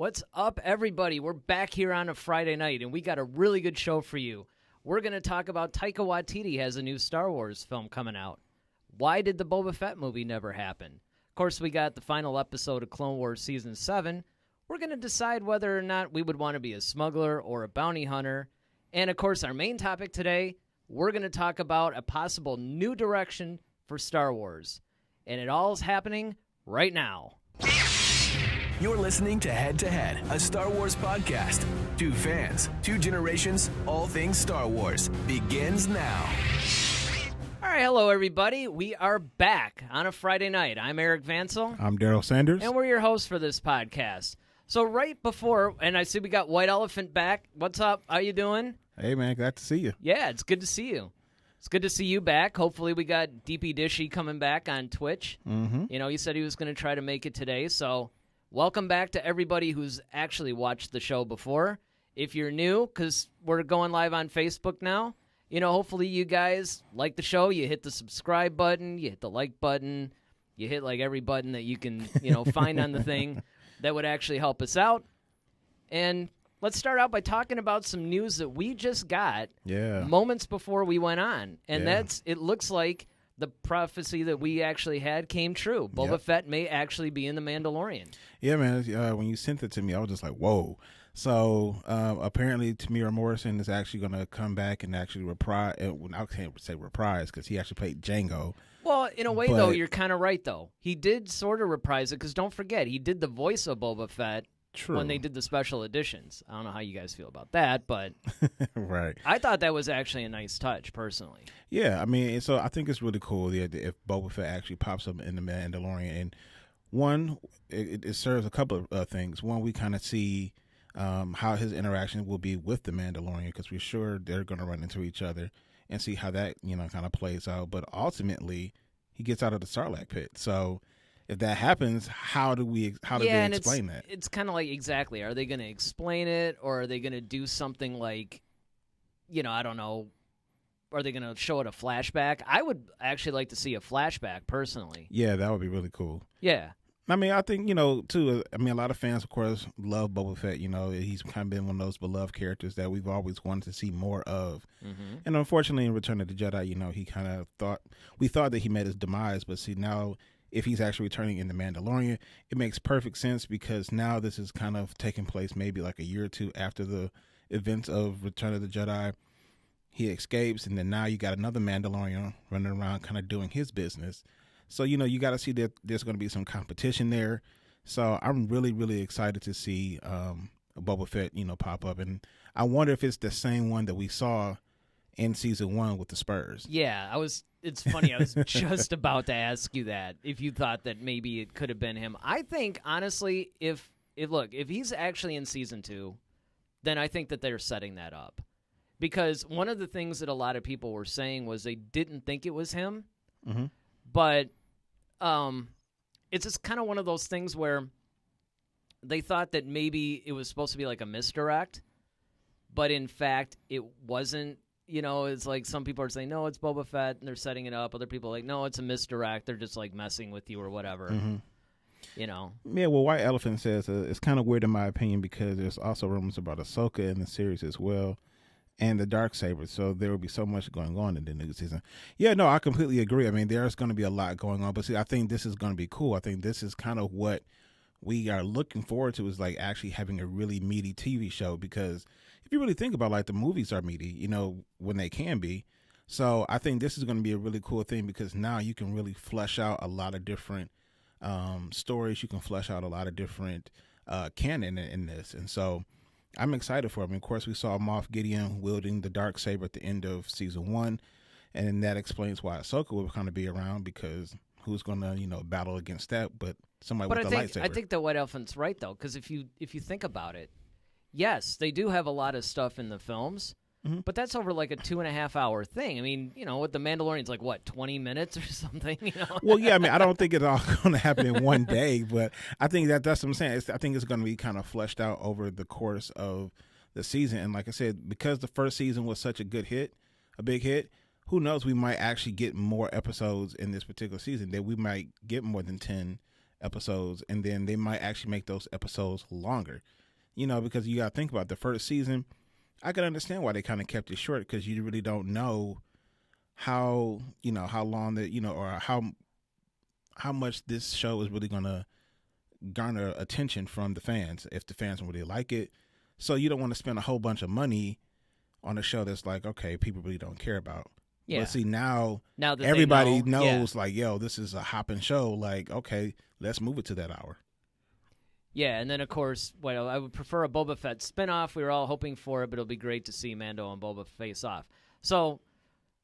What's up, everybody? We're back here on a Friday night, and we got a really good show for you. We're going to talk about Taika Waititi has a new Star Wars film coming out. Why did the Boba Fett movie never happen? Of course, we got the final episode of Clone Wars Season 7. We're going to decide whether or not we would want to be a smuggler or a bounty hunter. And, of course, our main topic today, we're going to talk about a possible new direction for Star Wars. And it all is happening right now. You're listening to Head to Head, a Star Wars podcast. Two fans, two generations, all things Star Wars begins now. All right, hello, everybody. We are back on a Friday night. I'm Eric Vansel. I'm Daryl Sanders. And we're your hosts for this podcast. So right before, and I see we got White Elephant back. What's up? How you doing? Hey, man, glad to see you. Yeah, it's good to see you. It's good to see you back. Hopefully we got DP Dishy coming back on Twitch. Mm-hmm. You know, he said he was going to try to make it today, so welcome back to everybody who's actually watched the show before. If you're new, because we're going live on Facebook now, you know, hopefully you guys like the show. You hit the subscribe button, you hit the like button, you hit like every button that you can, you know, find on the thing that would actually help us out. And let's start out by talking about some news that we just got moments before we went on. And that's, it looks like the prophecy that we actually had came true. Boba Fett may actually be in The Mandalorian. Yeah, man. When you sent it to me, I was just like, whoa. So apparently Tamira Morrison is actually going to come back and actually reprise. I can't say reprise because he actually played Django. Well, in a way, though, you're kind of right, though. He did sort of reprise it because don't forget, he did the voice of Boba Fett. True. When they did the special editions. I don't know how you guys feel about that, but right. I thought that was actually a nice touch, personally. Yeah, I mean, so I think it's really cool if Boba Fett actually pops up in The Mandalorian. And one, it serves a couple of things. One, we kind of see how his interaction will be with the Mandalorian because we're sure they're going to run into each other and see how that, you know, kind of plays out. But ultimately, he gets out of the Sarlacc pit. So if that happens, how do they explain that? It's kind of like, exactly, are they going to explain it, or are they going to do something like, you know, I don't know, are they going to show it a flashback? I would actually like to see a flashback, personally. Yeah, that would be really cool. Yeah. I mean, I think, you know, too, I mean, a lot of fans, of course, love Boba Fett. You know, he's kind of been one of those beloved characters that we've always wanted to see more of. Mm-hmm. And unfortunately, in Return of the Jedi, you know, he kind of we thought that he met his demise, but see, now if he's actually returning in The Mandalorian, it makes perfect sense because now this is kind of taking place maybe like a year or two after the events of Return of the Jedi. He escapes, and then now you got another Mandalorian running around kind of doing his business. So, you know, you got to see that there's going to be some competition there. So I'm really, really excited to see Boba Fett, you know, pop up. And I wonder if it's the same one that we saw in season 1 with the Spurs. Yeah, it's funny. I was just about to ask you that, if you thought that maybe it could have been him. I think, honestly, if he's actually in season 2, then I think that they're setting that up. Because one of the things that a lot of people were saying was they didn't think it was him. Mm-hmm. But it's just kind of one of those things where they thought that maybe it was supposed to be like a misdirect, but in fact it wasn't. You know, it's like some people are saying, no, it's Boba Fett, and they're setting it up. Other people are like, no, it's a misdirect. They're just, like, messing with you or whatever, you know. Yeah, well, White Elephant says it's kind of weird in my opinion because there's also rumors about Ahsoka in the series as well and the Darksaber, so there will be so much going on in the new season. Yeah, no, I completely agree. I mean, there's going to be a lot going on, but see, I think this is going to be cool. I think this is kind of what we are looking forward to is, like, actually having a really meaty TV show because if you really think about, like, the movies are meaty, you know, when they can be. So I think this is going to be a really cool thing because now you can really flesh out a lot of different stories. You can flesh out a lot of different canon in this. And so I'm excited for it. I mean, of course, we saw Moff Gideon wielding the Darksaber at the end of season 1. And that explains why Ahsoka will kind of be around because who's going to, you know, battle against that but somebody with the lightsaber. I think the White Elephant's right, though, because if you think about it, yes, they do have a lot of stuff in the films, but that's over like a 2.5 hour thing. I mean, you know, with The Mandalorian's like, what, 20 minutes or something? You know? Well, yeah, I mean, I don't think it's all going to happen in one day, but I think that's what I'm saying. I think it's going to be kind of fleshed out over the course of the season. And like I said, because the first season was such a big hit, who knows, we might actually get more episodes in this particular season, that we might get more than 10 episodes, and then they might actually make those episodes longer. Because you got to think about the first season. I can understand why they kind of kept it short, because you really don't know how long that, or how much this show is really going to garner attention from the fans, if the fans really like it. So you don't want to spend a whole bunch of money on a show that's like, okay, people really don't care about. Yeah. But see, now that everybody knows, like, yo, this is a hopping show. Like, okay, let's move it to that hour. Yeah, and then, of course, I would prefer a Boba Fett spinoff. We were all hoping for it, but it'll be great to see Mando and Boba face off. So,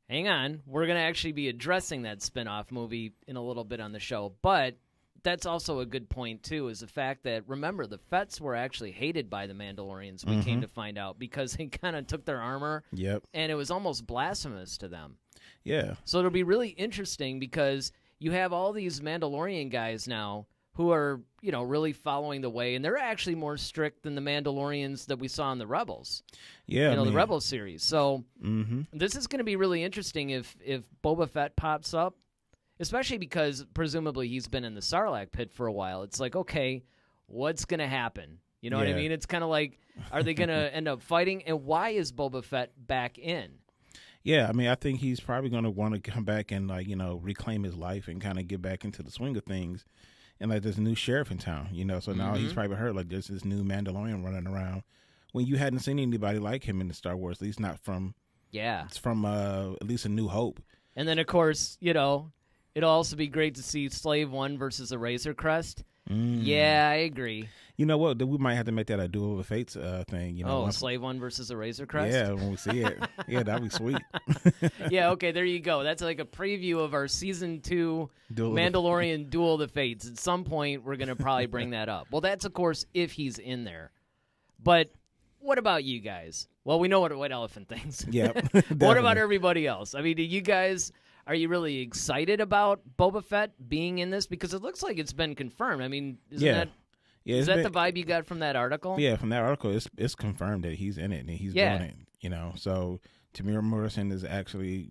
hang on. We're going to actually be addressing that spinoff movie in a little bit on the show. But that's also a good point, too, is the fact that, remember, the Fetts were actually hated by the Mandalorians, we came to find out, because they kind of took their armor, and it was almost blasphemous to them. Yeah. So it'll be really interesting, because you have all these Mandalorian guys now who are, really following the way, and they're actually more strict than the Mandalorians that we saw in the Rebels. Yeah, the Rebels series. So this is going to be really interesting if Boba Fett pops up, especially because presumably he's been in the Sarlacc pit for a while. It's like, okay, what's going to happen? You know what I mean? It's kind of like, are they going to end up fighting? And why is Boba Fett back in? Yeah, I think he's probably going to want to come back and, reclaim his life and kind of get back into the swing of things. And, there's a new sheriff in town, so now he's probably heard, there's this new Mandalorian running around when you hadn't seen anybody like him in the Star Wars, at least not from, it's from at least A New Hope. And then, of course, it'll also be great to see Slave One versus a Razor Crest. Yeah, I agree. You know what? We might have to make that a Duel of the Fates thing. Slave One versus a Razor Crest? Yeah, when we see it. Yeah, that'd be sweet. Yeah, okay, there you go. That's like a preview of our Season 2 Mandalorian Duel of the Fates. At some point, we're going to probably bring that up. Well, that's, of course, if he's in there. But what about you guys? Well, we know what White Elephant thinks. Yeah. What about everybody else? Do you guys... Are you really excited about Boba Fett being in this? Because it looks like it's been confirmed. Is that the vibe you got from that article? Yeah, from that article, it's confirmed that he's in it and he's doing it. So Tamir Morrison is actually,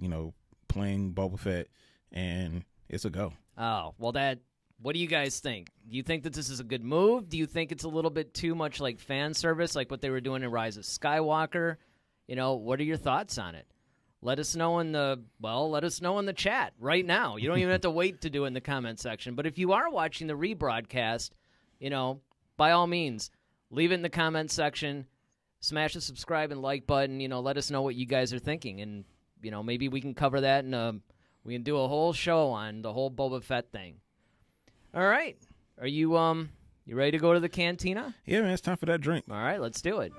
playing Boba Fett, and it's a go. Oh, well, what do you guys think? Do you think that this is a good move? Do you think it's a little bit too much like fan service, like what they were doing in Rise of Skywalker? What are your thoughts on it? Let us know in the chat right now. You don't even have to wait to do it in the comment section. But if you are watching the rebroadcast, by all means, leave it in the comment section. Smash the subscribe and like button. Let us know what you guys are thinking, and maybe we can cover that, and we can do a whole show on the whole Boba Fett thing. All right, are you ready to go to the cantina? Yeah, man, it's time for that drink. All right, let's do it.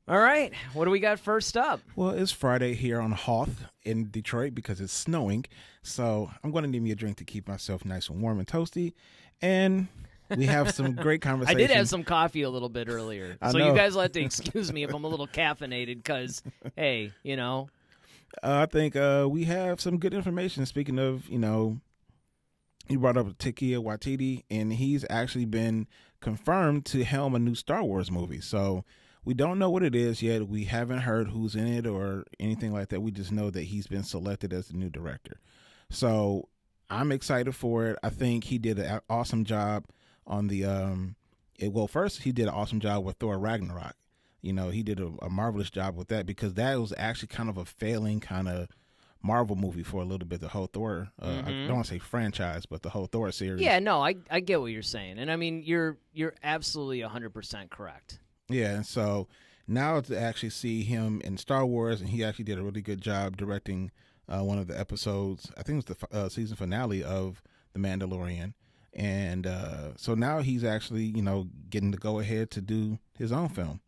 All right, what do we got first up? Well, it's Friday here on Hoth in Detroit because it's snowing, so I'm going to need me a drink to keep myself nice and warm and toasty, and we have some great conversations. I did have some coffee a little bit earlier, so you guys will have to excuse me if I'm a little caffeinated because, hey, I think we have some good information. Speaking of, you brought up Taika Waititi, and he's actually been confirmed to helm a new Star Wars movie, so... We don't know what it is yet. We haven't heard who's in it or anything like that. We just know that he's been selected as the new director. So I'm excited for it. I think he did an awesome job on the first he did an awesome job with Thor Ragnarok. He did a marvelous job with that because that was actually kind of a failing kind of Marvel movie for a little bit, the whole Thor. I don't want to say franchise, but the whole Thor series. Yeah, no, I get what you're saying. And you're absolutely 100% correct. Yeah, and so now to actually see him in Star Wars, and he actually did a really good job directing one of the episodes. I think it was the season finale of The Mandalorian. And so now he's actually, getting to go ahead to do his own film.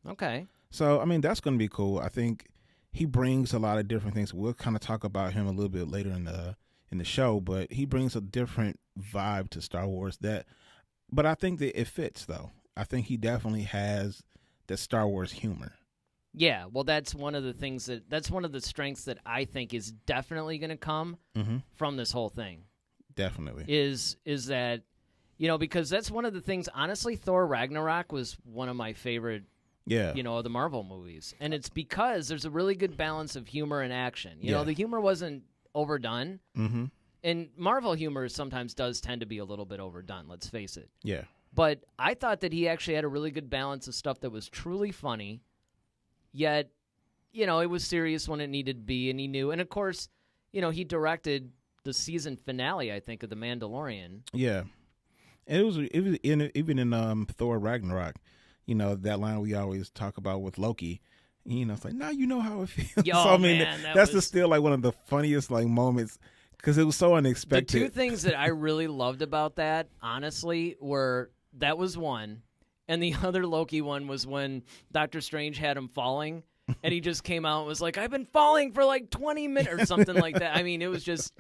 Okay. So, that's going to be cool. I think he brings a lot of different things. We'll kind of talk about him a little bit later in the show, but he brings a different vibe to Star Wars but I think that it fits, though. I think he definitely has the Star Wars humor. Yeah, well, that's one of the strengths that I think is definitely going to come from this whole thing. Definitely. Is that, because that's one of the things, honestly, Thor Ragnarok was one of my favorite Yeah. of the Marvel movies. And it's because there's a really good balance of humor and action. You know, the humor wasn't overdone. Mm-hmm. And Marvel humor sometimes does tend to be a little bit overdone, let's face it. Yeah. But I thought that he actually had a really good balance of stuff that was truly funny, yet, it was serious when it needed to be, and he knew. And, of course, he directed the season finale, I think, of The Mandalorian. Yeah. And it was even in Thor Ragnarok, that line we always talk about with Loki. It's like, now you know how it feels. Yo, so, I mean, man, that's just still like one of the funniest like moments because it was so unexpected. The two things that I really loved about that, honestly, were that was one, and the other Loki one was when Doctor Strange had him falling, and he just came out and was like, I've been falling for like 20 minutes or something like that. I mean, it was just...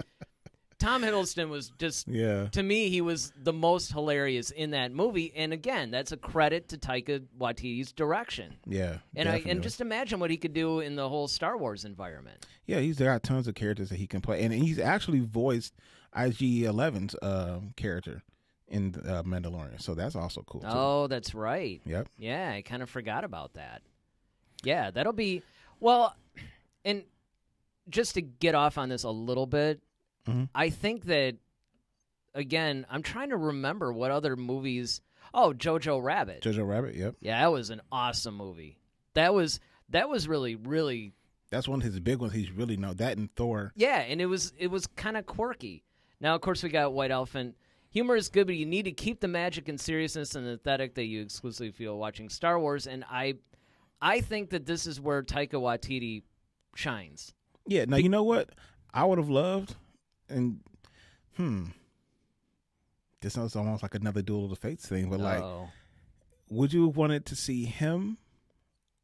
Tom Hiddleston was just, to me, he was the most hilarious in that movie. And again, that's a credit to Taika Waititi's direction. Yeah, and just imagine what he could do in the whole Star Wars environment. Yeah, he's got tons of characters that he can play, and he's actually voiced IG-11's character in Mandalorian, so that's also cool too. Oh, that's right. Yep. Yeah, I kind of forgot about that. Yeah, that'll be well. And just to get off on this a little bit. Mm-hmm. I think that, again, I'm trying to remember what other movies... Oh, Jojo Rabbit. Jojo Rabbit, yep. Yeah, that was an awesome movie. That was really, really... That's one of his big ones he's really known. That and Thor. Yeah, and it was kind of quirky. Now, of course, we got White Elephant. Humor is good, but you need to keep the magic and seriousness and aesthetic that you exclusively feel watching Star Wars, and I think that this is where Taika Waititi shines. Yeah, now, you know what? I would have loved... And, this is almost like another Duel of the Fates thing, but like, would you have wanted to see him,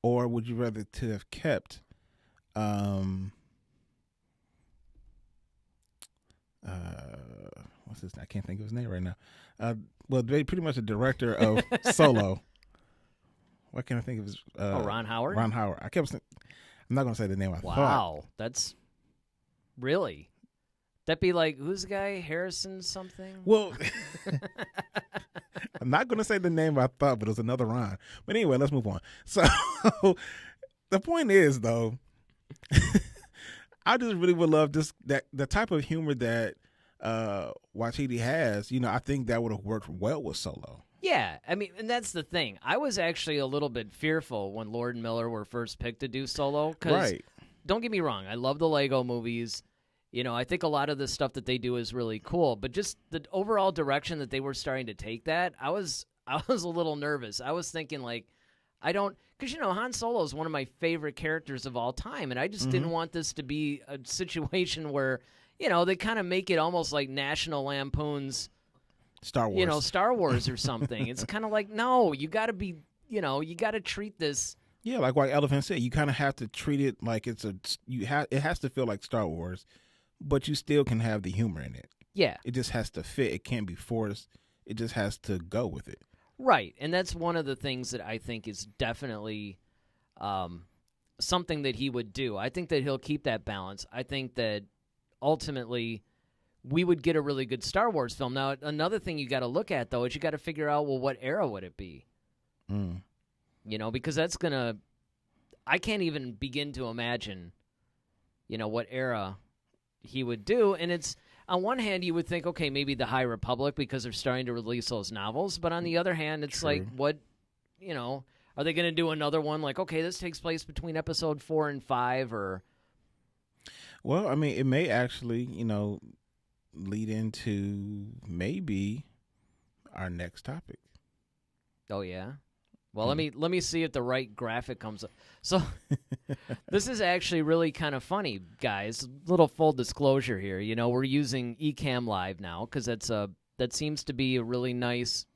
or would you rather to have kept, what's his name? I can't think of his name right now. Well, they pretty much the director of Solo. What can I think of his? Ron Howard. Ron Howard. I'm not going to say the name. I thought. Wow, that's really. That'd be like, who's the guy? Harrison something? Well, I'm not going to say the name I thought, but it was another Ron. But anyway, let's move on. So the point is, though, I just really would love the type of humor that Waititi has. I think that would have worked well with Solo. Yeah, I mean, and that's the thing. I was actually a little bit fearful when Lord and Miller were first picked to do Solo. Right. Don't get me wrong. I love the Lego movies. I think a lot of the stuff that they do is really cool, but just the overall direction that they were starting to take that, I was a little nervous. I was thinking because Han Solo is one of my favorite characters of all time, and I just didn't want this to be a situation where, they kind of make it almost like National Lampoon's Star Wars. Star Wars or something. It's kind of like, no, you got to be, you got to treat this. Yeah, like White Elephant said, you kind of have to treat it like it has to feel like Star Wars. But you still can have the humor in it. Yeah. It just has to fit. It can't be forced. It just has to go with it. Right. And that's one of the things that I think is definitely something that he would do. I think that he'll keep that balance. I think that ultimately we would get a really good Star Wars film. Now, another thing you got to look at, though, is you got to figure out, well, what era would it be? Because that's going to... I can't even begin to imagine, what era... he would do, and it's on one hand you would think, okay, maybe the High Republic because they're starting to release those novels, but on the other hand, it's True. like, what, are they going to do another one like, okay, this takes place between episode 4 and 5, or? Well, I mean, it may actually, lead into maybe our next topic. Oh yeah. Well, let me see if the right graphic comes up. So this is actually really kind of funny, guys. Little full disclosure here. We're using Ecamm Live now because that seems to be a really nice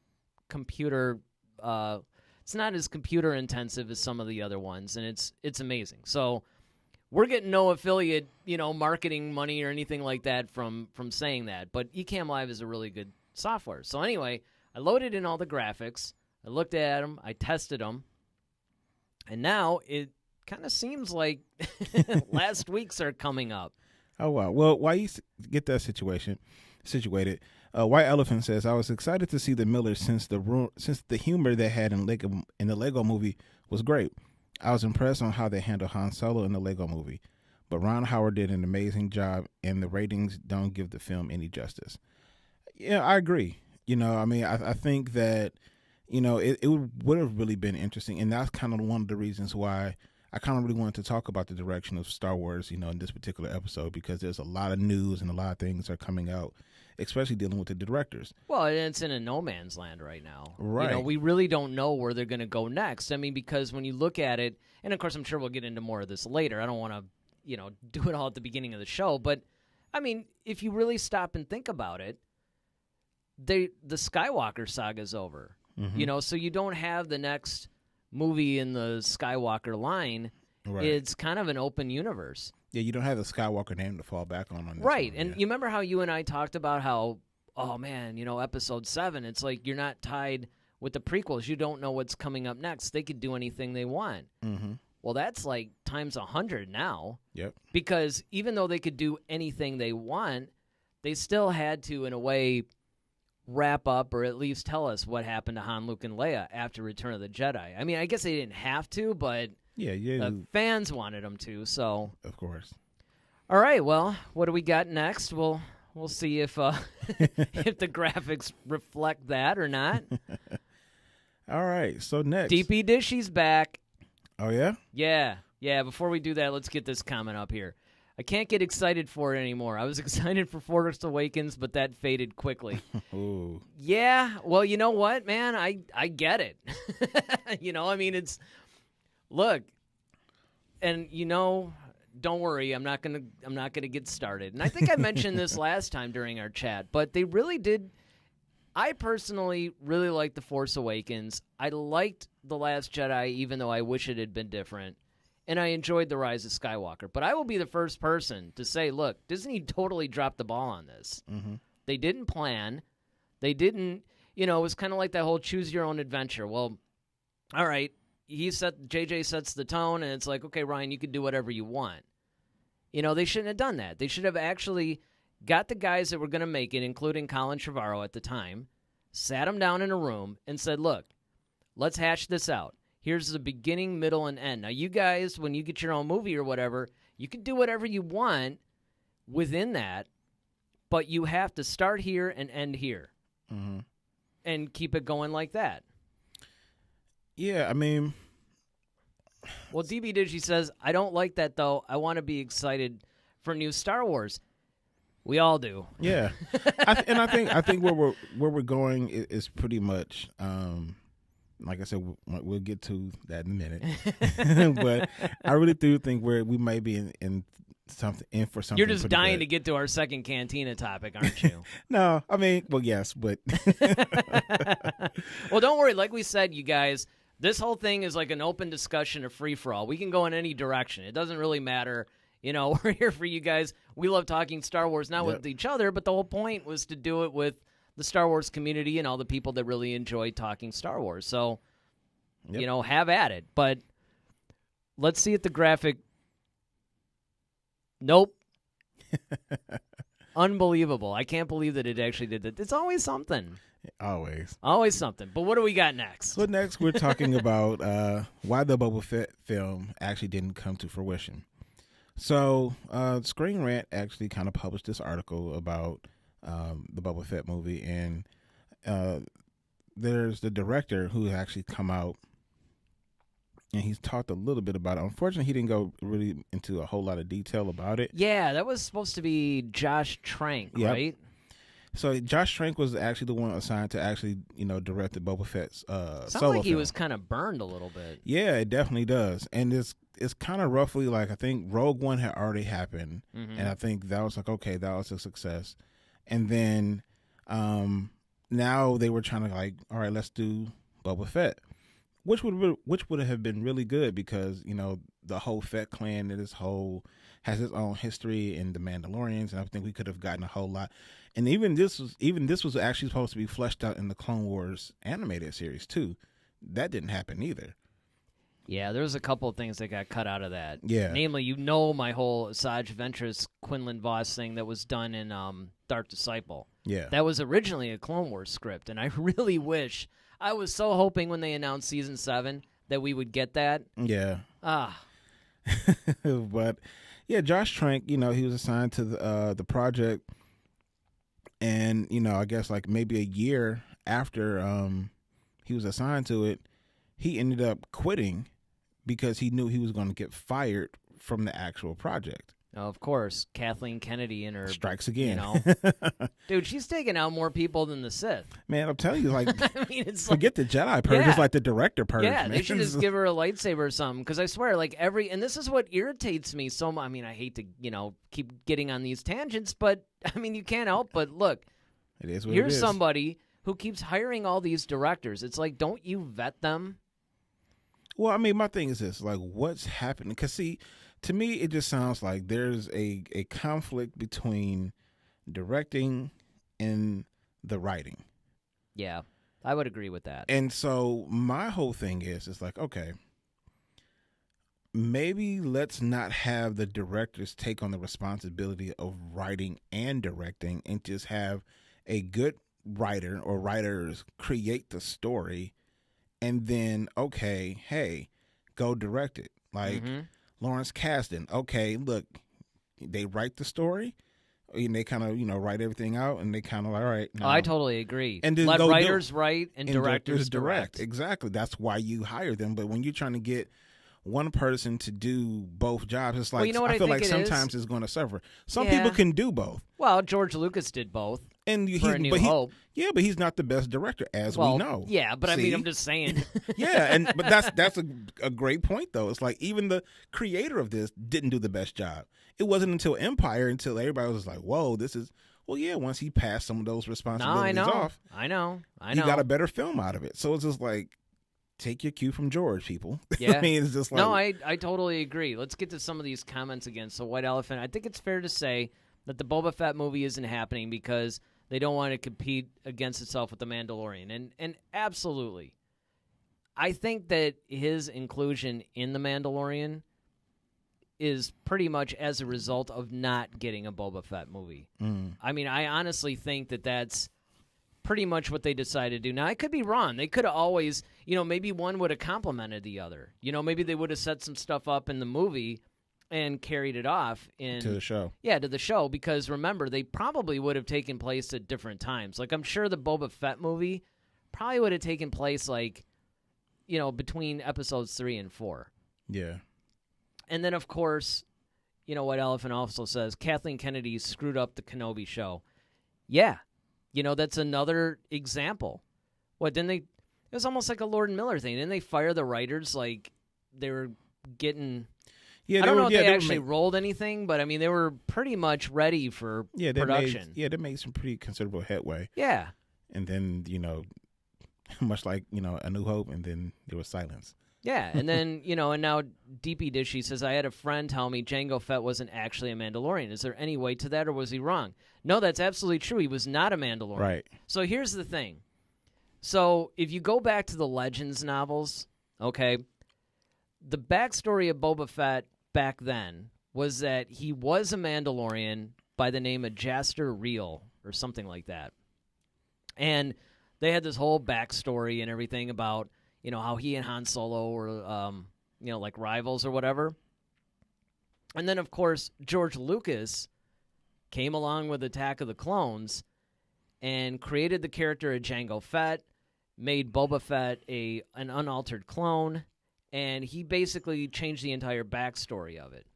computer. It's not as computer intensive as some of the other ones, and it's amazing. So we're getting no affiliate, marketing money or anything like that from saying that. But Ecamm Live is a really good software. So anyway, I loaded in all the graphics. I looked at them, I tested them, and now it kind of seems like last week's are coming up. Oh, wow. Well, while you get that situated, White Elephant says, I was excited to see the Millers since the humor they had in the Lego movie was great. I was impressed on how they handled Han Solo in the Lego movie. But Ron Howard did an amazing job, and the ratings don't give the film any justice. Yeah, I agree. I think that, it would have really been interesting. And that's kind of one of the reasons why I kind of really wanted to talk about the direction of Star Wars, in this particular episode, because there's a lot of news and a lot of things are coming out, especially dealing with the directors. Well, it's in a no man's land right now. Right. We really don't know where they're going to go next. I mean, because when you look at it, and of course I'm sure we'll get into more of this later. I don't want to, do it all at the beginning of the show. But, I mean, if you really stop and think about it, the Skywalker saga's over. Mm-hmm. So you don't have the next movie in the Skywalker line. Right. It's kind of an open universe. Yeah, you don't have the Skywalker name to fall back on this right, one, and you remember how you and I talked about how, oh man, Episode 7, it's like you're not tied with the prequels. You don't know what's coming up next. They could do anything they want. Mm-hmm. Well, that's like times 100 now. Yep. Because even though they could do anything they want, they still had to, in a way, wrap up or at least tell us what happened to Han, Luke, and Leia after Return of the Jedi. I mean, I guess they didn't have to, but the fans wanted them to, so. Of course. All right, well, what do we got next? We'll see if if the graphics reflect that or not. All right, so next. DP Dishy's back. Oh, yeah? Yeah. Before we do that, let's get this comment up here. I can't get excited for it anymore. I was excited for Force Awakens, but that faded quickly. Ooh. Yeah, well, you know what, man? I get it. I mean, it's... Look, and, don't worry, I'm not gonna get started. And I think I mentioned this last time during our chat, but they really did... I personally really liked The Force Awakens. I liked The Last Jedi, even though I wish it had been different. And I enjoyed The Rise of Skywalker. But I will be the first person to say, look, Disney totally dropped the ball on this. Mm-hmm. They didn't plan. They didn't, it was kind of like that whole choose your own adventure. Well, all right, JJ sets the tone, and it's like, okay, Ryan, you can do whatever you want. They shouldn't have done that. They should have actually got the guys that were going to make it, including Colin Trevorrow at the time, sat them down in a room and said, look, let's hash this out. Here's the beginning, middle, and end. Now, you guys, when you get your own movie or whatever, you can do whatever you want within that, but you have to start here and end here and keep it going like that. Yeah, I mean... Well, DB Digi says, I don't like that, though. I want to be excited for new Star Wars. We all do. Yeah. I think where we're going is pretty much... like I said, we'll get to that in a minute. But I really do think we may be in for something. You're just dying good. to get to our second Cantina topic, aren't you? No, I mean, well, yes, but. Well, don't worry. Like we said, you guys, this whole thing is like an open discussion, a free-for-all. We can go in any direction. It doesn't really matter. We're here for you guys. We love talking Star Wars, not with each other, but the whole point was to do it with the Star Wars community and all the people that really enjoy talking Star Wars. So, have at it. But let's see if the graphic... Nope. Unbelievable. I can't believe that it actually did that. It's always something. Always something. But what do we got next? So next we're talking about why the Boba Fett film actually didn't come to fruition. So Screen Rant actually kind of published this article about the Boba Fett movie, and there's the director who actually come out and he's talked a little bit about it. Unfortunately, he didn't go really into a whole lot of detail about it. Yeah, that was supposed to be Josh Trank, right? So Josh Trank was actually the one assigned to actually, direct the Boba Fett's Sounds solo like he film. was kind of burned a little bit. Yeah, it definitely does. And it's kind of roughly like, I think Rogue One had already happened, and I think that was like, okay, that was a success. And then now they were trying to like, all right, let's do Boba Fett, which would have been really good because the whole Fett clan and has its own history in the Mandalorians, and I think we could have gotten a whole lot. And even this was actually supposed to be fleshed out in the Clone Wars animated series too. That didn't happen either. Yeah, there was a couple of things that got cut out of that. Yeah. Namely, my whole Asajj Ventress Quinlan Voss thing that was done in Dark Disciple. Yeah. That was originally a Clone Wars script, and I really wish, I was so hoping when they announced Season 7 that we would get that. Yeah. Ah. But, yeah, Josh Trank, he was assigned to the project, and, I guess like maybe a year after he was assigned to it, he ended up quitting because he knew he was going to get fired from the actual project. Of course, Kathleen Kennedy and her strikes again. Dude, she's taking out more people than the Sith. Man, I'm telling you, like, I mean, it's forget the Jedi purge, it's like the director purge. Yeah, man. they should just give her a lightsaber or something. Because I swear, like and this is what irritates me so much. I mean, I hate to, keep getting on these tangents, but I mean, you can't help but look. It is what here's it is. somebody who keeps hiring all these directors. It's like, don't you vet them? Well, I mean, my thing is this: like, what's happening? Because see. To me, it just sounds like there's a conflict between directing and the writing. Yeah, I would agree with that. And so my whole thing is like, okay, maybe let's not have the directors take on the responsibility of writing and directing and just have a good writer or writers create the story and then, okay, hey, go direct it. Like, Lawrence Kasdan, okay, look, they write the story, and they kind of, write everything out, and they kind of like, all right. Oh, I totally agree. And let writers write and directors direct. Exactly. That's why you hire them. But when you're trying to get one person to do both jobs, it's like, I feel like sometimes it's going to suffer. Some people can do both. Well, George Lucas did both. And for A New Hope. Yeah, but he's not the best director, as we know. Yeah, but I mean, I'm just saying. Yeah, but that's a great point, though. It's like even the creator of this didn't do the best job. It wasn't until Empire, until everybody was like, whoa, this is, well, yeah, once he passed some of those responsibilities off. I know. He got a better film out of it. So it's just like, take your cue from George, people. Yeah. I mean, it's just like. No, I totally agree. Let's get to some of these comments again. So, White Elephant, I think it's fair to say that the Boba Fett movie isn't happening because they don't want to compete against itself with The Mandalorian. And absolutely. I think that his inclusion in The Mandalorian is pretty much as a result of not getting a Boba Fett movie. I mean, I honestly think that that's pretty much what they decided to do. Now, I could be wrong. They could have always, maybe one would have complemented the other. Maybe they would have set some stuff up in the movie and carried it off to the show. Yeah, to the show, because remember, they probably would have taken place at different times. Like, I'm sure the Boba Fett movie probably would have taken place, like, between episodes 3 and 4. Yeah. And then, of course, what Elephant also says, Kathleen Kennedy screwed up the Kenobi show. Yeah. That's another example. What, didn't they, it was almost like a Lord Miller thing. Didn't they fire the writers like they were getting... Yeah, I don't know if they actually rolled anything, but I mean, they were pretty much ready for production. They made some pretty considerable headway. Yeah. And then, much like, A New Hope, and then there was silence. Yeah, and then, and now DP Dishy says, I had a friend tell me Jango Fett wasn't actually a Mandalorian. Is there any weight to that, or was he wrong? No, that's absolutely true. He was not a Mandalorian. Right. So here's the thing. So if you go back to the Legends novels, okay, the backstory of Boba Fett back then was that he was a Mandalorian by the name of Jaster Reel or something like that. And they had this whole backstory and everything about, how he and Han Solo were, like rivals or whatever. And then, of course, George Lucas came along with Attack of the Clones and created the character of Jango Fett, made Boba Fett an unaltered clone, and he basically changed the entire backstory of it.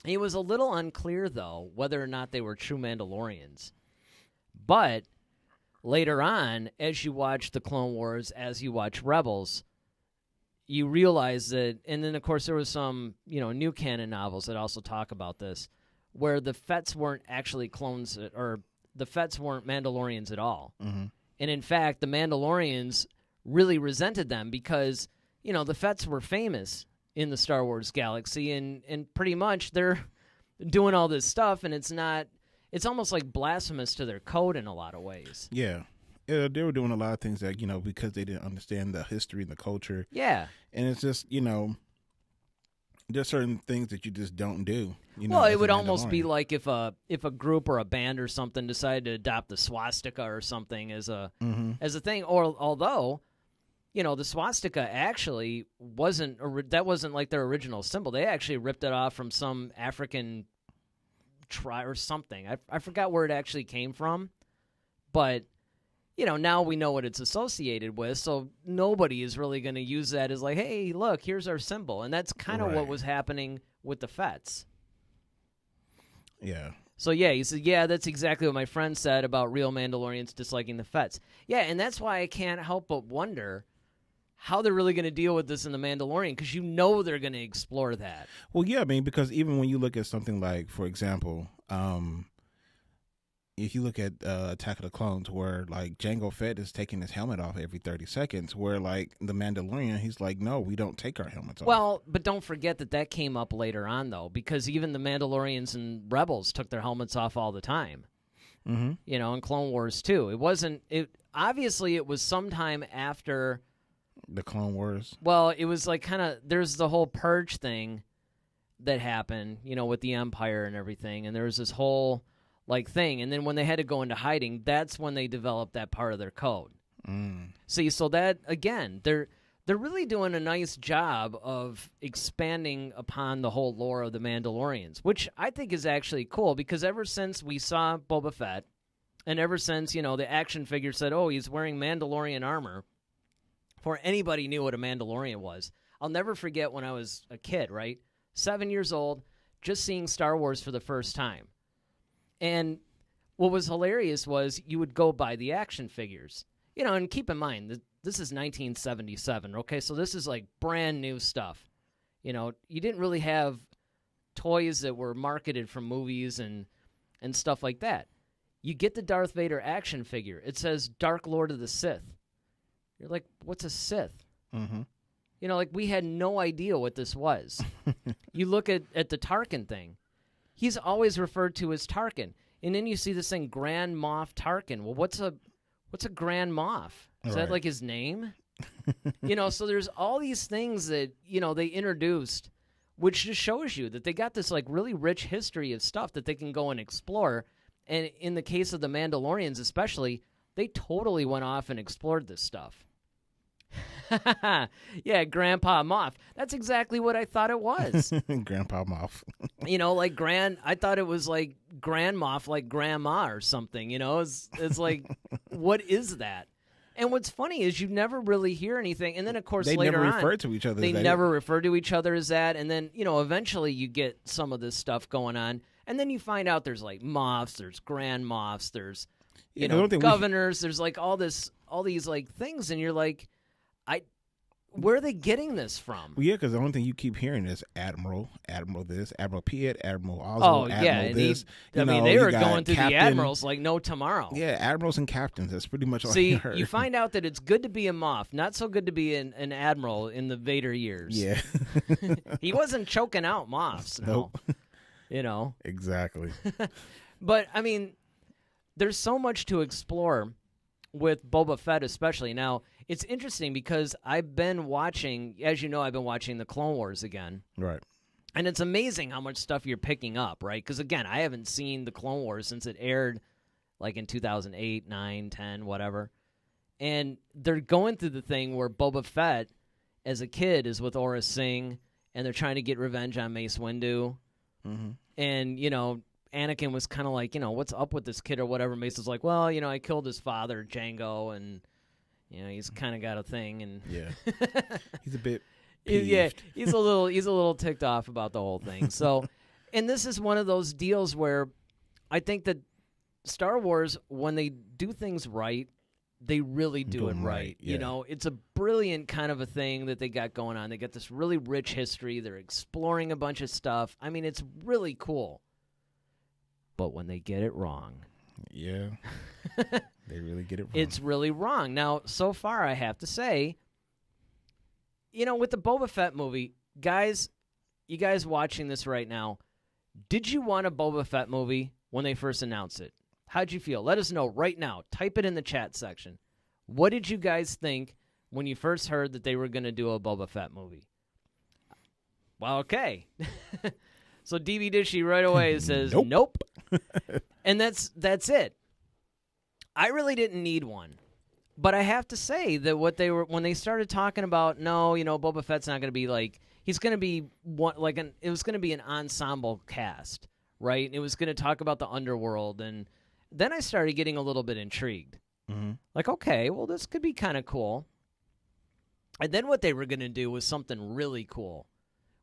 It was a little unclear, though, whether or not they were true Mandalorians. But later on, as you watch the Clone Wars, as you watch Rebels, you realize that, and then, of course, there was some, new canon novels that also talk about this, where the Fetts weren't actually clones, or the Fetts weren't Mandalorians at all. Mm-hmm. And in fact, the Mandalorians really resented them because, the Fetts were famous in the Star Wars galaxy, and pretty much they're doing all this stuff, and it's almost like blasphemous to their code in a lot of ways. Yeah. They were doing a lot of things that, because they didn't understand the history and the culture. Yeah. And it's just, There's certain things that you just don't do. Well, as it a would almost be Mandalorian. like if a group or a band or something decided to adopt the swastika or something as a thing. Or although, the swastika actually that wasn't like their original symbol. They actually ripped it off from some African tribe or something. I forgot where it actually came from, but now we know what it's associated with, so nobody is really going to use that as like, hey, look, here's our symbol. And that's kind of what was happening with the Fets. Yeah. So, yeah, he said, yeah, that's exactly what my friend said about real Mandalorians disliking the Fets. Yeah, and that's why I can't help but wonder how they're really going to deal with this in The Mandalorian, because they're going to explore that. Well, yeah, I mean, because even when you look at something like, for example, if you look at Attack of the Clones, where like Jango Fett is taking his helmet off every 30 seconds, where like the Mandalorian, he's like, no, we don't take our helmets off. Well, but don't forget that came up later on, though, because even the Mandalorians and Rebels took their helmets off all the time. Mm-hmm. In Clone Wars too. Obviously it was sometime after the Clone Wars. Well, it was like there's the whole purge thing that happened, with the Empire and everything, and there was this whole thing, and then when they had to go into hiding, that's when they developed that part of their code. See, so that again, they're really doing a nice job of expanding upon the whole lore of the Mandalorians, which I think is actually cool, because ever since we saw Boba Fett, and ever since the action figure said, oh, he's wearing Mandalorian armor, before anybody knew what a Mandalorian was. I'll never forget when I was a kid, right, 7 years old, just seeing Star Wars for the first time. And what was hilarious was you would go buy the action figures. And keep in mind, this is 1977, okay? So this is like brand new stuff. You didn't really have toys that were marketed from movies and stuff like that. You get the Darth Vader action figure. It says Dark Lord of the Sith. You're like, what's a Sith? Mm-hmm. We had no idea what this was. You look at the Tarkin thing. He's always referred to as Tarkin. And then you see this thing, Grand Moff Tarkin. Well, what's a Grand Moff? Is that like his name? So there's all these things that, they introduced, which just shows you that they got this really rich history of stuff that they can go and explore. And in the case of the Mandalorians especially, they totally went off and explored this stuff. Yeah, Grandpa Moff. That's exactly what I thought it was. Grandpa Moff. I thought it was like Grand Moff, like Grandma or something, It's like, what is that? And what's funny is you never really hear anything. And then, of course, they later never on, refer to each other. They never refer to each other as that. And then, eventually you get some of this stuff going on. And then you find out there's Moffs, there's Grand Moffs, there's, governors, there's all these things. And you're like, where are they getting this from? Well, yeah, because the only thing you keep hearing is Admiral this, Admiral Piet, Admiral Oswald, Admiral this. They were going through Captain, the admirals like no tomorrow. Yeah, admirals and captains. That's pretty much all you heard. You find out that it's good to be a Moff, not so good to be an admiral in the Vader years. Yeah. He wasn't choking out Moffs, no. Nope. Exactly. But, there's so much to explore with Boba Fett especially. Now, it's interesting because I've been watching, as you know, I've been watching the Clone Wars again. Right. And it's amazing how much stuff you're picking up, right? Because, again, I haven't seen the Clone Wars since it aired in 2008, 9, 10, whatever. And they're going through the thing where Boba Fett, as a kid, is with Aura Singh, and they're trying to get revenge on Mace Windu. Mm-hmm. And, Anakin was kind of like, what's up with this kid or whatever. Mace was like, well, I killed his father, Django, and, he's kind of got a thing. And yeah, he's a bit peeved. Yeah, he's a little ticked off about the whole thing. So, and this is one of those deals where I think that Star Wars, when they do things right, they really do it right. Yeah. It's a brilliant kind of a thing that they got going on. They got this really rich history. They're exploring a bunch of stuff. It's really cool. But when they get it wrong. Yeah. They really get it wrong. It's really wrong. Now, so far, I have to say, with the Boba Fett movie, guys, you guys watching this right now, did you want a Boba Fett movie when they first announced it? How'd you feel? Let us know right now. Type it in the chat section. What did you guys think when you first heard that they were going to do a Boba Fett movie? Well, okay. So DB Dishy right away says, Nope. nope. And that's it. I really didn't need one. But I have to say that when they started talking about, no, Boba Fett's not going to be like, he's going to be it was going to be an ensemble cast, right? It was going to talk about the underworld, and then I started getting a little bit intrigued. Mm-hmm. Like, okay, well, this could be kind of cool. And then what they were going to do was something really cool,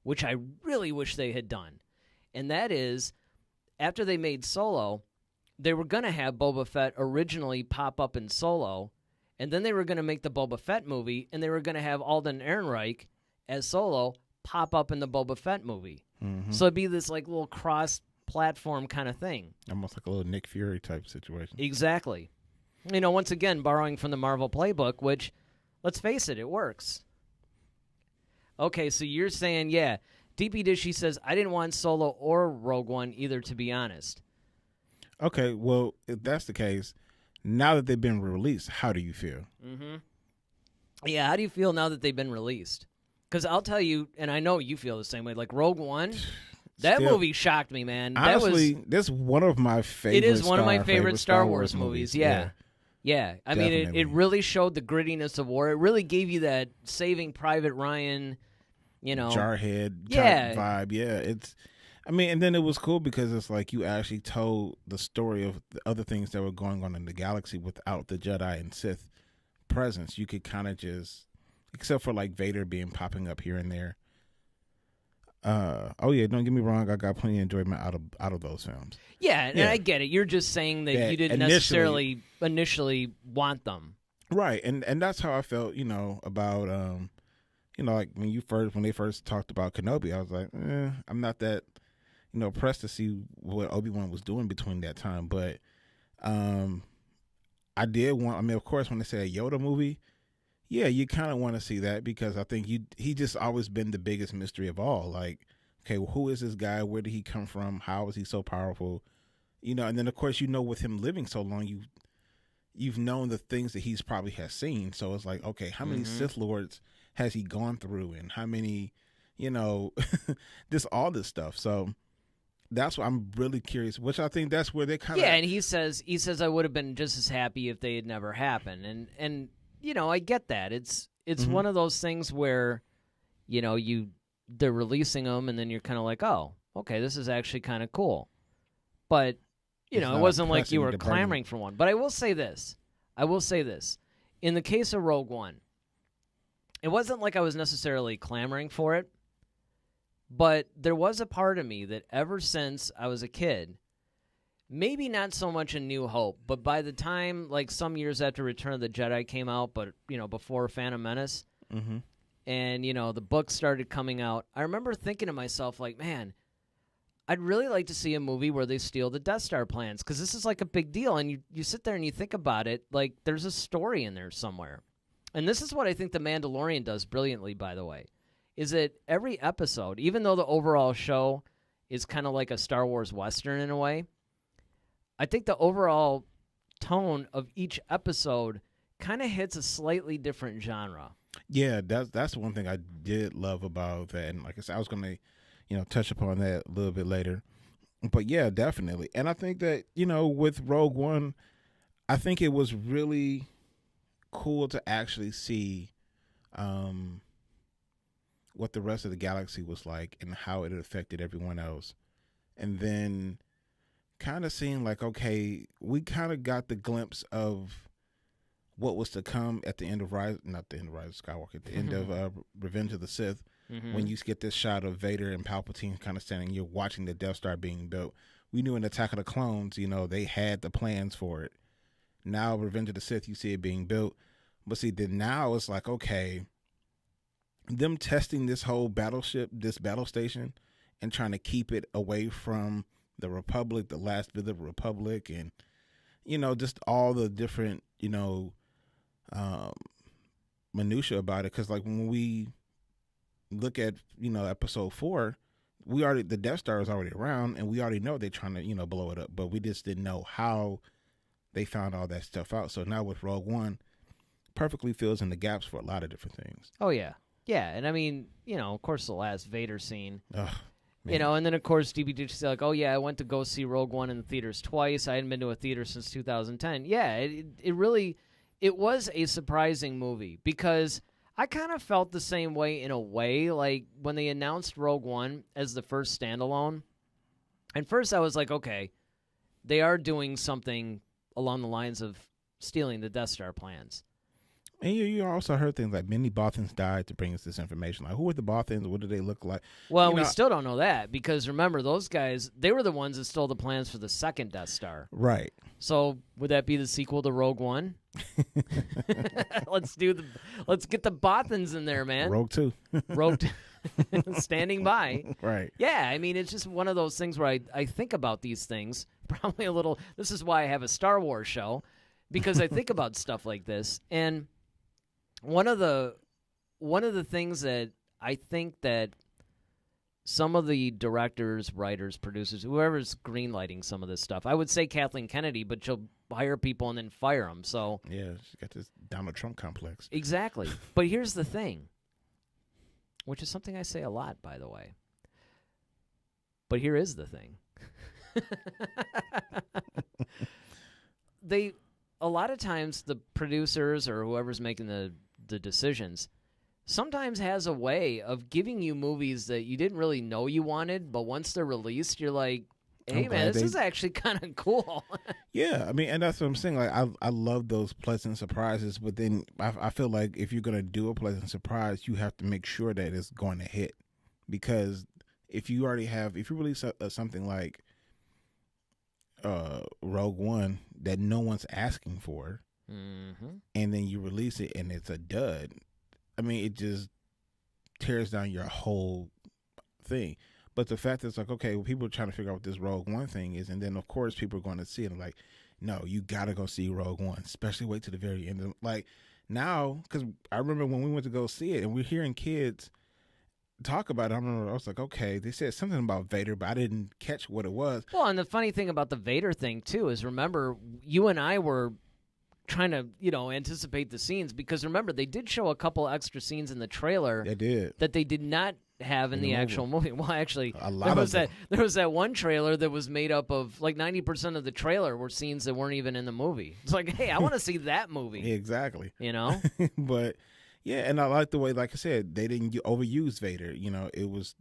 which I really wish they had done. And that is, after they made Solo, they were going to have Boba Fett originally pop up in Solo, and then they were going to make the Boba Fett movie, and they were going to have Alden Ehrenreich as Solo pop up in the Boba Fett movie. Mm-hmm. So it'd be this like little cross-platform kind of thing. Almost like a little Nick Fury type situation. Exactly. Once again, borrowing from the Marvel playbook, which, let's face it, it works. Okay, so you're saying, yeah, DP Dishy says, I didn't want Solo or Rogue One either, to be honest. Okay, well, if that's the case, now that they've been released, how do you feel? Mm-hmm. Yeah, how do you feel now that they've been released? Because I'll tell you, and I know you feel the same way, like Rogue One, that movie shocked me, man. Honestly, this is one of my favorite. It is one of my favorite Star Wars movies, yeah. Yeah, I mean, it really showed the grittiness of war. It really gave you that Saving Private Ryan, Jarhead yeah. type vibe. Yeah, and then it was cool because it's like you actually told the story of the other things that were going on in the galaxy without the Jedi and Sith presence. You could kind of just, except for like Vader popping up here and there. Oh yeah, don't get me wrong. I got plenty of enjoyment out of those films. Yeah, and I get it. You're just saying that you didn't necessarily initially want them, right? And that's how I felt. About like when they first talked about Kenobi, I was like, I'm not that pressed to see what Obi-Wan was doing between that time. But I did want. I mean, of course, when they say a Yoda movie, yeah, you kind of want to see that because I think he just always been the biggest mystery of all. Like, okay, well, who is this guy? Where did he come from? How is he so powerful? And then of course with him living so long, you've known the things that he's probably has seen. So it's like, okay, how many Sith Lords has he gone through, and how many, just all this stuff. So that's what I'm really curious. Which I think that's where they kind of and he says I would have been just as happy if they had never happened, and. I get that. It's one of those things where, they're releasing them, and then you're kind of like, oh, okay, this is actually kind of cool. But, it wasn't like you were clamoring for one. But I will say this. In the case of Rogue One, it wasn't like I was necessarily clamoring for it, but there was a part of me that ever since I was a kid, maybe not so much in New Hope, but by the time, like some years after Return of the Jedi came out, but, before Phantom Menace, and, the books started coming out, I remember thinking to myself, like, man, I'd really like to see a movie where they steal the Death Star plans, because this is like a big deal, and you sit there and you think about it, like, there's a story in there somewhere. And this is what I think The Mandalorian does brilliantly, by the way, is that every episode, even though the overall show is kind of like a Star Wars Western in a way, I think the overall tone of each episode kind of hits a slightly different genre. Yeah, that's one thing I did love about that. And like I said, I was going to, touch upon that a little bit later. But yeah, definitely. And I think that, with Rogue One, I think it was really cool to actually see what the rest of the galaxy was like and how it affected everyone else. And then kind of seeing like, okay, we kind of got the glimpse of what was to come at the end of Rise of Skywalker, at the end of Revenge of the Sith, when you get this shot of Vader and Palpatine kind of standing, you're watching the Death Star being built. We knew in Attack of the Clones, they had the plans for it. Now Revenge of the Sith, you see it being built. But see, then now it's like, okay, them testing this whole battleship, this battle station, and trying to keep it away from the Republic, the last bit of the Republic, and just all the different minutia about it. Because like when we look at Episode 4, the Death Star is already around, and we already know they're trying to blow it up, but we just didn't know how they found all that stuff out. So now with Rogue One, perfectly fills in the gaps for a lot of different things. Oh yeah, Yeah, and I mean, of course, the last Vader scene. Ugh, man. And then, of course, DB say, like, oh, yeah, I went to go see Rogue One in the theaters twice. I hadn't been to a theater since 2010. Yeah, it really, it was a surprising movie because I kind of felt the same way in a way. Like, when they announced Rogue One as the first standalone, at first I was like, okay, they are doing something along the lines of stealing the Death Star plans. And you also heard things like many Bothans died to bring us this information. Like, who are the Bothans? What do they look like? Well, we still don't know that because, remember, those guys, they were the ones that stole the plans for the second Death Star. Right. So would that be the sequel to Rogue One? Let's get the Bothans in there, man. Rogue 2. Rogue standing by. Right. Yeah, I mean, it's just one of those things where I think about these things probably a little. This is why I have a Star Wars show, because I think about stuff like this. And one of the things that I think that some of the directors, writers, producers, whoever's greenlighting some of this stuff, I would say Kathleen Kennedy, but she'll hire people and then fire them. So yeah, she's got this Donald Trump complex. Exactly. But here's the thing, which is something I say a lot, by the way. But here is the thing. A lot of times the producers or whoever's making the decisions sometimes has a way of giving you movies that you didn't really know you wanted, but once they're released, you're like, hey, man, this is actually kind of cool. Yeah, I mean, and that's what I'm saying. Like, I love those pleasant surprises, but then I feel like if you're going to do a pleasant surprise, you have to make sure that it's going to hit. Because if you release something like Rogue One that no one's asking for, and then you release it and it's a dud, I mean, it just tears down your whole thing. But the fact that it's like, okay, well, people are trying to figure out what this Rogue One thing is, and then of course people are going to see it and like, no, you got to go see Rogue One, especially wait to the very end. Like now, because I remember when we went to go see it and we're hearing kids talk about it, I was like, okay, they said something about Vader, but I didn't catch what it was. Well, and the funny thing about the Vader thing too is, remember, you and I were trying to, anticipate the scenes, because remember, they did show a couple extra scenes in the trailer. They did. That they did not have in the actual movie. Well, actually, there was that one trailer that was made up of like 90% of the trailer were scenes that weren't even in the movie. It's like, hey, I want to see that movie. Exactly. But yeah, and I like the way, like I said, they didn't overuse Vader.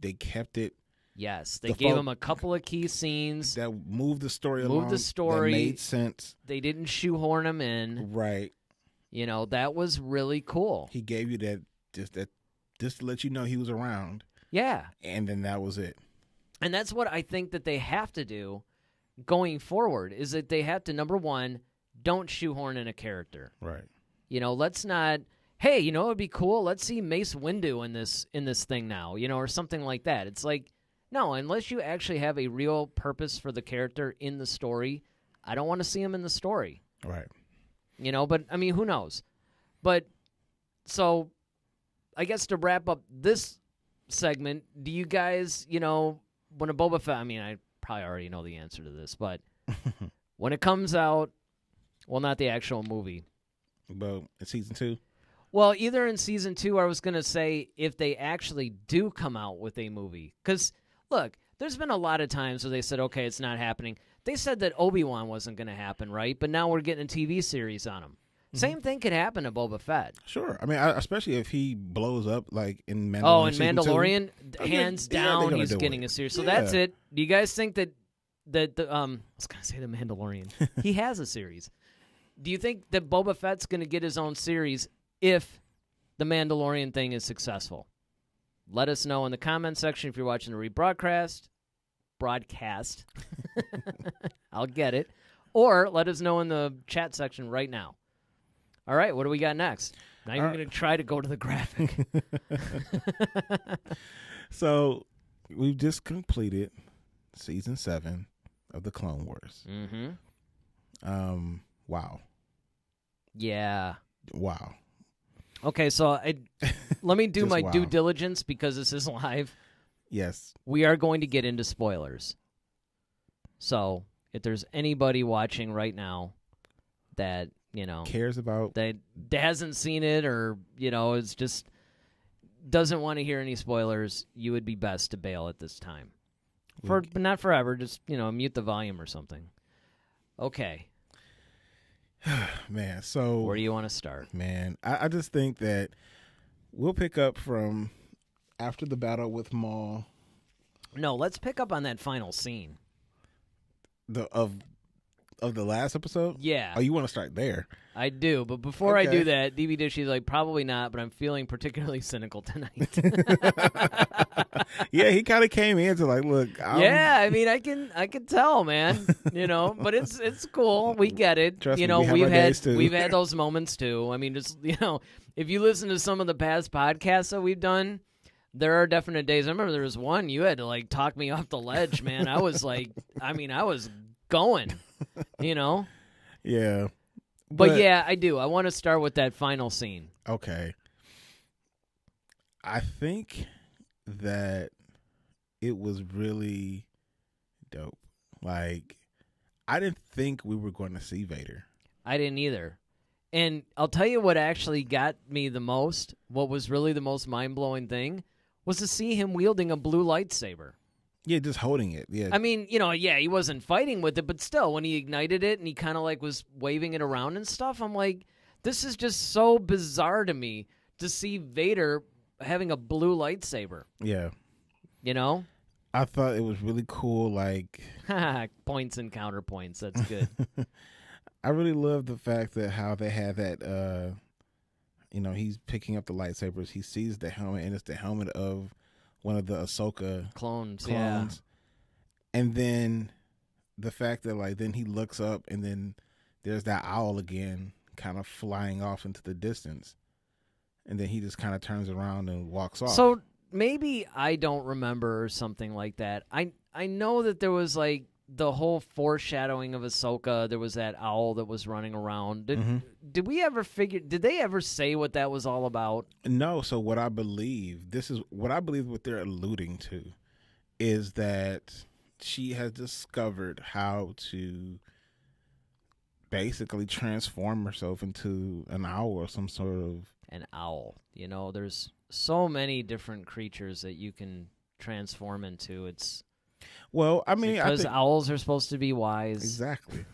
They kept it. Yes, they gave him a couple of key scenes that moved the story along. That made sense. They didn't shoehorn him in. Right. That was really cool. He gave you that just to let you know he was around. Yeah. And then that was it. And that's what I think that they have to do going forward, is that they have to, number one, don't shoehorn in a character. Right. Let's not, hey, it would be cool, let's see Mace Windu in this thing now, or something like that. It's like, no, unless you actually have a real purpose for the character in the story, I don't want to see him in the story. Right. But, I mean, who knows? But, so, I guess to wrap up this segment, do you guys, when a Boba Fett, I mean, I probably already know the answer to this, but when it comes out, well, not the actual movie. But in season 2? Well, either in season 2, or I was going to say if they actually do come out with a movie. Because, look, there's been a lot of times where they said, okay, it's not happening. They said that Obi-Wan wasn't going to happen, right? But now we're getting a TV series on him. Mm-hmm. Same thing could happen to Boba Fett. Sure. I mean, especially if he blows up like in Mandalorian. Oh, in Mandalorian, hands down, he's getting a series. So that's it. Do you guys think that I was going to say the Mandalorian. He has a series. Do you think that Boba Fett's going to get his own series if the Mandalorian thing is successful? Let us know in the comment section if you're watching the rebroadcast. I'll get it. Or let us know in the chat section right now. All right, what do we got next? Now you're going to try to go to the graphic. So we've just completed season 7 of the Clone Wars. Mm-hmm. Wow. Yeah. Wow. Okay, so let me do my due diligence because this is live. Yes. We are going to get into spoilers. So if there's anybody watching right now that, cares about, that hasn't seen it, or, it's just, doesn't want to hear any spoilers, you would be best to bail at this time. But not forever. Just, mute the volume or something. Okay. Man, so... Where do you want to start? Man, I just think that we'll pick up from after the battle with Maul. No, let's pick up on that final scene. Of the last episode? Yeah. Oh, you want to start there? I do, but before I do that, DB Dishy's like, probably not, but I'm feeling particularly cynical tonight. Yeah, he kind of came in to like, look. Yeah, I mean, I can tell, man. But it's cool. We get it. Trust me, we've had those moments too. I mean, just if you listen to some of the past podcasts that we've done, there are definite days. I remember there was one you had to like talk me off the ledge, man. I was like, I was going, Yeah. But yeah, I do. I want to start with that final scene. Okay. I think that it was really dope. Like, I didn't think we were going to see Vader. I didn't either. And I'll tell you what actually got me the most, what was really the most mind-blowing thing, was to see him wielding a blue lightsaber. Yeah, just holding it. Yeah. I mean, he wasn't fighting with it, but still, when he ignited it and he kind of like was waving it around and stuff, I'm like, this is just so bizarre to me to see Vader having a blue lightsaber. Yeah. I thought it was really cool, like... Points and counterpoints. That's good. I really love the fact that how they had that, he's picking up the lightsabers. He sees the helmet, and it's the helmet of one of the Ahsoka clones. Yeah. And then the fact that, like, then he looks up, and then there's that owl again kind of flying off into the distance. And then he just kind of turns around and walks off. So maybe I don't remember or something like that. I know that there was, like, the whole foreshadowing of Ahsoka. There was that owl that was running around. Did we ever did they ever say what that was all about? No. So what I believe what they're alluding to is that she has discovered how to basically transform herself into an owl or some sort of... An owl. There's so many different creatures that you can transform into. It's... Well, I mean, because owls are supposed to be wise. Exactly.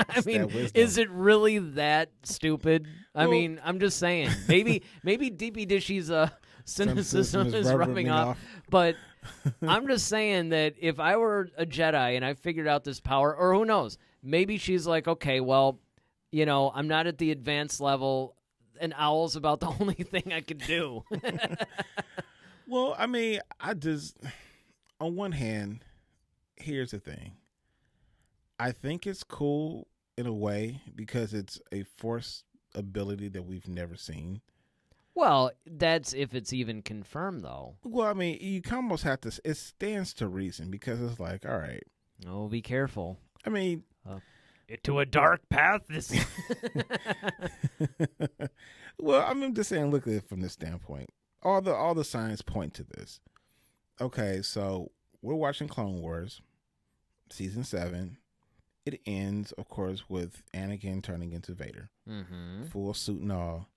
I mean, is it really that stupid? I mean, I'm just saying. Maybe DP Dishy's cynicism is rubbing off. But I'm just saying that if I were a Jedi and I figured out this power, or who knows, maybe she's like, okay, well, I'm not at the advanced level. An owl's about the only thing I could do. Well, I mean, on one hand, here's the thing. I think it's cool in a way because it's a force ability that we've never seen. Well, that's if it's even confirmed, though. Well, I mean, you almost have to... It stands to reason because it's like, all right. Oh, be careful. I mean... to a dark path? Well, I'm just saying, look at it from this standpoint. All the signs point to this. Okay, so we're watching Clone Wars, Season 7. It ends, of course, with Anakin turning into Vader. Mm-hmm. Full suit and all.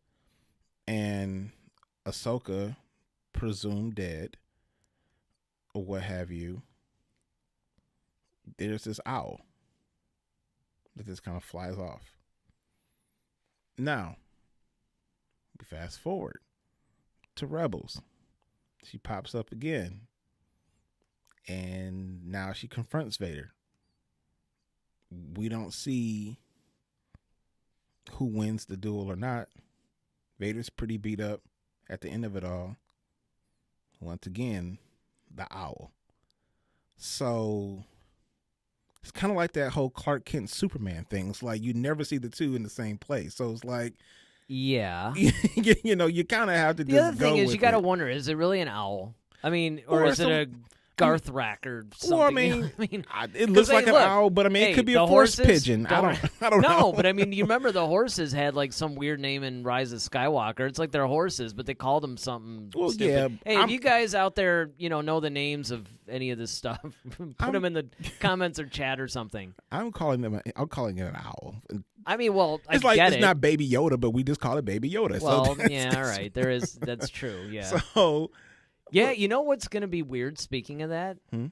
And Ahsoka, presumed dead, or what have you. There's this owl that just kind of flies off. Now, we fast forward to Rebels. She pops up again. And now she confronts Vader. We don't see who wins the duel or not. Vader's pretty beat up at the end of it all. Once again, the owl. So it's kind of like that whole Clark Kent Superman thing. It's like you never see the two in the same place. So it's like, yeah, you kind of have to. The other thing is, you got to wonder: is it really an owl? I mean, or is it a Garthrak or something? Well, it looks like an owl, but I mean, it could be a force pigeon. I don't know. No, but I mean, you remember the horses had like some weird name in Rise of Skywalker. It's like they're horses, but they called them something stupid. Yeah, hey, if you guys out there, know the names of any of this stuff, put them in the comments or chat or something. I'm calling it an owl. I mean, well, It's I like get it's it. not Baby Yoda, but we just call it Baby Yoda. Well, so yeah, all right. That's true. Yeah. So Yeah, you know what's going to be weird, speaking of that? Hmm?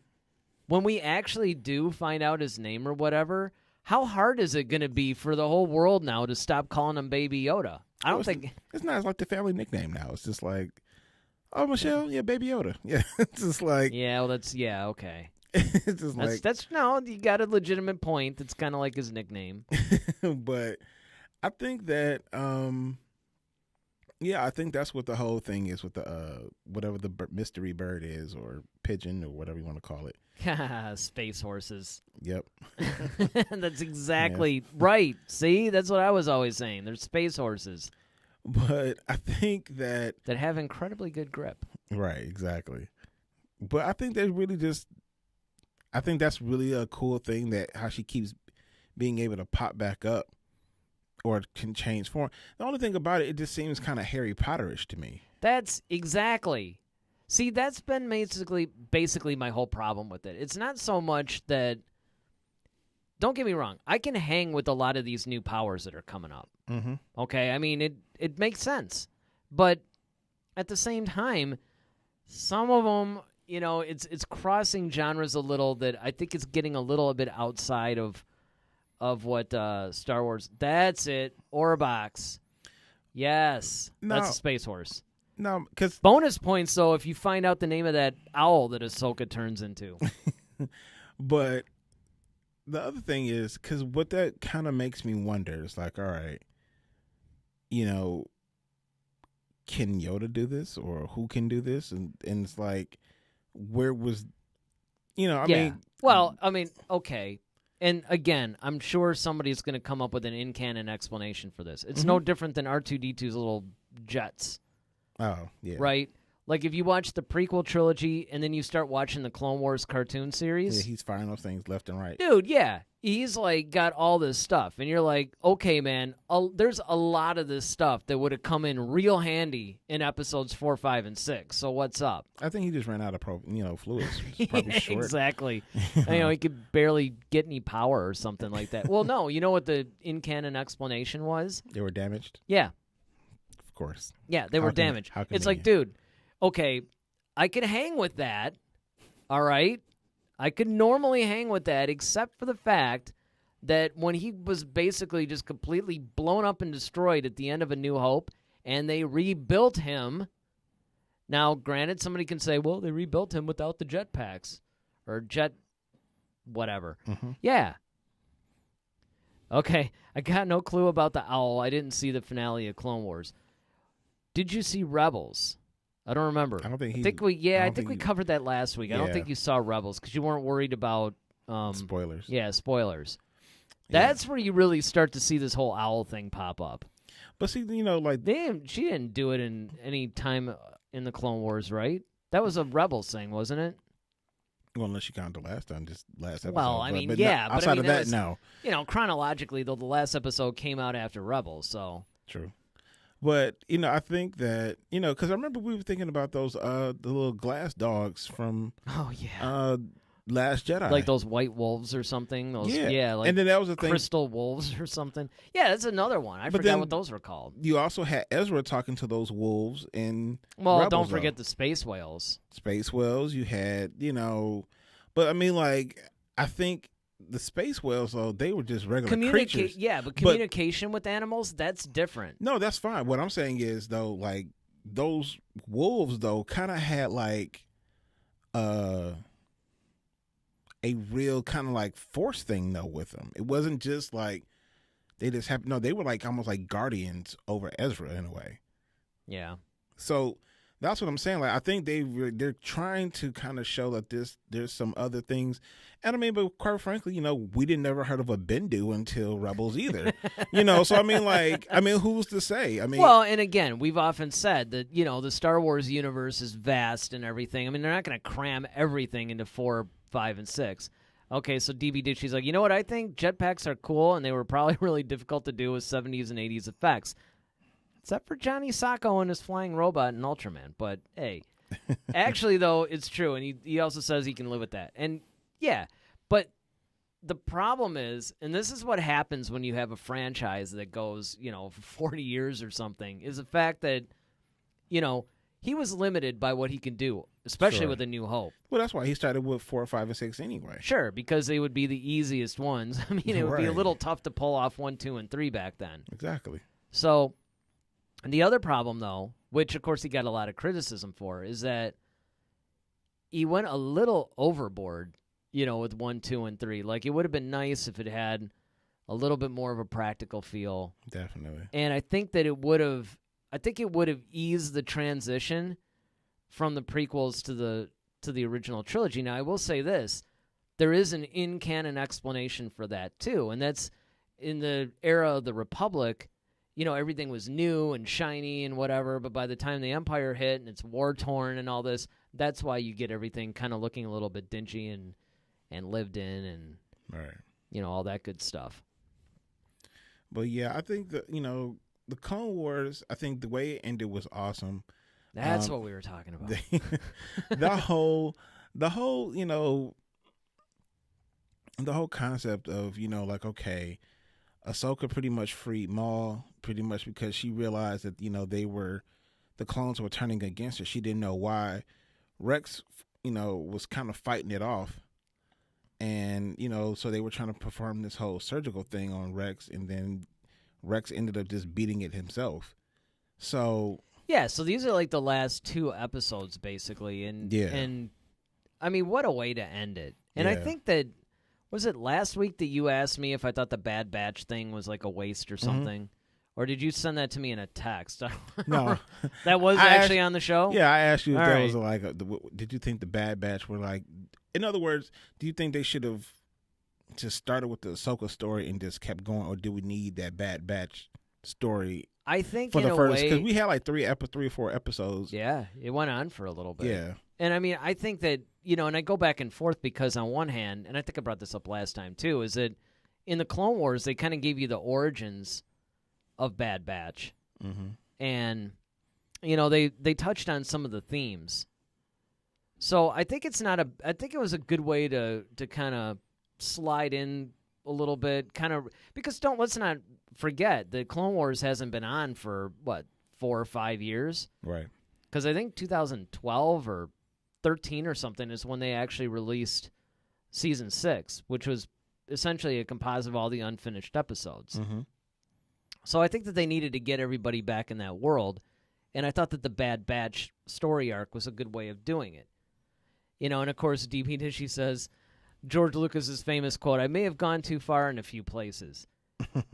When we actually do find out his name or whatever, how hard is it going to be for the whole world now to stop calling him Baby Yoda? I don't think... It's not. It's like the family nickname now. It's just like, oh, Michelle, yeah, Baby Yoda. Yeah, it's just like... Yeah, well, yeah, okay. It's just That's no, you got a legitimate point. That's kind of like his nickname. But I think that, I think that's what the whole thing is with the whatever the mystery bird is, or pigeon, or whatever you want to call it. Space horses. Yep. That's exactly right. See, that's what I was always saying. They're space horses But I think that have incredibly good grip. right, exactly. But I think they really just. I think that's really a cool thing, that how she keeps being able to pop back up or can change form. The only thing about it, it just seems kind of Harry Potterish to me. That's exactly. See, that's been basically my whole problem with it. It's not so much that. Don't get me wrong. I can hang with a lot of these new powers that are coming up. Mm-hmm. Okay, I mean it makes sense, but at the same time, some of them, it's crossing genres a little. That I think it's getting a little bit outside of what Star Wars. That's it. Orbox. Yes, that's a space horse. No, because Bonus points though if you find out the name of that owl that Ahsoka turns into. But the other thing is, because what that kind of makes me wonder is like, all right, can Yoda do this, or who can do this? And it's like, where was, I mean. Well, I mean, okay. And again, I'm sure somebody's going to come up with an in-canon explanation for this. It's no different than R2-D2's little jets. Oh, yeah. Right? Like, if you watch the prequel trilogy and then you start watching the Clone Wars cartoon series. Yeah, he's firing those things left and right. Dude, yeah. He's, like, got all this stuff. And you're like, okay, man, there's a lot of this stuff that would have come in real handy in episodes 4, 5, and 6. So what's up? I think he just ran out of fluids. It's probably short. Exactly. He could barely get any power or something like that. Well, no. You know what the in-canon explanation was? They were damaged? Yeah. Of course. Yeah, they were damaged. It's like, dude, okay, I could hang with that, all right? I could normally hang with that, except for the fact that when he was basically just completely blown up and destroyed at the end of A New Hope, and they rebuilt him. Now, granted, somebody can say, well, they rebuilt him without the jetpacks, or jet whatever. Mm-hmm. Yeah. Okay, I got no clue about the owl. I didn't see the finale of Clone Wars. Did you see Rebels? I don't remember. I don't think I think we covered that last week. I don't think you saw Rebels because you weren't worried about spoilers. Yeah, spoilers. Yeah. That's where you really start to see this whole owl thing pop up. But see, like she didn't do it in any time in the Clone Wars, right? That was a Rebels thing, wasn't it? Well, unless you count the last episode. Well, I mean, but yeah. outside but of that, no. Chronologically, though, the last episode came out after Rebels, so. True. But, I think that, because I remember we were thinking about those, the little glass dogs from Last Jedi. Like those white wolves or something. Those, yeah. Like and then that was the thing. Crystal wolves or something. Yeah, that's another one. I forgot what those were called. You also had Ezra talking to those wolves in Well, don't Rebels, forget the space whales. Space whales. You had, but I mean, like, I think the space whales, though, they were just regular creatures. Yeah, but communication with animals, that's different. No, that's fine. What I'm saying is, though, like, those wolves, though, kind of had, like, a real kind of, like, force thing, though, with them. It wasn't just, like, they just happened. No, they were, like, almost like guardians over Ezra, in a way. Yeah. So that's what I'm saying. Like, I think they're trying to kind of show that there's some other things. And I mean, but quite frankly, we didn't never heard of a Bendu until Rebels either. So I mean, who's to say? I mean, well, and again, we've often said that the Star Wars universe is vast and everything. I mean, they're not going to cram everything into 4, 5, and 6. Okay, so DVD, she's like, you know what? I think jetpacks are cool, and they were probably really difficult to do with 70s and 80s effects. Except for Johnny Sacco and his flying robot in Ultraman. But, hey, actually, though, it's true. And he also says he can live with that. And, yeah, but the problem is, and this is what happens when you have a franchise that goes, for 40 years or something, is the fact that, he was limited by what he can do, especially with A New Hope. Well, that's why he started with 4, 5, and 6 anyway. Sure, because they would be the easiest ones. I mean, it would be a little tough to pull off 1, 2, and 3 back then. Exactly. So, the other problem, though, which, of course, he got a lot of criticism for, is that he went a little overboard, with 1, 2, and 3. Like, it would have been nice if it had a little bit more of a practical feel. Definitely. And I think that it would have eased the transition from the prequels to the original trilogy. Now, I will say this. There is an in-canon explanation for that, too. And that's in the era of the Republic, everything was new and shiny and whatever. But by the time the Empire hit and it's war-torn and all this, that's why you get everything kind of looking a little bit dingy and lived in and, right. All that good stuff. But, yeah, I think that, the Clone Wars, I think the way it ended was awesome. That's what we were talking about. The whole, the whole concept of, okay, Ahsoka pretty much freed Maul pretty much because she realized that, the clones were turning against her. She didn't know why. Rex, was kind of fighting it off. And, so they were trying to perform this whole surgical thing on Rex, and then Rex ended up just beating it himself. So yeah, so these are like the last 2 episodes basically, and I mean, what a way to end it. And I think that was it last week that you asked me if I thought the Bad Batch thing was like a waste or something, or did you send that to me in a text? No, that was actually on the show. Yeah, I asked you if All there was like, did you think the Bad Batch were like? In other words, do you think they should have just started with the Ahsoka story and just kept going, or do we need that Bad Batch story? I think for in the a first, way, because we had like 3 or 4 episodes. Yeah, it went on for a little bit. Yeah, and I mean, I think that and I go back and forth because on one hand, and I think I brought this up last time too, is that in the Clone Wars they kind of gave you the origins of Bad Batch, and they touched on some of the themes. So I think I think it was a good way to kind of slide in a little bit, because let's not forget that Clone Wars hasn't been on for 4 or 5 years, right? Because I think 2012 or 13 or something is when they actually released season 6, which was essentially a composite of all the unfinished episodes. So I think that they needed to get everybody back in that world, and I thought that the Bad Batch story arc was a good way of doing it. And of course, DB Dishy says, George Lucas's famous quote, "I may have gone too far in a few places."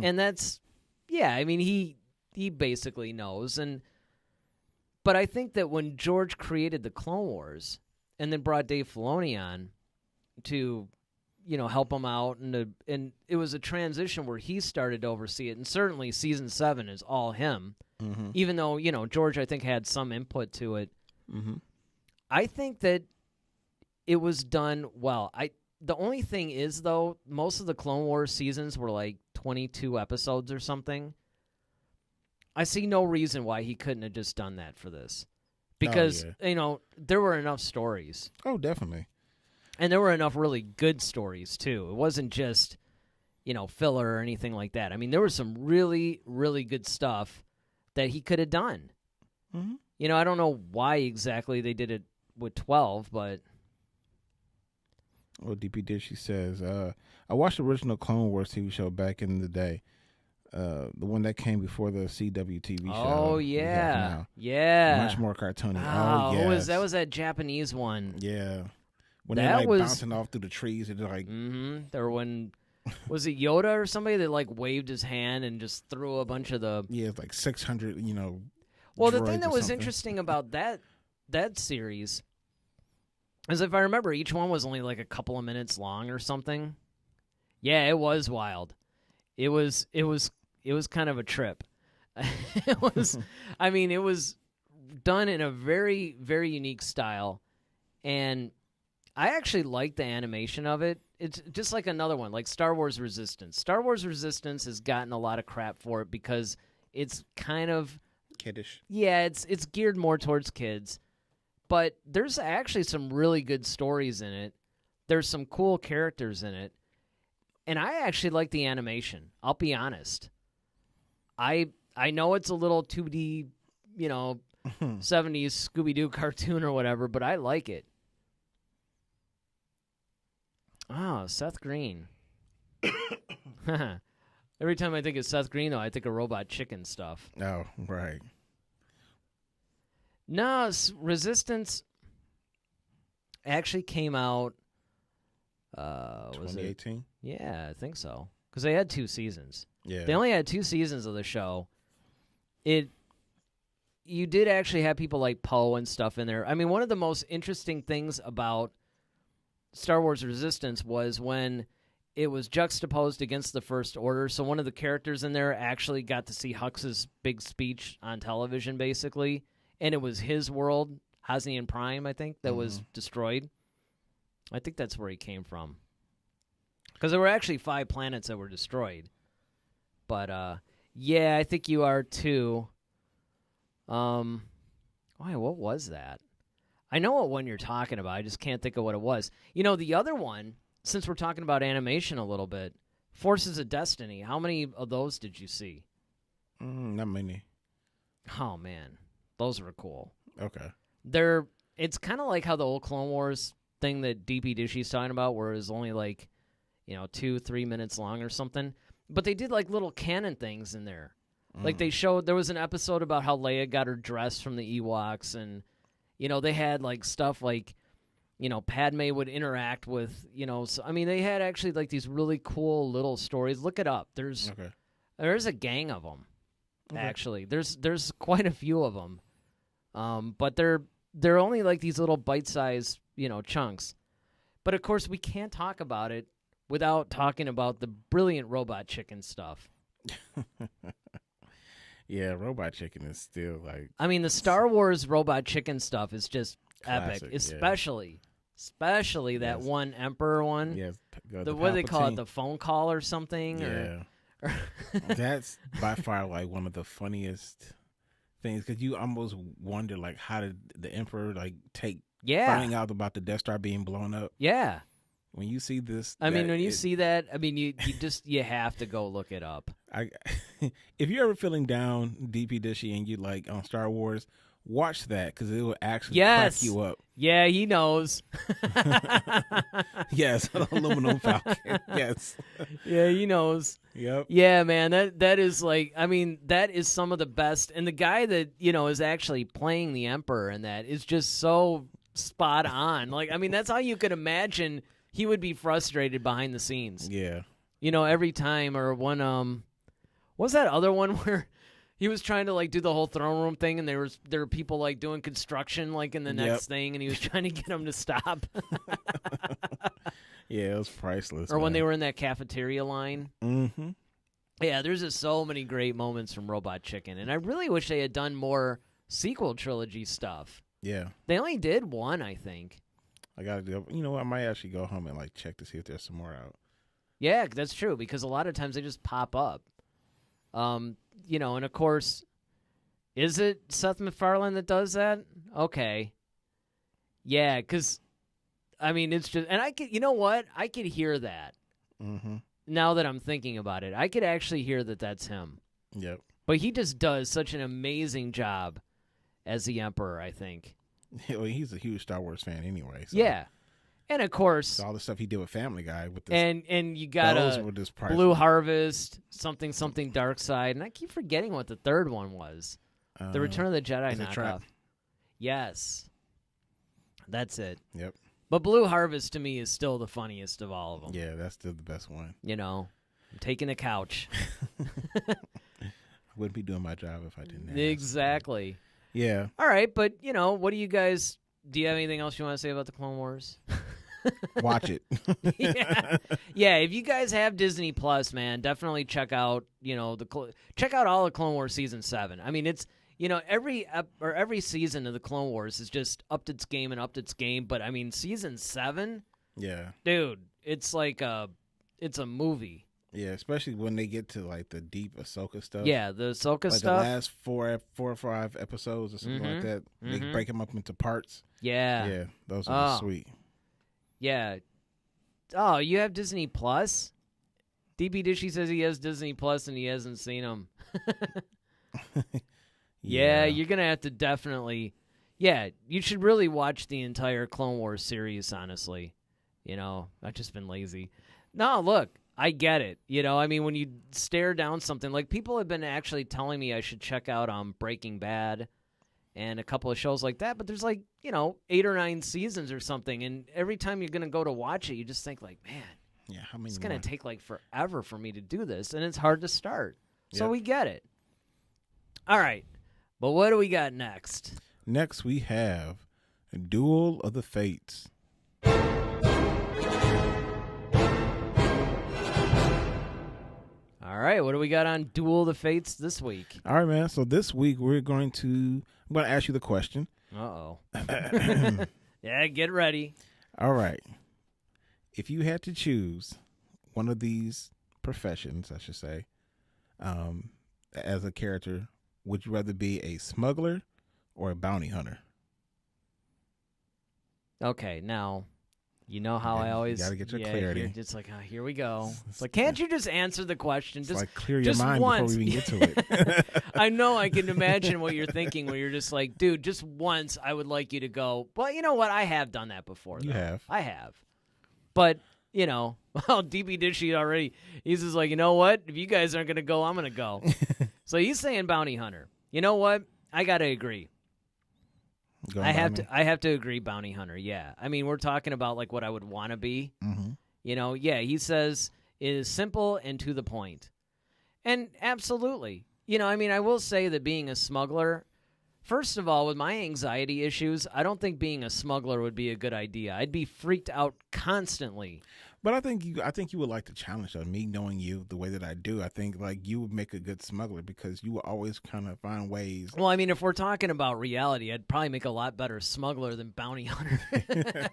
And that's, yeah, I mean, he basically knows. But I think that when George created the Clone Wars and then brought Dave Filoni on to, help him out, and it was a transition where he started to oversee it, and certainly season 7 is all him, even though, George, I think, had some input to it. I think that it was done well. The only thing is, though, most of the Clone Wars seasons were like 22 episodes or something. I see no reason why he couldn't have just done that for this. Because, there were enough stories. Oh, definitely. And there were enough really good stories, too. It wasn't just, filler or anything like that. I mean, there was some really, really good stuff that he could have done. I don't know why exactly they did it with 12, but... Well, DP Dishy says, I watched the original Clone Wars TV show back in the day. The one that came before the CW TV show. Oh, yeah. Yeah. Much more cartoony. Oh, yes. that was that Japanese one. Yeah. When that they're was bouncing off through the trees and like... Or when... Was it Yoda or somebody that waved his hand and just threw a bunch of the... Yeah, it's like 600, Well, the thing that was something. interesting about that series... As if I remember, each one was only like a couple of minutes long or something. Yeah, it was wild. It was kind of a trip. It was done in a very, very unique style. And I actually like the animation of it. It's just like another one, like Star Wars Resistance. Star Wars Resistance has gotten a lot of crap for it because it's kind of kiddish. Yeah, it's geared more towards kids. But there's actually some really good stories in it. There's some cool characters in it. And I actually like the animation. I'll be honest. I know it's a little 2D, 70s Scooby-Doo cartoon or whatever, but I like it. Oh, Seth Green. Every time I think of Seth Green, though, I think of Robot Chicken stuff. Oh, right. No, Resistance actually came out. 2018? Yeah, I think so. Because they had 2 seasons. Yeah. They only had 2 seasons of the show. You did actually have people like Poe and stuff in there. I mean, one of the most interesting things about Star Wars Resistance was when it was juxtaposed against the First Order. So one of the characters in there actually got to see Hux's big speech on television, basically. And it was his world, Hosnian Prime, I think, that was destroyed. I think that's where he came from. Because there were actually 5 planets that were destroyed. But, yeah, I think you are too. What was that? I know what one you're talking about. I just can't think of what it was. The other one, since we're talking about animation a little bit, Forces of Destiny, how many of those did you see? Not many. Oh, man. Those were cool. Okay. It's kind of like how the old Clone Wars thing that DP Dishy's talking about, where it was only 2-3 minutes long or something. But they did little canon things in there. Like they showed, there was an episode about how Leia got her dress from the Ewoks, and they had stuff like Padme would interact with they had actually these really cool little stories. Look it up. There's a gang of them. Okay. Actually, there's quite a few of them. But they're only these little bite-sized chunks. But of course we can't talk about it without talking about the brilliant Robot Chicken stuff. Yeah, Robot Chicken is still the Star Wars Robot Chicken stuff is just classic, epic, especially that one Emperor one. Yes, what do they call it? The phone call or something? Yeah, that's by far one of the funniest things, because you almost wonder how did the Emperor take finding out about the Death Star being blown up. Yeah. When you see this, when you see that, you have to go look it up. If you're ever feeling down, DP Dishy, and you on Star Wars, watch that, because it will actually crack you up. Yeah, he knows. Yes, aluminum Falcon. Yes. Yeah, he knows. Yep. Yeah, man, that is that is some of the best. And the guy that is actually playing the Emperor in that is just so spot on. That's how you could imagine he would be frustrated behind the scenes. Yeah. Every time, or one what was that other one where he was trying to do the whole throne room thing, and there were people doing construction in the next thing, and he was trying to get them to stop. Yeah, it was priceless. Or when they were in that cafeteria line. Mm-hmm. Yeah, there's just so many great moments from Robot Chicken, and I really wish they had done more sequel trilogy stuff. Yeah. They only did one, I think. I gotta do. I might actually go home and check to see if there's some more out. Yeah, that's true, because a lot of times they just pop up. And of course, is it Seth MacFarlane that does that? Okay. Yeah, because, it's just, and I could, I could hear that. Mm-hmm. Now that I'm thinking about it, I could actually hear that that's him. Yep. But he just does such an amazing job as the Emperor, I think. Well, he's a huge Star Wars fan anyway. So. Yeah. And of course, all the stuff he did with Family Guy with this, and you got Blue Harvest, something Dark Side, and I keep forgetting what the third one was. The Return of the Jedi knockoff. Yes, that's it. Yep. But Blue Harvest to me is still the funniest of all of them. Yeah, that's still the best one. I'm taking the couch. I wouldn't be doing my job if I didn't. Exactly. Yeah. All right, but what do you guys? Do you have anything else you want to say about the Clone Wars? Watch it. Yeah. If you guys have Disney Plus, man, definitely check out check out all of Clone Wars season 7. It's every season of the Clone Wars is just upped its game and upped its game. But season 7, yeah, dude, it's it's a movie. Yeah, especially when they get to the deep Ahsoka stuff. Yeah, the Ahsoka stuff. The last 4 or 5 episodes or something like that. They can break them up into parts. Yeah. Yeah, those are sweet. Yeah. Oh, you have Disney Plus? DP Dishy says he has Disney Plus and he hasn't seen them. Yeah, you're going to have to definitely... Yeah, you should really watch the entire Clone Wars series, honestly. I've just been lazy. No, look, I get it. I mean, when you stare down something, like people have been actually telling me I should check out Breaking Bad and a couple of shows like that, but there's 8 or 9 seasons or something, and every time you're going to go to watch it, you just think like, man, yeah, how many it's going more? to take forever for me to do this, and it's hard to start. So we get it. All right, but what do we got next? Next, we have Duel of the Fates. All right, what do we got on Duel of the Fates this week? All right, man. So this week I'm going to ask you the question. Uh-oh. Yeah, get ready. All right. If you had to choose one of these professions, I should say, as a character, would you rather be a smuggler or a bounty hunter? Okay, now, you know how I always... You got to get your clarity. You're just like, here we go. It's like, can't you just answer the question? Just clear your mind once. before we even get to it. I know I can imagine what you're thinking when you're just like, dude, just once I would like you to go. Well, you know what? I have done that before. You though. have. I have. But, well, DB Dishy already, he's just like, you know what? If you guys aren't going to go, I'm going to go. So he's saying bounty hunter. You know what? I got to agree. I have to agree, bounty hunter. Yeah, I mean, we're talking about what I would want to be. Mm-hmm. Yeah. He says it is simple and to the point, and absolutely. I mean, I will say that being a smuggler, first of all, with my anxiety issues, I don't think being a smuggler would be a good idea. I'd be freaked out constantly. But I think you would like the challenge of me knowing you the way that I do. I think you would make a good smuggler because you will always kind of find ways. Well, I mean, if we're talking about reality, I'd probably make a lot better smuggler than bounty hunter.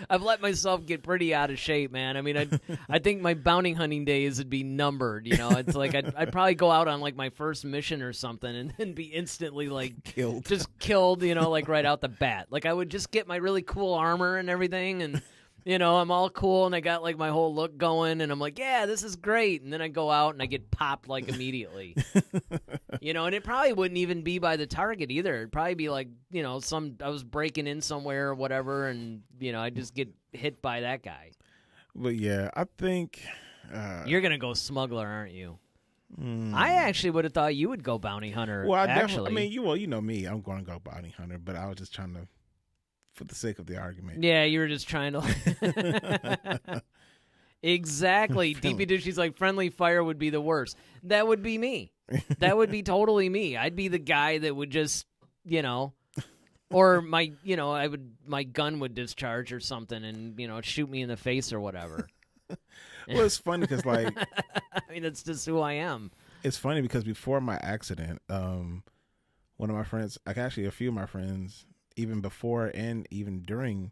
I've let myself get pretty out of shape, man. I mean, I think my bounty hunting days would be numbered. It's like I'd probably go out on my first mission or something and then be instantly killed, just killed. Right out the bat. I would just get my really cool armor and everything and. I'm all cool, and I got, my whole look going, and I'm like, yeah, this is great. And then I go out, and I get popped, immediately. And it probably wouldn't even be by the target either. It'd probably be, I was breaking in somewhere or whatever, and, I just get hit by that guy. But, yeah, I think... You're going to go smuggler, aren't you? I actually would have thought you would go bounty hunter, Well, actually. I mean, you know me. I'm going to go bounty hunter, but I was just trying to... for the sake of the argument. Yeah, you were just trying to... Exactly. DP Dishy's like, friendly fire would be the worst. That would be me. That would be totally me. I'd be the guy that would just, or my gun would discharge or something and, shoot me in the face or whatever. Well, it's funny because, I mean, that's just who I am. It's funny because before my accident, one of my friends, actually a few of my friends, even before and even during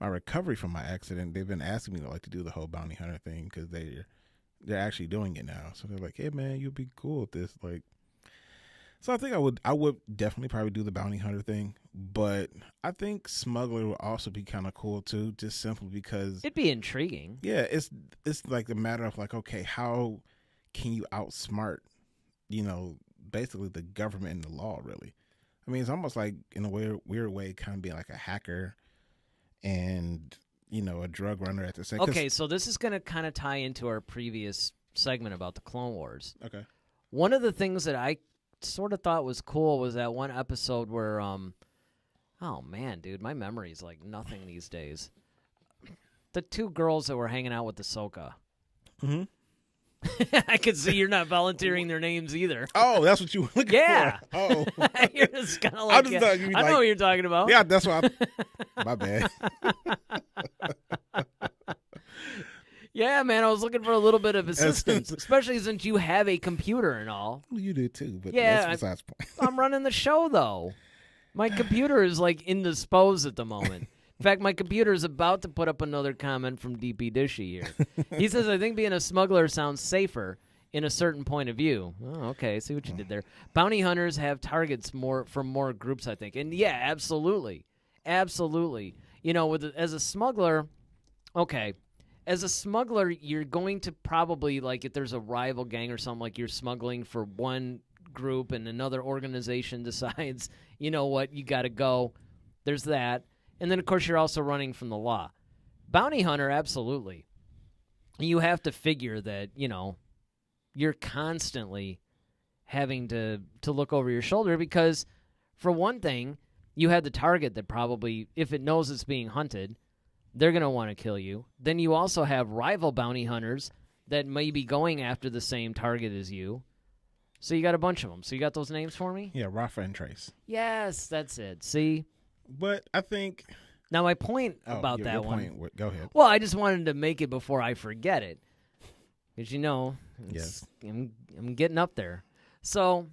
my recovery from my accident, they've been asking me to do the whole bounty hunter thing because they're actually doing it now. So they're like, "Hey, man, you'd be cool with this." So I think I would definitely probably do the bounty hunter thing, but I think smuggler would also be kind of cool too, just simply because it'd be intriguing. Yeah, it's a matter of okay, how can you outsmart, basically the government and the law, really. I mean, it's almost in a weird way, kind of being like a hacker and, a drug runner at the same time. Okay, so this is going to kind of tie into our previous segment about the Clone Wars. Okay. One of the things that I sort of thought was cool was that one episode where, oh, man, dude, my memory is like nothing these days. The 2 girls that were hanging out with Ahsoka. Mm-hmm. I can see you're not volunteering their names either. Oh, that's what you were looking for. Oh. You're just kind of like, I know what you're talking about. Yeah, that's why my bad. Yeah, man, I was looking for a little bit of assistance, especially since you have a computer and all. Well, you do too, but yeah, that's besides the point. I'm running the show, though. My computer is, indisposed at the moment. In fact, my computer is about to put up another comment from DP Dishy here. He says, I think being a smuggler sounds safer in a certain point of view. Oh, okay. See what you did there. Bounty hunters have targets from more groups, I think. And, yeah, absolutely. Absolutely. As a smuggler, okay, as a smuggler, you're going to probably, like, if there's a rival gang or something, like you're smuggling for one group and another organization decides, you know what, you got to go. There's that. And then, of course, you're also running from the law. Bounty hunter, absolutely. You have to figure that, you know, you're constantly having to look over your shoulder because, for one thing, you have the target that probably, if it knows it's being hunted, they're going to want to kill you. Then you also have rival bounty hunters that may be going after the same target as you. So you got a bunch of them. So you got those names for me? Yeah, Rafa and Trace. Yes, that's it. See? But I think... Now, my point about your that point, one... Go ahead. Well, I just wanted to make it before I forget it. Because, you know, yes. I'm getting up there. So,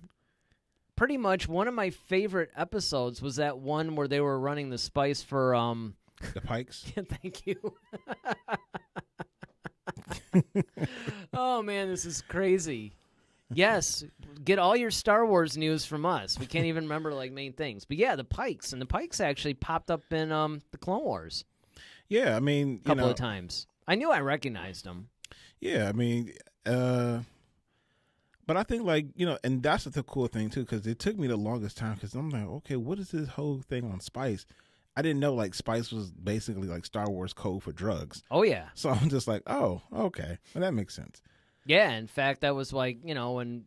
pretty much one of my favorite episodes was that one where they were running the spice for... The Pikes? Thank you. Oh, man, this is crazy. Yes, get all your Star Wars news from us. We can't even remember, like, main things. But, yeah, the Pikes. And the Pikes actually popped up in the Clone Wars. Yeah, I mean, a couple of times. I knew I recognized them. Yeah, I mean, but I think, like, you know, and that's the cool thing, too, because it took me the longest time because I'm like, okay, what is this whole thing on spice? I didn't know, like, spice was basically, like, Star Wars code for drugs. Oh, yeah. So I'm just like, oh, okay. Well, that makes sense. Yeah, in fact, that was, like, you know, when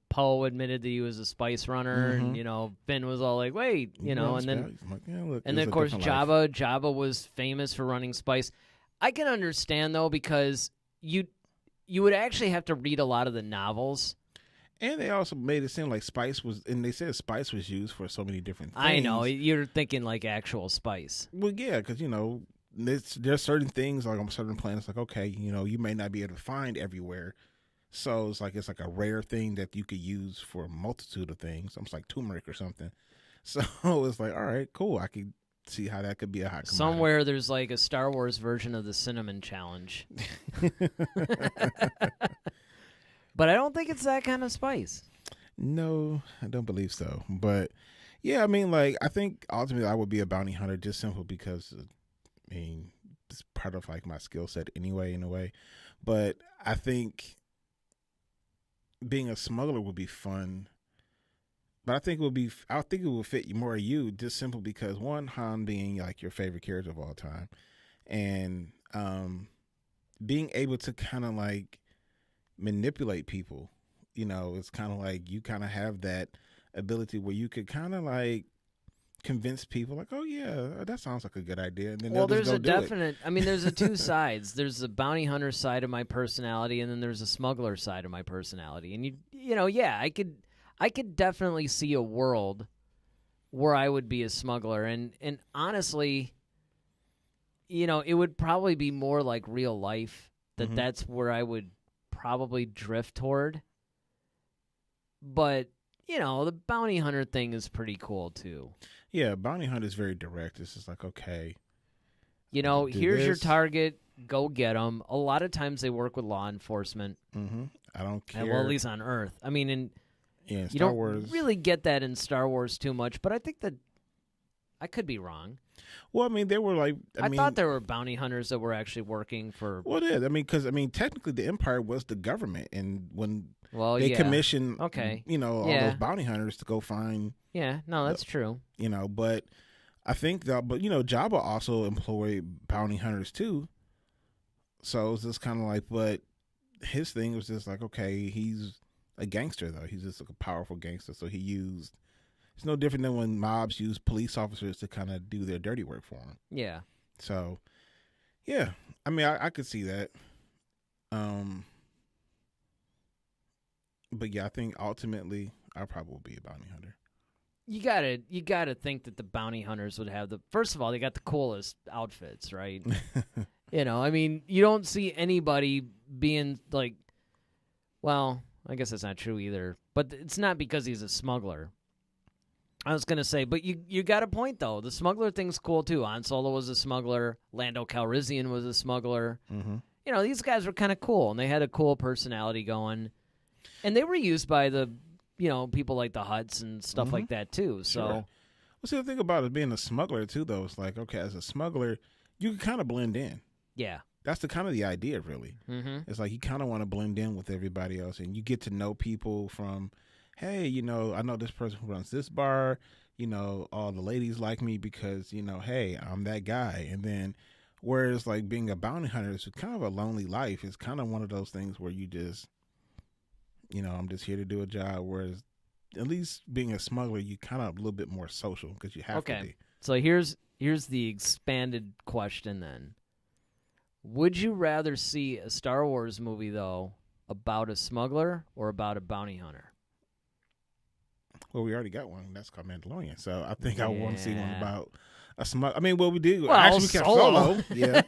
Poe admitted that he was a spice runner, and, you know, Finn was all like, wait, you know, and then, like, yeah, look, and then, of course, Jabba was famous for running spice. I can understand, though, because you would actually have to read a lot of the novels. And they also made it seem like spice was, and they said spice was used for so many different things. I know. You're thinking like actual spice. Well, yeah, because, you know, there's certain things, like on certain planets, like, okay, you know, you may not be able to find everywhere. So it's like a rare thing that you could use for a multitude of things. It's like turmeric or something. So it's like, all right, cool. I could see how that could be a hot commodity. Somewhere there's like a Star Wars version of the cinnamon challenge. But I don't think it's that kind of spice. No, I don't believe so. But, yeah, I mean, like, I think ultimately I would be a bounty hunter just simply because, I mean, it's part of, like, my skill set anyway, in a way. But I think being a smuggler would be fun. But I think it would fit more you just simply because, one, Han being, like, your favorite character of all time. And being able to kind of, like, manipulate people, you know, it's kind of like you kind of have that ability where you could kind of like convince people like, oh yeah, that sounds like a good idea, and then there's a definite I mean, there's two sides. There's the bounty hunter side of my personality, and then there's a smuggler side of my personality. And you know, yeah, I could definitely see a world where I would be a smuggler, and honestly, you know, it would probably be more like real life that's where I would probably drift toward. But, you know, the bounty hunter thing is pretty cool too. Yeah, bounty hunter is very direct. It's just like, okay, you know, here's your target, go get them. A lot of times they work with law enforcement. I don't care. Well, at least on Earth. I mean, in you don't really get that in Star Wars too much, but I think that I could be wrong. Well, I mean, they were like... I thought there were bounty hunters that were actually working for... Well, yeah, I mean, because, technically the Empire was the government, and when they commissioned, you know, all those bounty hunters to go find... Yeah, no, that's true. You know, but I think that... But, you know, Jabba also employed bounty hunters, too. So it was just kind of like... But his thing was just like, okay, he's a gangster, though. He's just like a powerful gangster, so he used... It's no different than when mobs use police officers to kind of do their dirty work for them. Yeah. So, yeah. I mean, I could see that. But yeah, I think ultimately I probably will be a bounty hunter. You gotta think that the bounty hunters would have first of all, they got the coolest outfits, right? You know, I mean, you don't see anybody being like, well, I guess that's not true either. But it's not because he's a smuggler. I was going to say, but you got a point, though. The smuggler thing's cool, too. Han Solo was a smuggler. Lando Calrissian was a smuggler. You know, these guys were kind of cool, and they had a cool personality going. And they were used by the, you know, people like the Hutts and stuff like that, too. So, well, see, the thing about it being a smuggler, too, though, it's like, okay, as a smuggler, you can kind of blend in. Yeah. that's the kind of the idea, really. Mm-hmm. It's like you kind of want to blend in with everybody else, and you get to know people from, hey, I know this person who runs this bar. All the ladies like me because, hey, I'm that guy. And then, whereas like being a bounty hunter is kind of a lonely life. It's kind of one of those things where you just, I'm just here to do a job. Whereas at least being a smuggler, you kind of a little bit more social because you have to be. So here's the expanded question then. Would you rather see a Star Wars movie, though, about a smuggler or about a bounty hunter? Well, we already got one. That's called Mandalorian. So I think I want to see one about a smuggler. We did. Well, actually, we kept Solo. Yeah.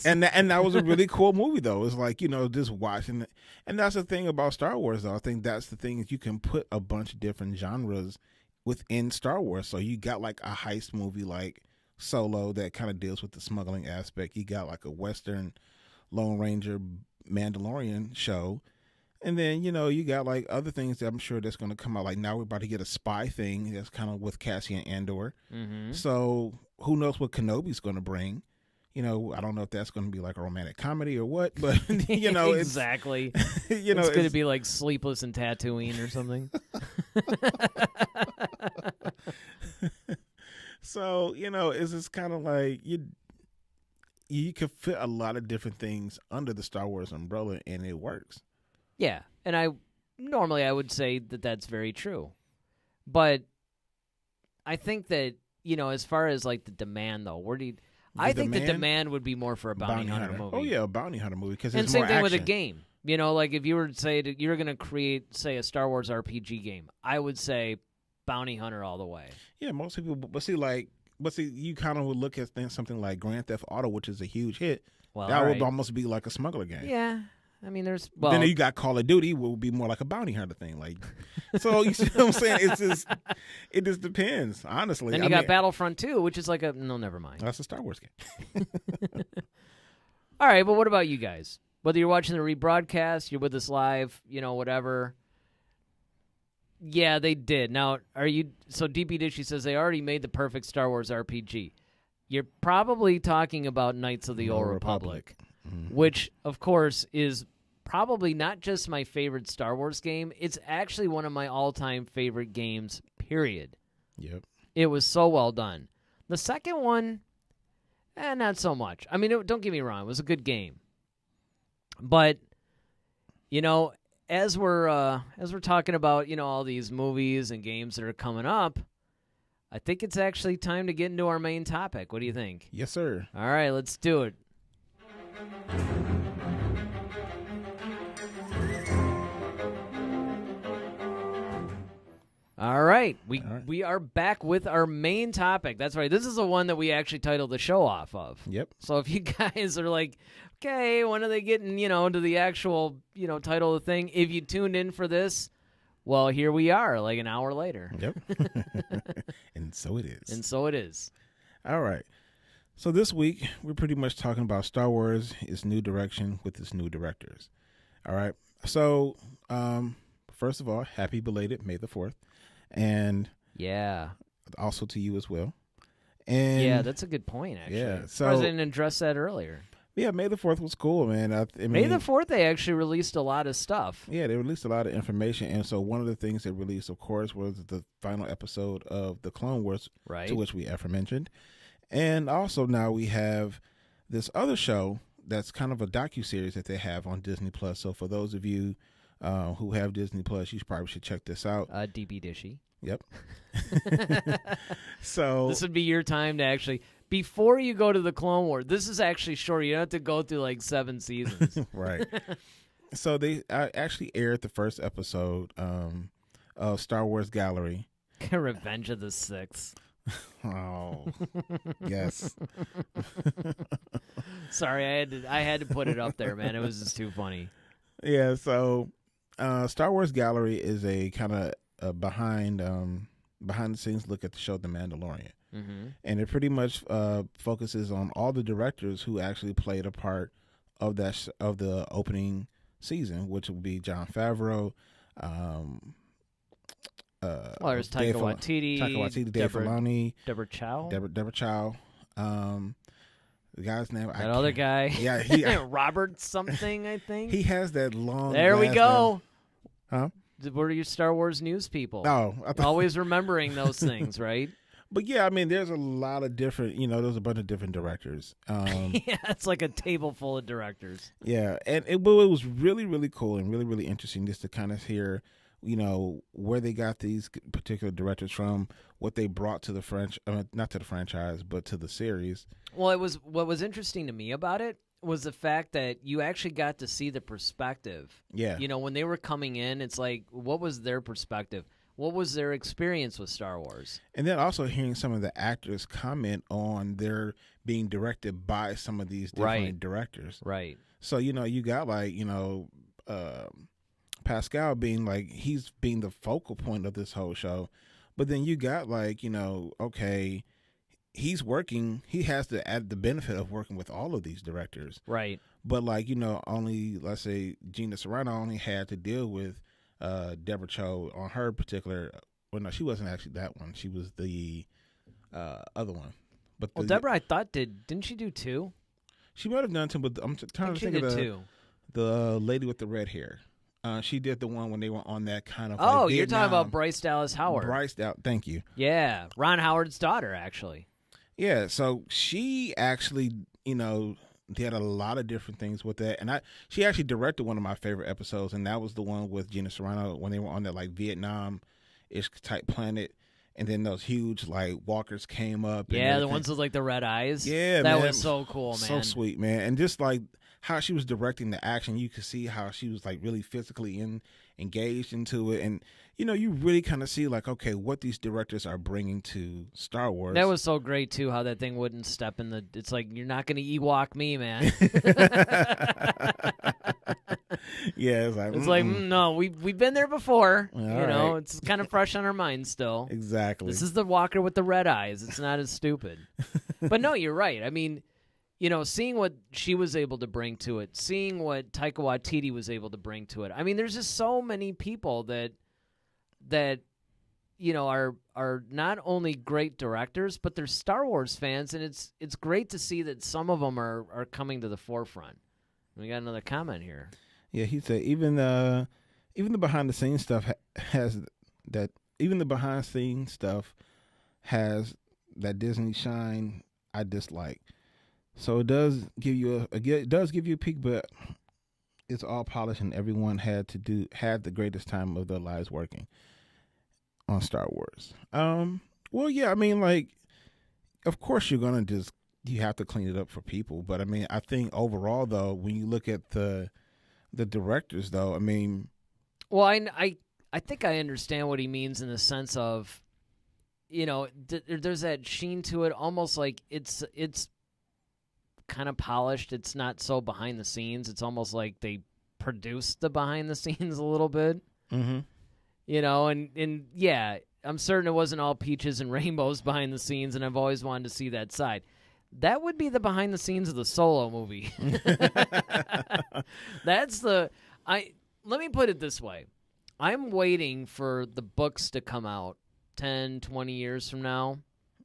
And that was a really cool movie, though. It's like, just watching it. And that's the thing about Star Wars, though. I think that's the thing is you can put a bunch of different genres within Star Wars. So you got like a heist movie like Solo that kind of deals with the smuggling aspect. You got like a Western Lone Ranger Mandalorian show. And then, you got like other things that I'm sure that's going to come out. Like now we're about to get a spy thing that's kind of with Cassian Andor. Mm-hmm. So who knows what Kenobi's going to bring. I don't know if that's going to be like a romantic comedy or what, but, exactly. It's going to be like Sleepless in Tatooine or something. So, it's just kind of like you could fit a lot of different things under the Star Wars umbrella and it works. Yeah, and I would say that that's very true. But I think that, as far as like the demand though, I think the demand would be more for a bounty hunter movie. Oh yeah, a bounty hunter movie because and it's same more thing action. with a game. Like if you were to say that you're going to create, say, a Star Wars RPG game, I would say bounty hunter all the way. Yeah, most people, but see, you kind of would look at something like Grand Theft Auto, which is a huge hit. Well, that would almost be like a smuggler game. Yeah. Then you got Call of Duty, will be more like a bounty hunter thing. Like, so you see what I'm saying? It just depends, honestly. Then you got Battlefront 2, which is like no, never mind. That's a Star Wars game. All right, but what about you guys? Whether you're watching the rebroadcast, you're with us live, whatever. Yeah, they did. Now, so DP Dishy says they already made the perfect Star Wars RPG. You're probably talking about Knights of the Old Republic. Mm-hmm. Which, of course, is probably not just my favorite Star Wars game. It's actually one of my all-time favorite games, period. Yep. It was so well done. The second one, not so much. Don't get me wrong. It was a good game. But, as we're talking about, all these movies and games that are coming up, I think it's actually time to get into our main topic. What do you think? Yes, sir. All right, let's do it. All right. We are back with our main topic. That's right. This is the one that we actually titled the show off of. Yep. So if you guys are like, okay, when are they getting, to the actual, title of the thing? If you tuned in for this, well, here we are, like an hour later. Yep. And so it is. All right. So this week, we're pretty much talking about Star Wars, its new direction with its new directors. All right. So, first of all, happy belated May the 4th. And yeah, also to you as well. And yeah, that's a good point, actually. Yeah. So I didn't address that earlier. Yeah, May the 4th was cool, man. May the 4th, they actually released a lot of stuff. Yeah, they released a lot of information. And so one of the things they released, of course, was the final episode of The Clone Wars, right, to which we aforementioned. And also now we have this other show that's kind of a docuseries that they have on Disney Plus. So for those of you who have Disney Plus, you probably should check this out. DB Dishy. Yep. So this would be your time to actually, before you go to the Clone Wars, this is actually short. You don't have to go through like 7 seasons. Right. So they actually aired the first episode of Star Wars Gallery. Revenge of the Sith. Oh, yes. Sorry, I had to put it up there, man. It was just too funny. Yeah, so Star Wars Gallery is a kind of behind the scenes look at the show The Mandalorian. Mm-hmm. And it pretty much focuses on all the directors who actually played a part of the opening season, which would be Jon Favreau, there's Taika Waititi, Dave Filoni, Deborah Chow. Deborah Chow. The guy's name. That other guy. Yeah, he Robert something, I think. he has that long. There we go. Huh? What are your Star Wars news people? No, Always remembering those things, right? But yeah, I mean, there's a lot of different. There's a bunch of different directors. Yeah, it's like a table full of directors. Yeah, and it was really, really cool and really, really interesting just to kind of hear, where they got these particular directors from, what they brought to the not to the franchise, but to the series. Well, what was interesting to me about it was the fact that you actually got to see the perspective. Yeah. When they were coming in, it's like, what was their perspective? What was their experience with Star Wars? And then also hearing some of the actors comment on their being directed by some of these different directors. Right. So, you got Pascal being he's being the focal point of this whole show. But then you got okay, he has to add the benefit of working with all of these directors. Right. But only, let's say Gina Carano only had to deal with Deborah Cho on her particular. Well, no, she wasn't actually that one. She was the other one. But Deborah, I thought didn't she do 2? She might have done 2, but I'm trying to think of the lady with the red hair. She did the one when they were on that kind of. Oh, you're talking about Bryce Dallas Howard. Thank you. Yeah, Ron Howard's daughter, actually. Yeah, so she actually, did a lot of different things with that, and she actually directed one of my favorite episodes, and that was the one with Gina Carano when they were on that Vietnam-ish type planet, and then those huge walkers came up. Yeah, the ones with the red eyes. Yeah, that man. was so cool, man. So sweet, man, and just how she was directing the action, you could see how she was really physically engaged into it, and you really kind of see okay, what these directors are bringing to Star Wars. That was so great too, how that thing wouldn't step in the. It's like, you're not going to Ewok me, man. Yeah, it's like no, we've been there before. All right. It's kind of fresh on our minds still. Exactly. This is the walker with the red eyes. It's not as stupid. But no, you're right. I mean, seeing what she was able to bring to it, seeing what Taika Waititi was able to bring to it. I mean, there's just so many people that are not only great directors, but they're Star Wars fans, and it's great to see that some of them are coming to the forefront. We got another comment here. Yeah, he said even the behind the scenes stuff has that. Even the behind the scenes stuff has that Disney shine I dislike. So it does give you a peek, but it's all polished, and everyone had the greatest time of their lives working on Star Wars. Well, yeah, I mean, of course you have to clean it up for people, but I mean, I think overall though, when you look at the directors though, I mean, well, I think I understand what he means in the sense of, there's that sheen to it, almost like it's kind of polished. It's not so behind the scenes. It's almost like they produced the behind the scenes a little bit. Mm-hmm. And yeah, I'm certain it wasn't all peaches and rainbows behind the scenes, and I've always wanted to see that side. That would be the behind the scenes of the Solo movie. Let me put it this way. I'm waiting for the books to come out 10, 20 years from now,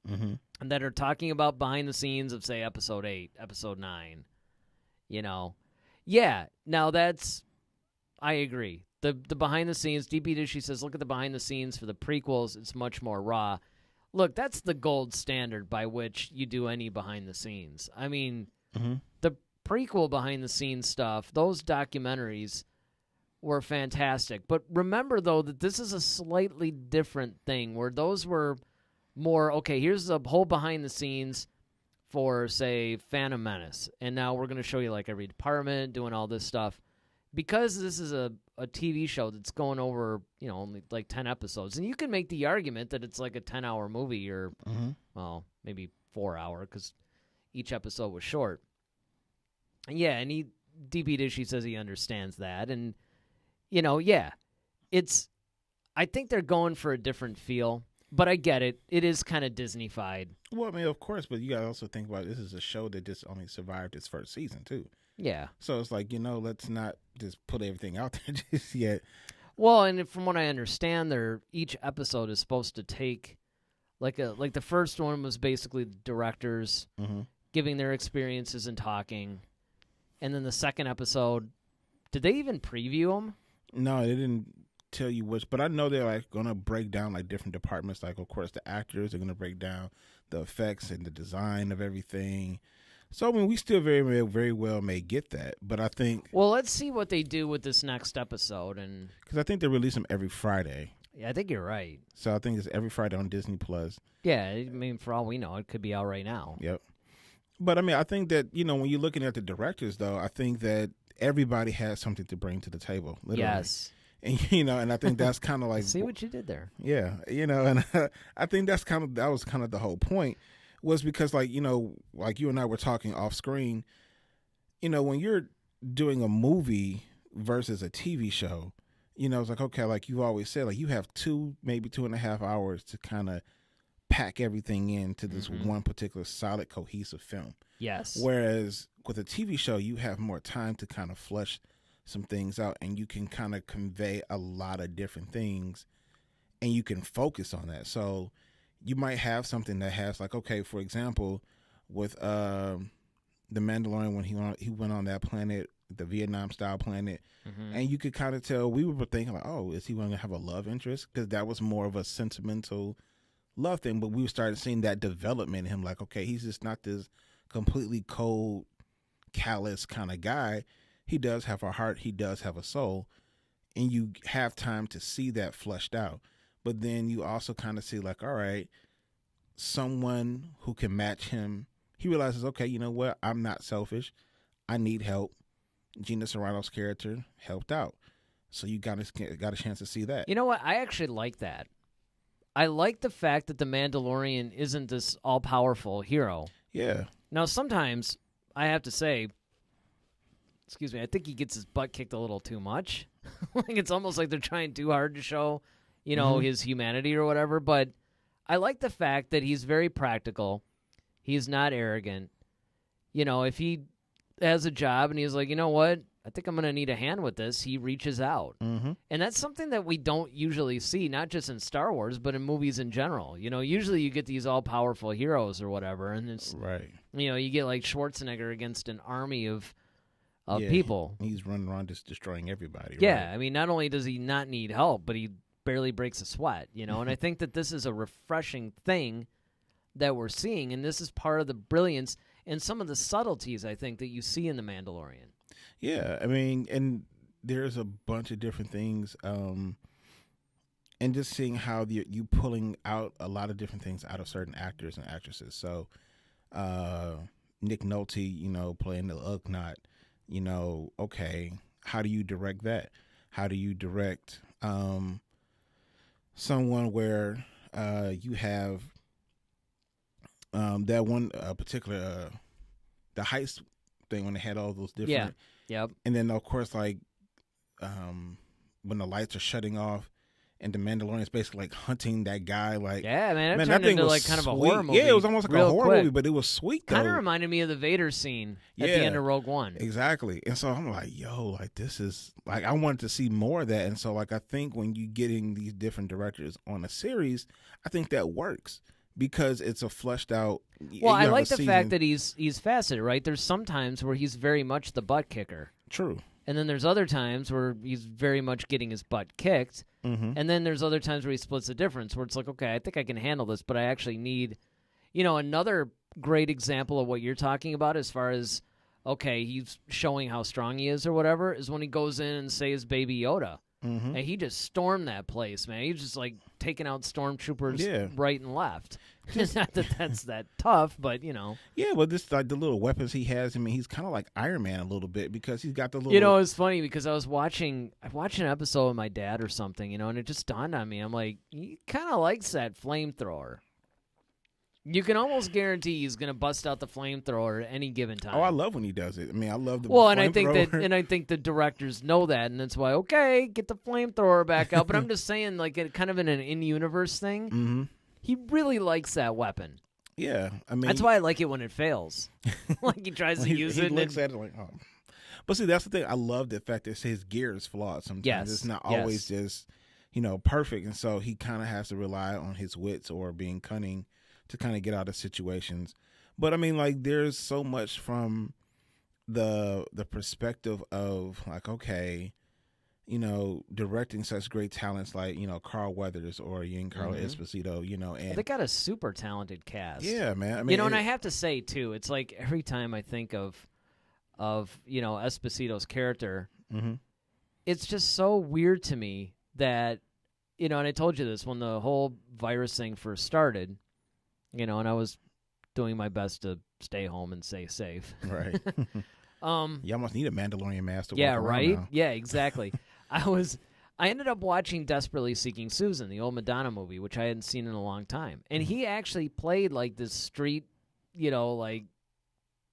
mm-hmm. and that are talking about behind the scenes of, say, Episode 8, Episode 9. Yeah, now I agree. The behind the scenes, DP Dishy says, look at the behind the scenes for the prequels. It's much more raw. Look, that's the gold standard by which you do any behind the scenes. I mean, mm-hmm. the prequel behind the scenes stuff, those documentaries were fantastic. But remember, though, that this is a slightly different thing where those were more, okay, here's the whole behind the scenes for, say, Phantom Menace. And now we're going to show you every department doing all this stuff. Because this is a TV show that's going over, only 10 episodes. And you can make the argument that it's like a 10-hour movie or, mm-hmm. well, maybe 4-hour because each episode was short. And yeah, and DP Dishy says he understands that. And, yeah, I think they're going for a different feel. But I get it. It is kind of Disney-fied. Well, I mean, of course, but you got to also think about this is a show that just only survived its first season, too. Yeah. So it's let's not just put everything out there just yet. Well, and from what I understand, each episode is supposed to take, like the first one was basically the directors, mm-hmm. giving their experiences and talking. And then the second episode, did they even preview them? No, they didn't tell you which, but I know they're like going to break down like different departments. Like, of course, the actors are going to break down the effects and the design of everything. So, I mean, we still very well may get that, but I think... Well, let's see what they do with this next episode. Because I think they release them every Friday. Yeah, I think you're right. So I think it's every Friday on Disney+. Yeah, I mean, for all we know, it could be out right now. Yep. But, I mean, I think that, you know, when you're looking at the directors, though, I think that everybody has something to bring to the table, literally. Yes. And, you know, and I think that's kind of like... See what you did there. Yeah, you know, and I think that was kind of the whole point, was because, like, you know, like you and I were talking off screen, you know, when you're doing a movie versus a TV show, you know, it's like, okay, like you've always said, like you have maybe 2.5 hours to kind of pack everything into this one particular solid, cohesive film. Yes. Whereas with a TV show, you have more time to kind of flesh some things out, and you can kind of convey a lot of different things, and you can focus on that. So you might have something that has, like, okay, for example, with The Mandalorian, when he went on that planet, the Vietnam style planet, and you could kind of tell, we were thinking like, oh, is he going to have a love interest? Because that was more of a sentimental love thing, but we started seeing that development in him, like, okay, he's just not this completely cold, callous kind of guy. He does have a heart, he does have a soul, and you have time to see that fleshed out. But then you also kind of see, like, all right, someone who can match him. He realizes, okay, you know what? I'm not selfish. I need help. Gina Carano's character helped out. So you got a chance to see that. You know what? I actually like that. I like the fact that the Mandalorian isn't this all-powerful hero. Yeah. Now, sometimes, I have to say, excuse me, I think he gets his butt kicked a little too much. Like, it's almost like they're trying too hard to show, you know, his humanity or whatever. But I like the fact that he's very practical. He's not arrogant. You know, if he has a job and he's like, you know what, I think I'm going to need a hand with this, he reaches out. And that's something that we don't usually see, not just in Star Wars, but in movies in general. You know, usually you get these all-powerful heroes or whatever, and it's, right. You know, you get like Schwarzenegger against an army of Yeah, people. He's running around just destroying everybody. Yeah, right? I mean, not only does he not need help, but he barely breaks a sweat, you know, and I think that this is a refreshing thing that we're seeing, and this is part of the brilliance and some of the subtleties, I think, that you see in The Mandalorian. Yeah, I mean, and there's a bunch of different things, and just seeing how you pulling out a lot of different things out of certain actors and actresses. So, Nick Nolte, you know, playing the Ugnaught, you know, okay, how do you direct that? How do you direct someone where you have that one particular the heist thing when they had all those different and then of course like when the lights are shutting off and the Mandalorian is basically like hunting that guy, like man, that thing was like kind of a horror movie. Yeah, it was almost like a horror movie, but it was sweet though. Kind of reminded me of the Vader scene at the end of Rogue One. Exactly. And so I'm like, yo, like this is like I wanted to see more of that. And so like I think when you getting these different directors on a series, I think that works because it's a fleshed out. Well, I like the fact that he's faceted, right? There's some times where he's very much the butt kicker. True. And then there's other times where he's very much getting his butt kicked. And then there's other times where he splits the difference, where it's like, okay, I think I can handle this, but I actually need, you know, another great example of what you're talking about as far as, okay, he's showing how strong he is or whatever, is when he goes in and saves Baby Yoda. And he just stormed that place, man. He's just like taking out stormtroopers right and left. Not that that's that tough, but you know. Yeah, well, this like the little weapons he has. I mean, he's kind of like Iron Man a little bit because he's got the little. You know, it's funny because I watched an episode with my dad or something, you know, and it just dawned on me. I'm like, he kind of likes that flamethrower. You can almost guarantee he's going to bust out the flamethrower at any given time. Oh, I love when he does it. I mean, I love the and I think the directors know that, and that's why okay, get the flamethrower back out. But I'm just saying, like, kind of in an in-universe thing, he really likes that weapon. Yeah, I mean, that's why I like it when it fails. Like he tries to use it. He looks at it like, oh. But see, that's the thing. I love the fact that his gear is flawed. Sometimes it's not always just, you know, perfect, and so he kind of has to rely on his wits or being cunning to kind of get out of situations. But I mean, like, there's so much from the perspective of like, okay, you know, directing such great talents like, you know, Carl Weathers or Giancarlo Esposito, you know, and they got a super talented cast. Yeah, man. I mean, you know, and I have to say too, it's like every time I think of you know, Esposito's character, it's just so weird to me that, you know, and I told you this when the whole virus thing first started, you know, and I was doing my best to stay home and stay safe. Right. You almost need a Mandalorian mask to yeah, walk around right? now. Yeah, exactly. I ended up watching Desperately Seeking Susan, the old Madonna movie, which I hadn't seen in a long time. And he actually played like this street, you know, like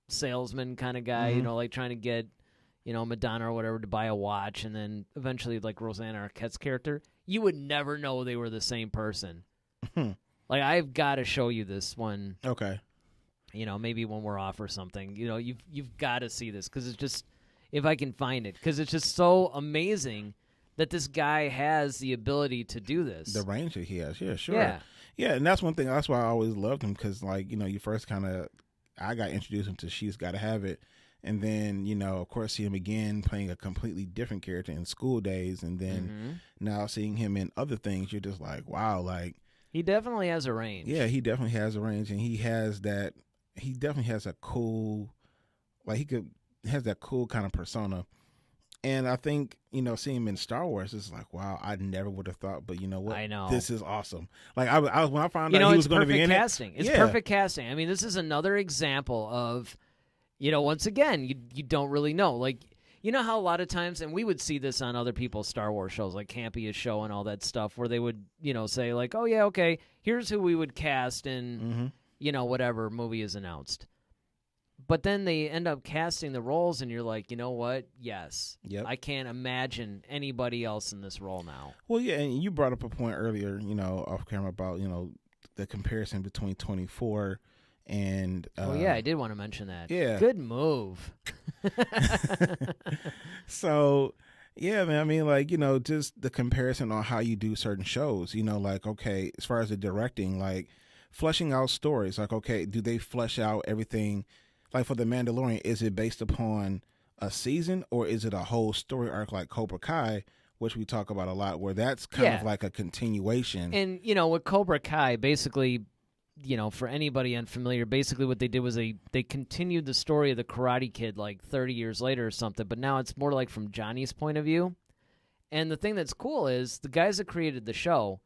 salesman kind of guy, you know, like trying to get, you know, Madonna or whatever to buy a watch, and then eventually like Rosanna Arquette's character. You would never know they were the same person. Like, I've got to show you this one. Okay. You know, maybe when we're off or something. You know, you've got to see this, because it's just, if I can find it, because it's just so amazing that this guy has the ability to do this. The range that he has, yeah, sure. Yeah, and that's one thing. That's why I always loved him, because, like, you know, you first I got introduced him to She's Gotta Have It, and then, you know, of course, see him again playing a completely different character in School Days, and then now seeing him in other things, you're just like, wow, like, he definitely has a range. Yeah, he definitely has a range, and he definitely has a cool, like, has that cool kind of persona. And I think, you know, seeing him in Star Wars is like, wow, I never would have thought, but you know what? I know. This is awesome. Like, I when I found you out know, he was going to be in casting. it. It's perfect casting. I mean, this is another example of, you know, once again, you don't really know. Like, you know how a lot of times, and we would see this on other people's Star Wars shows, like Campy is Show and all that stuff, where they would, you know, say like, oh yeah, okay, here's who we would cast in, you know, whatever movie is announced. But then they end up casting the roles, and you're like, you know what? Yes. Yep. I can't imagine anybody else in this role now. Well, yeah, and you brought up a point earlier, you know, off camera about, you know, the comparison between 24 and... oh, yeah, I did want to mention that. Yeah. Good move. So, yeah, man, I mean, like, you know, just the comparison on how you do certain shows, you know, like, okay, as far as the directing, like, fleshing out stories, like, okay, do they flesh out everything... Like, for The Mandalorian, is it based upon a season, or is it a whole story arc like Cobra Kai, which we talk about a lot, where that's kind of like a continuation? And, you know, with Cobra Kai, basically, you know, for anybody unfamiliar, basically what they did was they continued the story of the Karate Kid like 30 years later or something, but now it's more like from Johnny's point of view. And the thing that's cool is the guys that created the show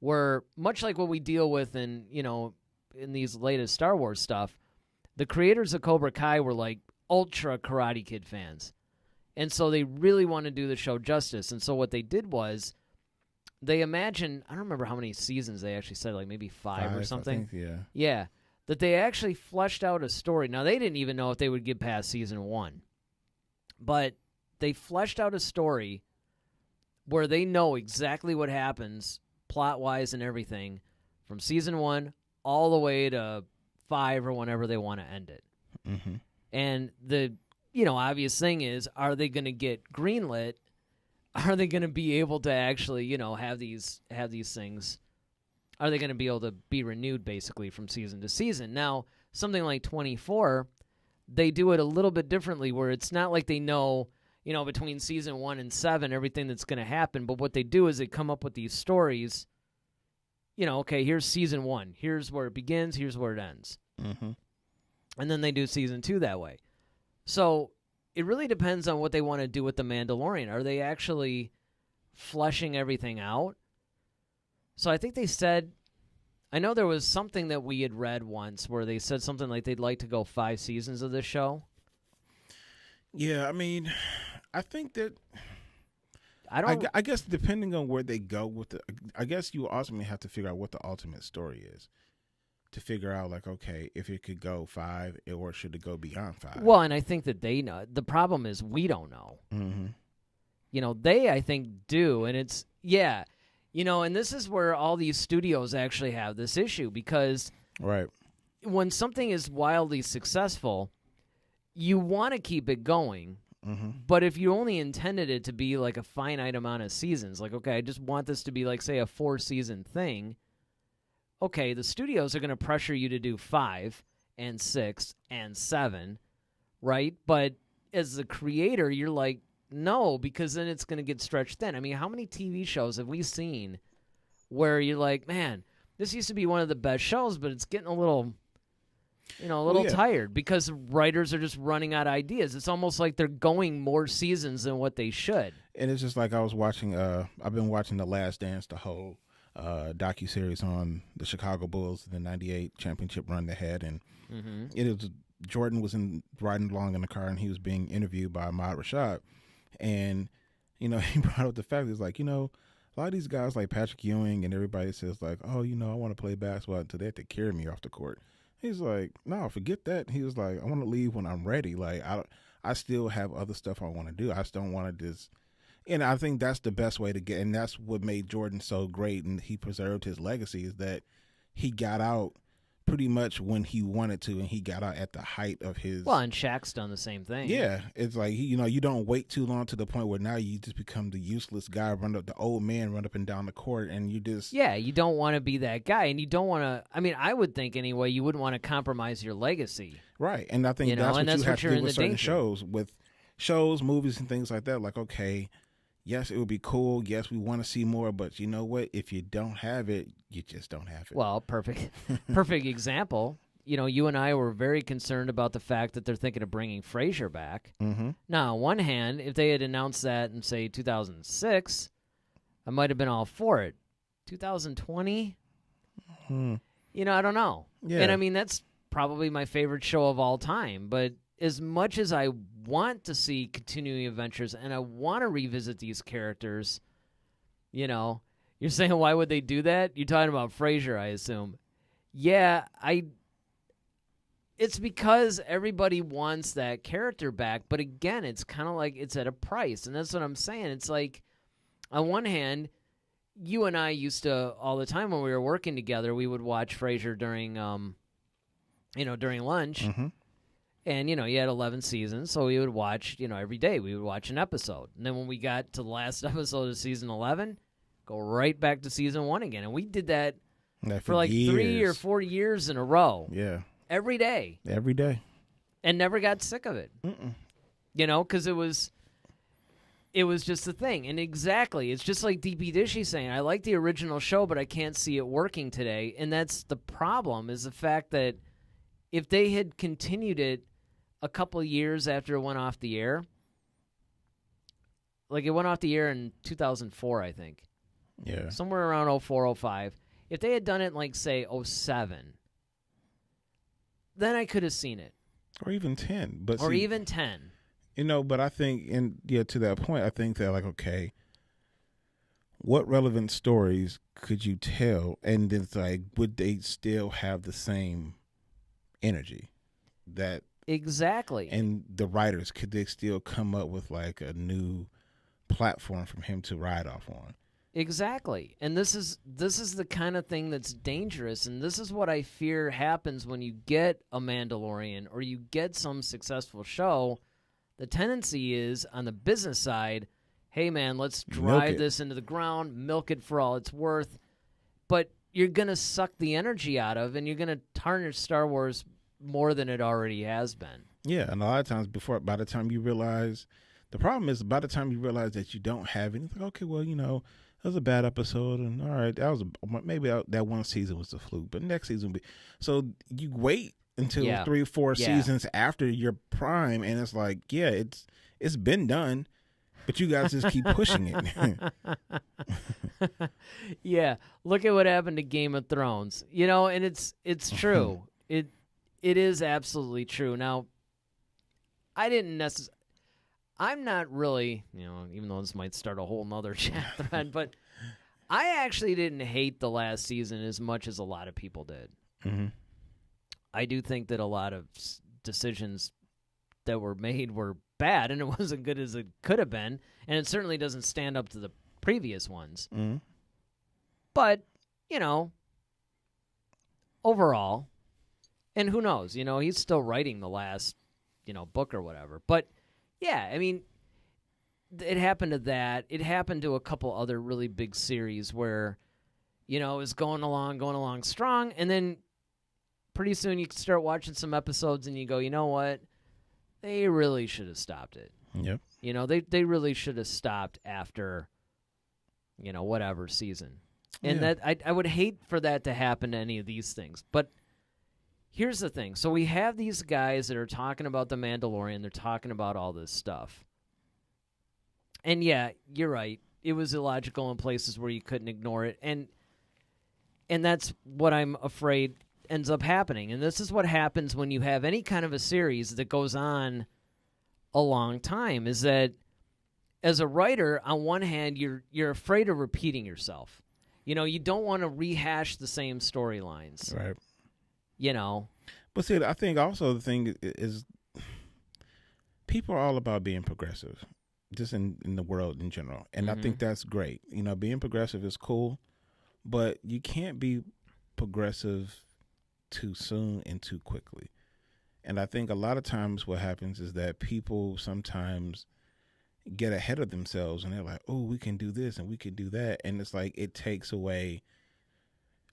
were, much like what we deal with in, you know, in these latest Star Wars stuff, the creators of Cobra Kai were like ultra Karate Kid fans. And so they really want to do the show justice. And so what they did was they imagined, I don't remember how many seasons they actually said, like maybe five or something. I think, yeah. Yeah. That they actually fleshed out a story. Now, they didn't even know if they would get past season 1. But they fleshed out a story where they know exactly what happens plot-wise and everything from season 1 all the way to 5 or whenever they want to end it. And the, you know, obvious thing is, are they going to get greenlit? Are they going to be able to actually, you know, have these things? Are they going to be able to be renewed basically from season to season? Now, something like 24, they do it a little bit differently, where it's not like they know, you know, between season 1 and 7 everything that's going to happen. But what they do is they come up with these stories. You know, okay, here's season 1. Here's where it begins. Here's where it ends. And then they do season 2 that way. So it really depends on what they want to do with The Mandalorian. Are they actually fleshing everything out? So I think they said, I know there was something that we had read once where they said something like they'd like to go 5 seasons of this show. Yeah, I mean, I think that... I guess depending on where they go with the, I guess you ultimately have to figure out what the ultimate story is, to figure out like, okay, if it could go 5 or should it go beyond 5. Well, and I think that they know. The problem is we don't know. You know, they, I think, do, and it's, yeah, you know, and this is where all these studios actually have this issue, because when something is wildly successful, you want to keep it going. But if you only intended it to be like a finite amount of seasons, like, okay, I just want this to be like, say, a 4-season thing, okay, the studios are going to pressure you to do 5 and 6 and 7, right? But as the creator, you're like, no, because then it's going to get stretched thin. I mean, how many TV shows have we seen where you're like, man, this used to be one of the best shows, but it's getting a little, tired because writers are just running out of ideas. It's almost like they're going more seasons than what they should. And it's just like I was watching, I've been watching The Last Dance, the whole docuseries on the Chicago Bulls, the 98 championship run they had. And Jordan was riding along in the car, and he was being interviewed by Ahmad Rashad. And, he brought up the fact, it's like, a lot of these guys like Patrick Ewing and everybody says like, oh, I want to play basketball until they have to carry me off the court. He's like, no, forget that. He was like, I want to leave when I'm ready. Like, I still have other stuff I want to do. I just don't want to just, and I think that's the best way to get, and that's what made Jordan so great, and he preserved his legacy, is that he got out pretty much when he wanted to, and he got out at the height of his. Well, and Shaq's done the same thing. Yeah, it's like you don't wait too long to the point where now you just become the useless guy, the old man, run up and down the court, and you just. Yeah, you don't want to be that guy, and you don't want to. I mean, I would think anyway, you wouldn't want to compromise your legacy, right? And I think that's what you have to do with certain shows, movies, and things like that. Like, okay, yes, it would be cool. Yes, we want to see more, but you know what? If you don't have it, you just don't have it. Well, perfect example. You and I were very concerned about the fact that they're thinking of bringing Frasier back. Mm-hmm. Now, on one hand, if they had announced that in, say, 2006, I might have been all for it. 2020? I don't know. Yeah. And, I mean, that's probably my favorite show of all time. But as much as I want to see continuing adventures and I want to revisit these characters, you're saying, why would they do that? You're talking about Frasier, I assume. Yeah, it's because everybody wants that character back, but again, it's kind of like it's at a price, and that's what I'm saying. It's like, on one hand, you and I used to, all the time when we were working together, we would watch Frasier during lunch, and, you had 11 seasons, so we would watch, every day we would watch an episode, and then when we got to the last episode of season 11, go right back to season 1 again, and we did that for like years. 3 or 4 years in a row. Yeah. Every day. And never got sick of it. Because it was just a thing. And exactly, it's just like DP Dishy saying, I like the original show, but I can't see it working today. And that's the problem, is the fact that if they had continued it a couple of years after it went off the air, like it went off the air in 2004, I think. Yeah. Somewhere around 04, 05. If they had done it in, like, say, 07, then I could have seen it. Or even 10. Even 10. But I think, to that point, I think that, like, okay, what relevant stories could you tell? And it's like, would they still have the same energy? That exactly. And the writers, could they still come up with, like, a new platform from him to ride off on? Exactly. And this is the kind of thing that's dangerous, and this is what I fear happens when you get a Mandalorian or you get some successful show. The tendency is, on the business side, hey man, let's drive this into the ground, milk it for all it's worth. But you're going to suck the energy out of, and you're going to tarnish Star Wars more than it already has been. Yeah, and a lot of times by the time you realize, the problem is by the time you realize that you don't have anything, okay, well, that was a bad episode, and all right, maybe that one season was a fluke, but next season will be. So you wait until 3 or 4 seasons after your prime, and it's like, it's been done, but you guys just keep pushing it. Yeah, look at what happened to Game of Thrones, and it's true. It is absolutely true. Now, I'm not really, even though this might start a whole nother chat thread, but I actually didn't hate the last season as much as a lot of people did. Mm-hmm. I do think that a lot of decisions that were made were bad, and it wasn't good as it could have been, and it certainly doesn't stand up to the previous ones. Mm-hmm. But, overall, and who knows, he's still writing the last, book or whatever, but yeah, I mean, it happened to that. It happened to a couple other really big series where, is going along strong, and then pretty soon you can start watching some episodes and you go, you know what? They really should have stopped it. Yep. They really should have stopped after, whatever season. And that I would hate for that to happen to any of these things. But here's the thing. So we have these guys that are talking about The Mandalorian. They're talking about all this stuff. And yeah, you're right. It was illogical in places where you couldn't ignore it. And that's what I'm afraid ends up happening. And this is what happens when you have any kind of a series that goes on a long time, is that as a writer, on one hand, you're afraid of repeating yourself. You don't want to rehash the same storylines. Right. But see, I think also the thing is people are all about being progressive, just in the world in general. And I think that's great. Being progressive is cool, but you can't be progressive too soon and too quickly. And I think a lot of times what happens is that people sometimes get ahead of themselves and they're like, oh, we can do this and we can do that. And it's like it takes away,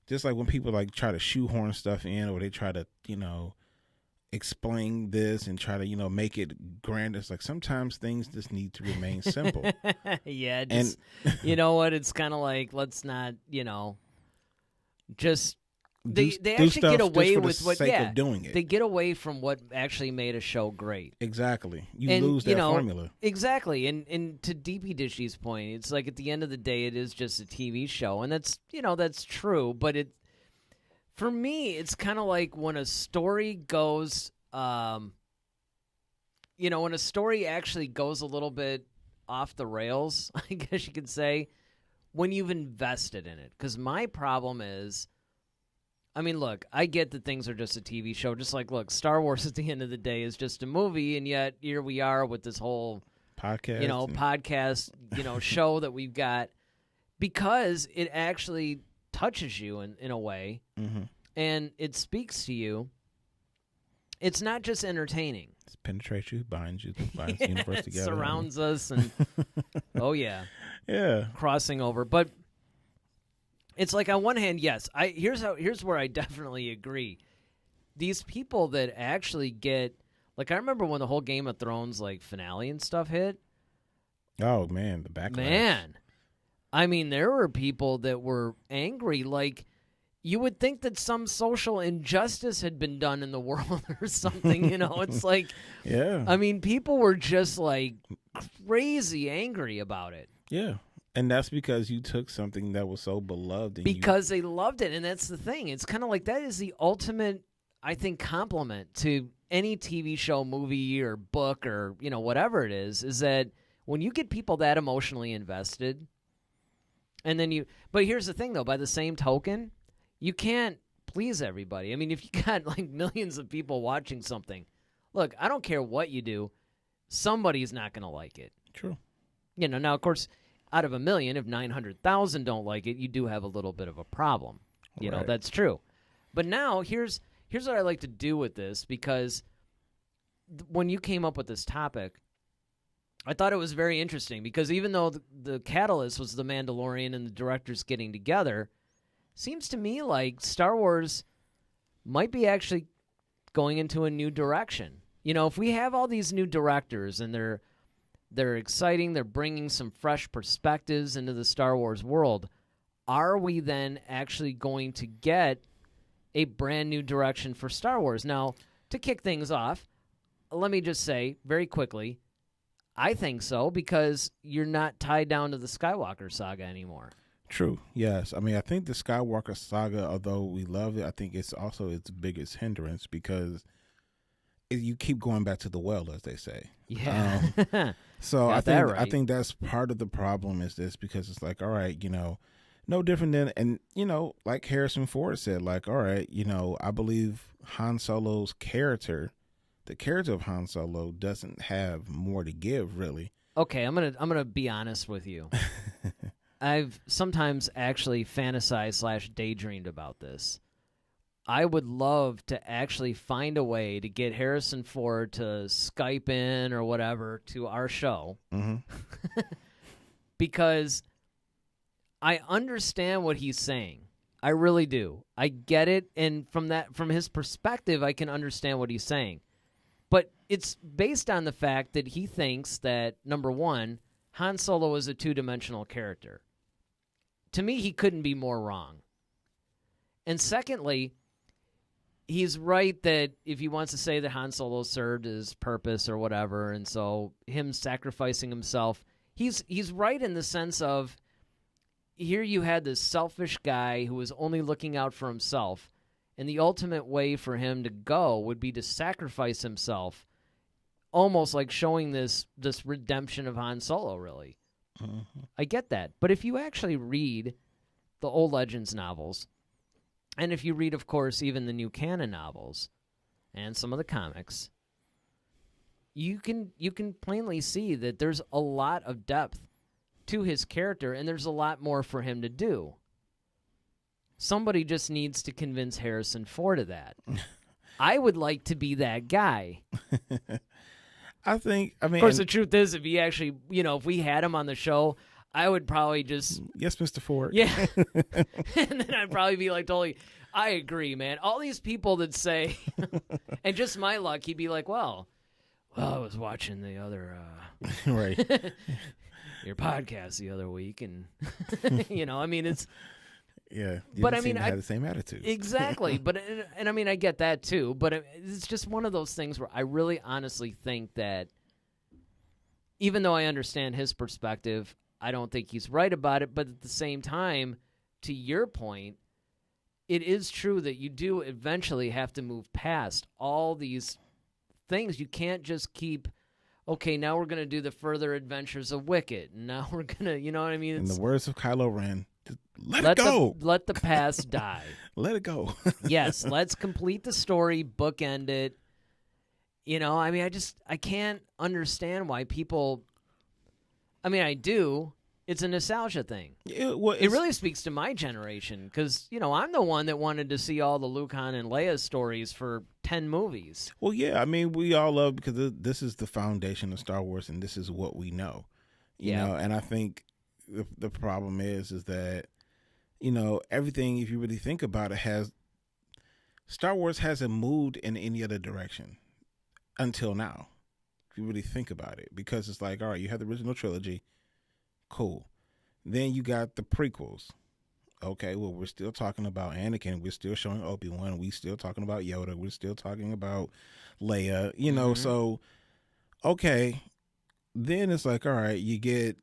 just like when people like try to shoehorn stuff in, or they try to, explain this and try to, make it grand. It's like sometimes things just need to remain simple. Yeah. Just, you know what? It's kind of like, let's not, just. They actually get away with what, of doing it. They get away from what actually made a show great. Exactly. You lose that formula. Exactly. And to DP Dishy's point, it's like at the end of the day, it is just a TV show. And that's, that's true. But for me, it's kind of like when a story goes, when a story actually goes a little bit off the rails, I guess you could say, when you've invested in it. Because my problem is, look, I get that things are just a TV show. Just like, look, Star Wars at the end of the day is just a movie, and yet here we are with this whole podcast, show that we've got, because it actually touches you in a way, and it speaks to you. It's not just entertaining. It penetrates you, binds you, binds the universe together. It surrounds us, and oh yeah, crossing over, but. It's like on one hand, yes. Here's where I definitely agree. These people that actually get, like, I remember when the whole Game of Thrones finale and stuff hit. Oh man, the backlash. Man, there were people that were angry. Like, you would think that some social injustice had been done in the world or something. It's like, people were just like crazy angry about it. Yeah. And that's because you took something that was so beloved. Because they loved it, and that's the thing. It's kind of like that is the ultimate, I think, compliment to any TV show, movie, or book, or, whatever it is that when you get people that emotionally invested, and then but here's the thing, though, by the same token, you can't please everybody. If you got, millions of people watching something, look, I don't care what you do, somebody's not going to like it. True. Now, of course, out of 1 million, if 900,000 don't like it, you do have a little bit of a problem. That's true. But now, here's what I like to do with this, because when you came up with this topic, I thought it was very interesting, because even though the catalyst was The Mandalorian and the directors getting together, seems to me like Star Wars might be actually going into a new direction. If we have all these new directors and they're exciting, they're bringing some fresh perspectives into the Star Wars world, are we then actually going to get a brand new direction for Star Wars? Now, to kick things off, let me just say very quickly, I think so, because you're not tied down to the Skywalker saga anymore. True, yes. I think the Skywalker saga, although we love it, I think it's also its biggest hindrance, because you keep going back to the well, as they say. Yeah. So I think that's part of the problem, is this, because it's like, all right, no different than, and like Harrison Ford said, like, all right, I believe Han Solo's character, the character of Han Solo, doesn't have more to give, really. Okay, I'm gonna be honest with you. I've sometimes actually fantasized / daydreamed about this. I would love to actually find a way to get Harrison Ford to Skype in or whatever to our show. Because I understand what he's saying. I really do. I get it, and from his perspective, I can understand what he's saying. But it's based on the fact that he thinks that, number one, Han Solo is a two-dimensional character. To me, he couldn't be more wrong. And secondly, he's right that if he wants to say that Han Solo served his purpose or whatever, and so him sacrificing himself, he's right in the sense of, here you had this selfish guy who was only looking out for himself, and the ultimate way for him to go would be to sacrifice himself, almost like showing this redemption of Han Solo, really. Mm-hmm. I get that. But if you actually read the old Legends novels, and if you read, of course, even the new canon novels and some of the comics, you can plainly see that there's a lot of depth to his character, and there's a lot more for him to do. Somebody just needs to convince Harrison Ford of that. I would like to be that guy. Of course, the truth is, if he actually, if we had him on the show, I would probably just... Yes, Mr. Ford. Yeah. And then I'd probably be like, totally, I agree, man. All these people that say, and just my luck, he'd be like, well, I was watching the other... Right. your podcast the other week, and, it's... Yeah, but I had the same attitude. Exactly. But and I mean, I get that too. But it's just one of those things where I really honestly think that, even though I understand his perspective, I don't think he's right about it. But at the same time, to your point, it is true that you do eventually have to move past all these things. You can't just keep, okay, now we're going to do the further adventures of Wicket, and now we're going to, you know what I mean? In the words of Kylo Ren, let it go. Let the past die. Let it go. Yes, let's complete the story, bookend it. I can't understand why people... I mean, I do. It's a nostalgia thing. It really speaks to my generation because, I'm the one that wanted to see all the Luke, Han, and Leia stories for 10 movies. Well, yeah, I mean, we all love, because this is the foundation of Star Wars, and this is what we know. You know, and I think the problem is that, everything, if you really think about it, Star Wars hasn't moved in any other direction until now, if you really think about it, because it's like, all right, you have the original trilogy, cool. Then you got the prequels. Okay, well, we're still talking about Anakin. We're still showing Obi-Wan. We're still talking about Yoda. We're still talking about Leia, so, okay. Then it's like, all right, you get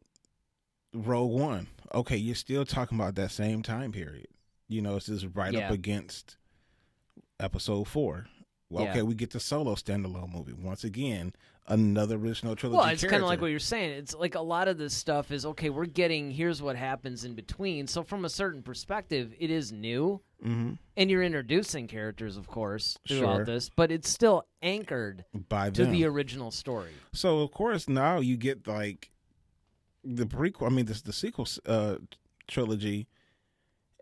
Rogue One. Okay, you're still talking about that same time period. It's just right up against Episode 4. Well, okay, we get the Solo standalone movie. Once again, another original trilogy. Well, it's kind of like what you're saying. It's like a lot of this stuff is, okay, we're getting, here's what happens in between. So from a certain perspective, it is new. Mm-hmm. And you're introducing characters, of course, throughout this, but it's still anchored to the original story. So, of course, now you get like the prequel, the sequel trilogy.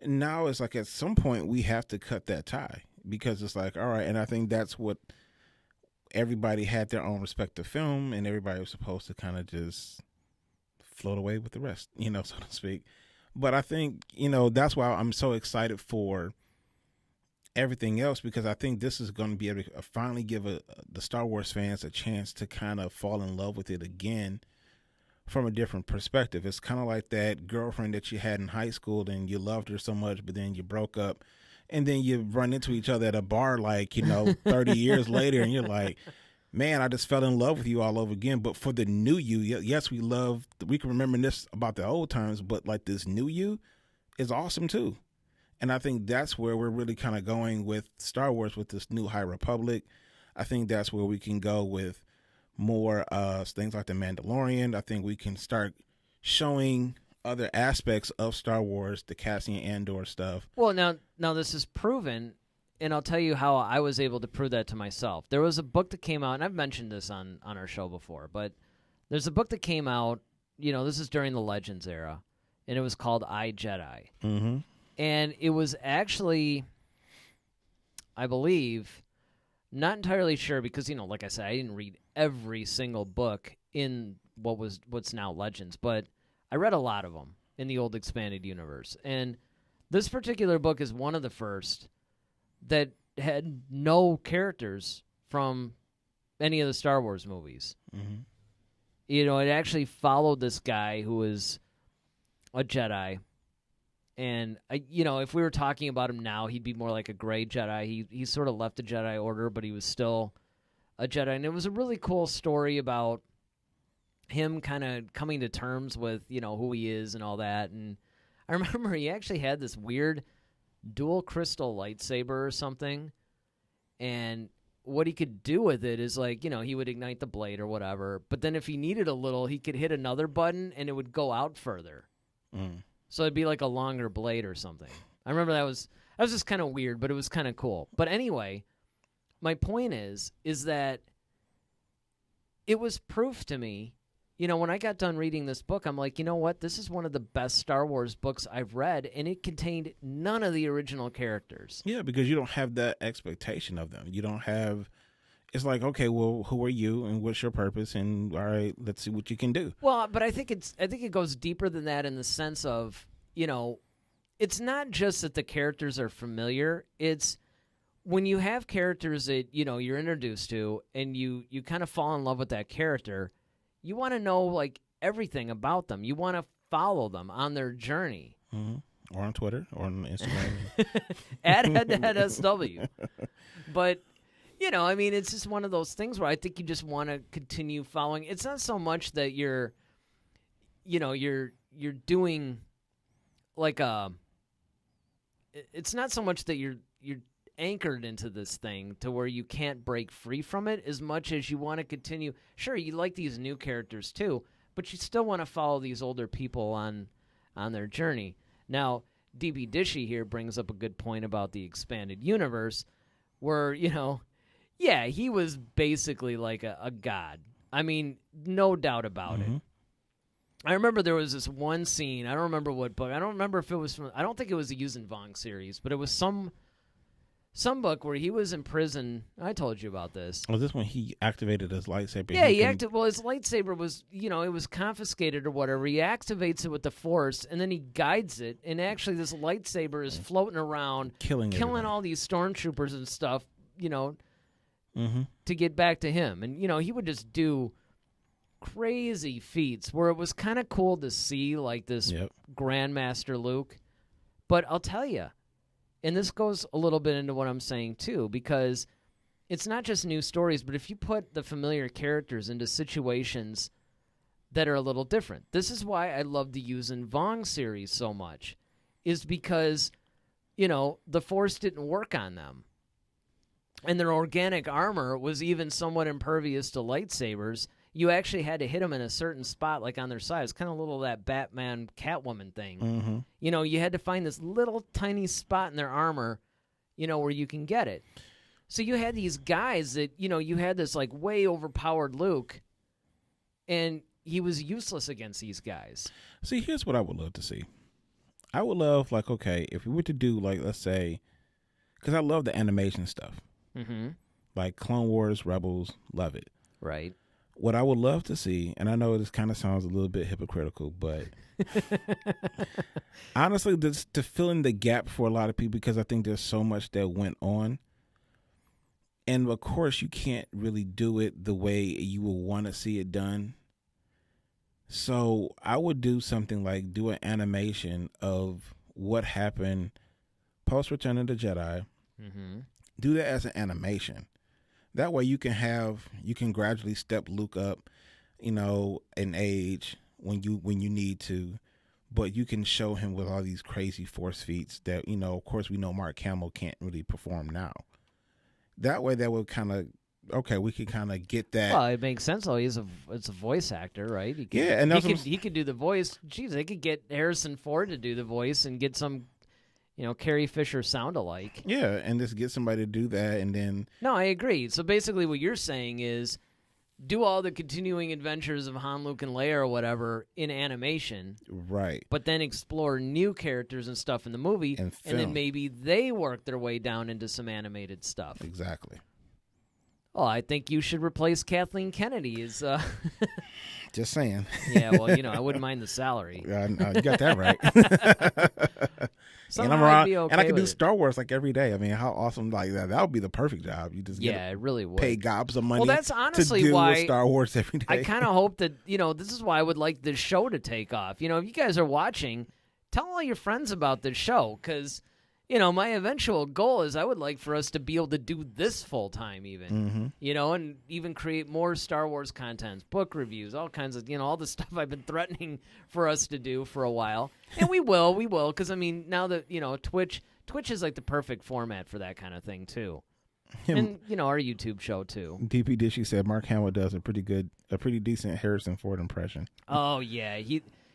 Now it's like at some point we have to cut that tie, because it's like, all right, and I think that's what everybody had their own respective film, and everybody was supposed to kind of just float away with the rest, so to speak. But I think, that's why I'm so excited for everything else, because I think this is going to be able to finally give the Star Wars fans a chance to kind of fall in love with it again from a different perspective. It's kind of like that girlfriend that you had in high school and you loved her so much, but then you broke up, and then you run into each other at a bar 30 years later, and you're like, man, I just fell in love with you all over again. But for the new you, yes, we can remember this about the old times, but like this new you is awesome too. And I think that's where we're really kind of going with Star Wars, with this new High Republic. I think that's where we can go with more things like The Mandalorian. I think we can start showing other aspects of Star Wars, the Cassian Andor stuff. Well, now this is proven, and I'll tell you how I was able to prove that to myself. There was a book that came out, and I've mentioned this on our show before, but there's a book that came out, this is during the Legends era, and it was called I, Jedi. Mm-hmm. And it was actually, I believe, not entirely sure, because, like I said, I didn't read every single book in what's now Legends, but I read a lot of them in the old expanded universe. And This particular book is one of the first that had no characters from any of the Star Wars movies. Mm-hmm. You know, it actually followed this guy who was a Jedi. And, you know, if we were talking about him now, he'd be more like a gray Jedi. He sort of left the Jedi Order, but he was still a Jedi. And it was a really cool story about him kind of coming to terms with, you know, who he is and all that. And I remember he actually had this weird dual crystal lightsaber or something. And what he could do with it is, like, you know, he would ignite the blade or whatever. But then if he needed a little, he could hit another button and it would go out further. Mm. So it'd be like a longer blade or something. I remember that was just kind of weird, but it was kind of cool. But anyway, my point is that it was proof to me. You know, when I got done reading this book, I'm like, you know what? This is one of the best Star Wars books I've read, and it contained none of the original characters. Yeah, because you don't have that expectation of them. You don't have. It's like, okay, well, who are you, and what's your purpose, and all right, let's see what you can do. Well, but I think it goes deeper than that in the sense of, you know, it's not just that the characters are familiar. It's when you have characters that, you know, you're introduced to, and you kind of fall in love with that character. You want to know, like, everything about them. You want to follow them on their journey. Mm-hmm. Or on Twitter, or on Instagram. At head SW. But, you know, I mean, it's just one of those things where I think you just want to continue following. It's not so much that you're doing like it's not so much that you're anchored into this thing to where you can't break free from it as much as you want to continue. Sure, you like these new characters too, but you still want to follow these older people on their journey. Now, DB Dishy here brings up a good point about the expanded universe where, you know, yeah, he was basically like a god. I mean, no doubt about it. I remember there was this one scene. I don't remember what book. I don't remember if it was from. I don't think it was the Yuuzhan Vong series, but it was some book where he was in prison. I told you about this. Was this when he activated his lightsaber? Yeah, well, his lightsaber was, you know, it was confiscated or whatever. He activates it with the Force, and then he guides it, and actually this lightsaber is floating around, killing all these stormtroopers and stuff, you know, to get back to him. And, you know, he would just do crazy feats where it was kind of cool to see, like, this Grandmaster Luke. But I'll tell you, and this goes a little bit into what I'm saying too, because it's not just new stories, but if you put the familiar characters into situations that are a little different. This is why I love the Yuuzhan Vong series so much, is because, you know, the Force didn't work on them. And their organic armor was even somewhat impervious to lightsabers. You actually had to hit them in a certain spot, like on their side. It's kind of a little that Batman Catwoman thing. You know, you had to find this little tiny spot in their armor, you know, where you can get it. So you had these guys that, you know, you had this like way overpowered Luke, and he was useless against these guys. See, here's what I would love to see. I would love, like, okay, if we were to do, like, let's say, because I love the animation stuff. Like Clone Wars, Rebels, love it. Right. What I would love to see, and I know this kind of sounds a little bit hypocritical, but honestly, this, to fill in the gap for a lot of people, because I think there's so much that went on. And, of course, you can't really do it the way you would want to see it done. So I would do something like do an animation of what happened post-Return of the Jedi. Do that as an animation. That way you can gradually step Luke up, you know, in age when you need to, but you can show him with all these crazy Force feats that, you know, of course we know Mark Hamill can't really perform now. That way that would kind of, okay, we could kind of get that. Well, it makes sense though. It's a voice actor, right? He could do the voice. Jeez, they could get Harrison Ford to do the voice and get some, you know, Carrie Fisher sound alike. Yeah, and just get somebody to do that, and then... No, I agree. So basically what you're saying is do all the continuing adventures of Han, Luke, and Leia or whatever in animation. Right. But then explore new characters and stuff in the movie, and then maybe they work their way down into some animated stuff. Exactly. Oh, I think you should replace Kathleen Kennedy as... Just saying. Yeah, well, you know, I wouldn't mind the salary. You got that right. Somehow I'm around, I'd be okay and I can do with it. Star Wars like every day. I mean, how awesome like that? That would be the perfect job. You just Yeah, it really would. pay gobs of money. Well, that's honestly to do why Star Wars every day. I kind of hope that, this is why I would like this show to take off. If you guys are watching, tell all your friends about this show because, my eventual goal is I would like for us to be able to do this full time even, and even create more Star Wars content, book reviews, all kinds of, all the stuff I've been threatening for us to do for a while. And we will, because, now that, Twitch is like the perfect format for that kind of thing too. And, our YouTube show too. DP Dishy said Mark Hamill does a pretty decent Harrison Ford impression. Oh, yeah.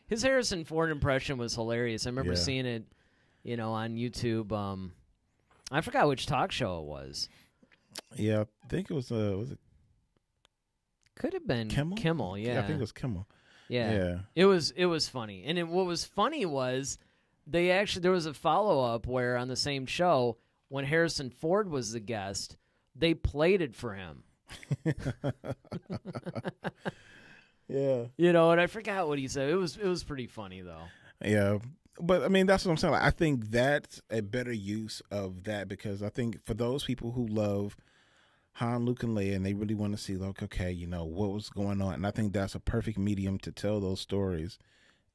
His Harrison Ford impression was hilarious. I remember seeing it, on YouTube. I forgot which talk show it was. Yeah, I think it was it Could have been Kimmel? Yeah, I think it was Kimmel. Yeah. It was funny. And what was funny was there was a follow-up where on the same show, when Harrison Ford was the guest, they played it for him. Yeah. And I forgot what he said. It was pretty funny though. Yeah. But I mean, that's what I'm saying. Like, I think that's a better use of that because I think for those people who love Han, Luke, and Leia, and they really want to see, like, okay, what was going on, and I think that's a perfect medium to tell those stories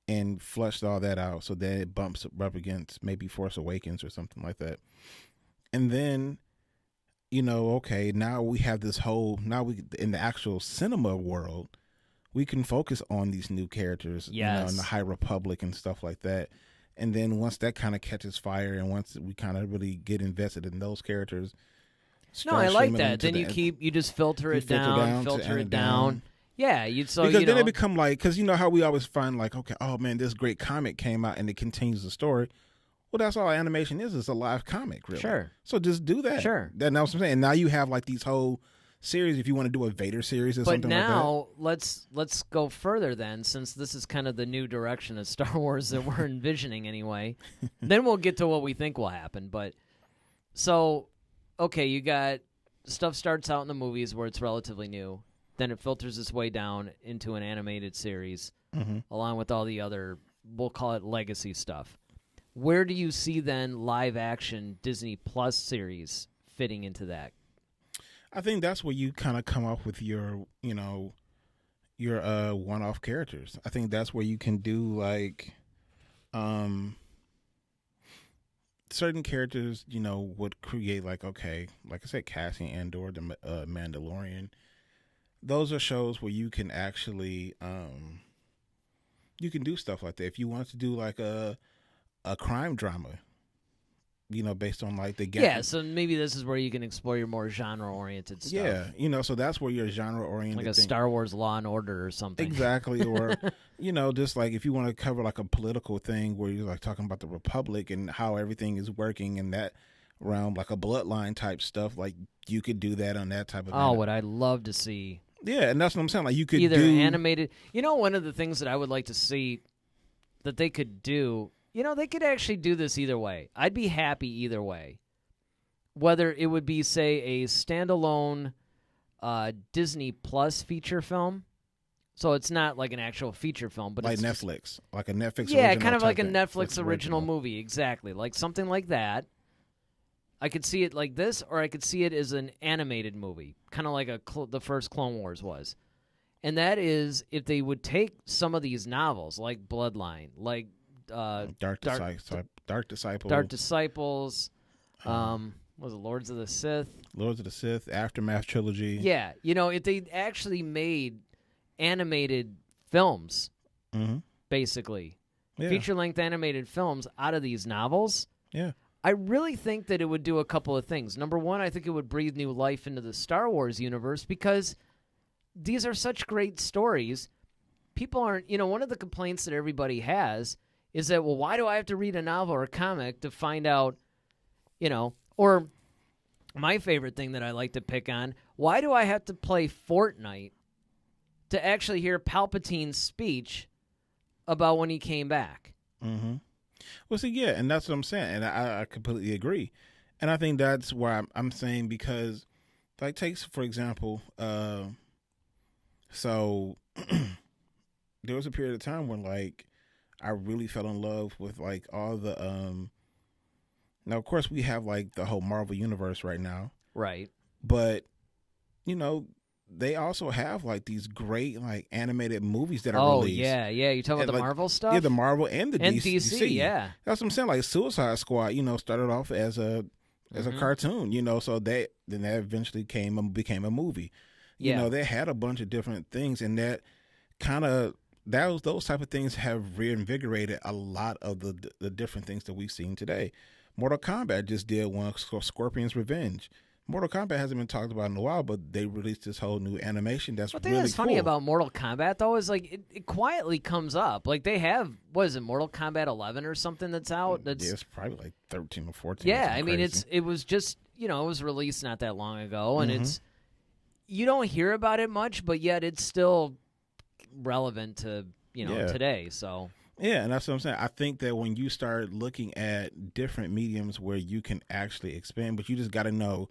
and flush all that out so that it bumps up against maybe Force Awakens or something like that. And then, okay, now we have this in the actual cinema world, we can focus on these new characters, in the High Republic and stuff like that. And then once that kind of catches fire and once we kind of really get invested in those characters. No, I like that. Then you just filter it down. Yeah, because then they become like, because how we always find like, okay, oh man, this great comic came out and it continues the story. Well, that's all animation is. It's a live comic, really. Sure. So just do that. Sure. That's what I'm saying. And now you have like these whole series if you want to do a Vader series or something like that. But now let's go further then, since this is kind of the new direction of Star Wars that we're envisioning anyway. Then we'll get to what we think will happen. But so, okay, you got stuff starts out in the movies where it's relatively new. Then it filters its way down into an animated series, along with all the other, we'll call it legacy stuff. Where do you see then live action Disney Plus series fitting into that? I think that's where you kind of come up with your one-off characters. I think that's where you can do like certain characters, would create like, okay, like I said, Cassian Andor, the Mandalorian. Those are shows where you can actually you can do stuff like that. If you want to do like a crime drama, based on like the game. Yeah, so maybe this is where you can explore your more genre-oriented stuff. Yeah, so that's where your genre-oriented like a thing. Star Wars Law and Order or something. Exactly, or just like if you want to cover like a political thing where you're like talking about the Republic and how everything is working in that realm, like a Bloodline type stuff, like you could do that on that type of. Oh, what I'd love to see. Yeah, and that's what I'm saying. Like you could either do animated. One of the things that I would like to see that they could do. They could actually do this either way. I'd be happy either way. Whether it would be, say, a standalone Disney Plus feature film. So it's not like an actual feature film, but like it's Netflix. Like a Netflix Yeah, original kind of like a type Netflix original movie. Exactly. Like something like that. I could see it like this, or I could see it as an animated movie. Kind of like the first Clone Wars was. And that is if they would take some of these novels, like Bloodline, like Dark Disciples. Was it Lords of the Sith? Aftermath trilogy. Yeah, if they actually made animated films, basically feature-length animated films out of these novels. Yeah, I really think that it would do a couple of things. Number one, I think it would breathe new life into the Star Wars universe because these are such great stories. People aren't, one of the complaints that everybody has is that, well, why do I have to read a novel or a comic to find out, or my favorite thing that I like to pick on, why do I have to play Fortnite to actually hear Palpatine's speech about when he came back? Mm-hmm. Well, see, yeah, and that's what I'm saying, and I completely agree. And I think that's why I'm saying because, like, takes, for example, so there was a period of time when, like, I really fell in love with like all the Now, of course, we have like the whole Marvel universe right now, Right. but you know, they also have like these great like animated movies that are Oh, released. yeah. You talking about the like, Marvel stuff? Yeah, the Marvel and the and DC. yeah. That's what I'm saying. Like Suicide Squad, started off as a Mm-hmm. cartoon, so then that eventually became a movie. Yeah. They had a bunch of different things, and that kind of those type of things have reinvigorated a lot of the different things that we've seen today. Mortal Kombat just did one, Scorpion's Revenge. Mortal Kombat hasn't been talked about in a while, but they released this whole new animation that's What really that's cool. funny about Mortal Kombat, though, is like it quietly comes up. Like they have, what is it, Mortal Kombat 11 or something that's out? That's it's probably like 13 or 14. Yeah, I mean, crazy. it was just, it was released not that long ago, and Mm-hmm. you don't hear about it much, but yet it's still relevant to, today, so. Yeah, and that's what I'm saying. I think that when you start looking at different mediums where you can actually expand, but you just got to know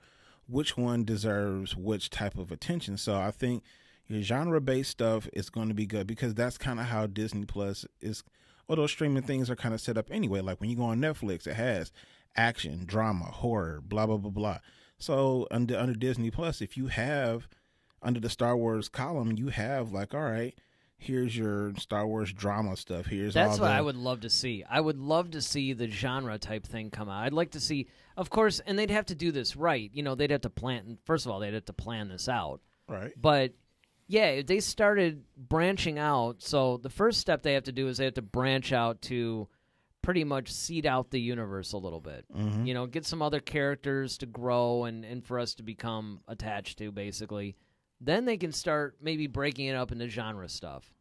which one deserves which type of attention. So I think your genre-based stuff is going to be good because that's kind of how Disney Plus is. All those streaming things are kind of set up anyway. Like when you go on Netflix, it has action, drama, horror, blah, blah, blah, blah. So under Disney Plus, if you have under the Star Wars column, you have like, all right, here's your Star Wars drama stuff. That's what I would love to see. I would love to see the genre type thing come out. I'd like to see, of course, and they'd have to do this right. They'd have to plan. First of all, they'd have to plan this out. Right. But yeah, if they started branching out, so the first step they have to do is they have to branch out to pretty much seed out the universe a little bit. Mm-hmm. Get some other characters to grow and for us to become attached to, basically. Then they can start maybe breaking it up into genre stuff.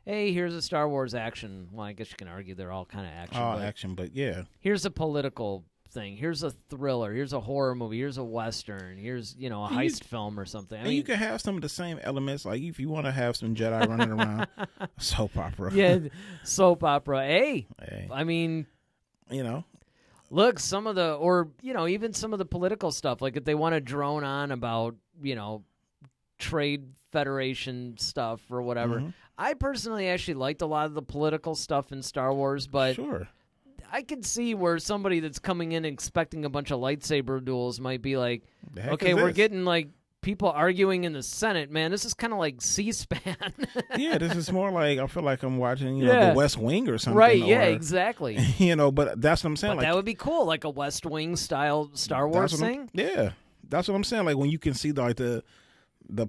Hey, here's a Star Wars action. Well, I guess you can argue they're all kind of action. Action, but yeah. Here's a political thing. Here's a thriller. Here's a horror movie. Here's a Western. Here's, a heist film or something. I mean, you can have some of the same elements. Like if you want to have some Jedi running around, soap opera. Yeah, soap opera. Hey, I mean, look, some of the, or, even some of the political stuff. Like if they want to drone on about, trade federation stuff or whatever. Mm-hmm. I personally actually liked a lot of the political stuff in Star Wars, but sure. I could see where somebody that's coming in expecting a bunch of lightsaber duels might be like, okay, we're getting like people arguing in the Senate, man. This is kind of like C-SPAN. Yeah, this is more like, I feel like I'm watching, the West Wing or something. Right, yeah, exactly. But that's what I'm saying. But that would be cool, like a West Wing style Star Wars thing. Yeah, that's what I'm saying. Like when you can see the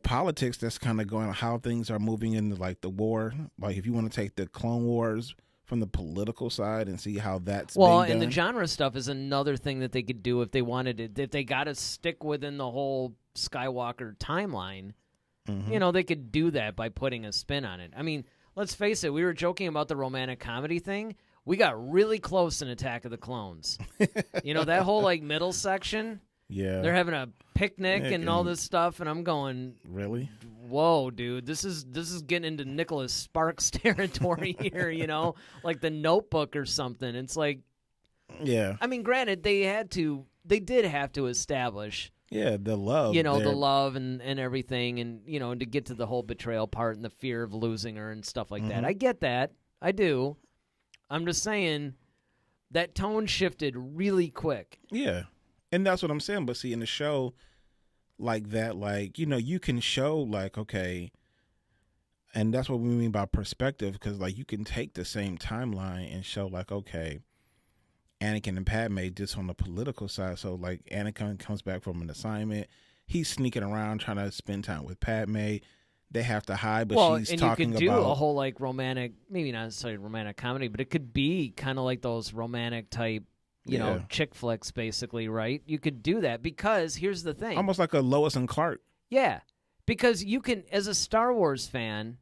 politics that's kind of going, how things are moving into like the war. Like if you want to take the Clone Wars from the political side and see how that's being done. And the genre stuff is another thing that they could do if they wanted it. If they got to stick within the whole Skywalker timeline, they could do that by putting a spin on it. I mean, let's face it, we were joking about the romantic comedy thing. We got really close in Attack of the Clones. That whole like middle section. Yeah. They're having a picnic and all this stuff, and I'm going, really? Whoa, dude, this is getting into Nicholas Sparks territory here, like The Notebook or something. It's like, yeah. I mean, granted, they did have to establish, the love, the love and everything, and to get to the whole betrayal part and the fear of losing her and stuff like that. I get that, I do. I'm just saying that tone shifted really quick. Yeah. And that's what I'm saying. But see, in the show like that, like, you can show like, okay, and that's what we mean by perspective, because like you can take the same timeline and show like, okay, Anakin and Padme just on the political side. So like Anakin comes back from an assignment. He's sneaking around trying to spend time with Padme. They have to hide, but she's talking about... you could do a whole like romantic, maybe not necessarily romantic comedy, but it could be kind of like those romantic type, chick flicks, basically, right? You could do that because here's the thing. Almost like a Lois and Clark. Yeah, because you can, as a Star Wars fan,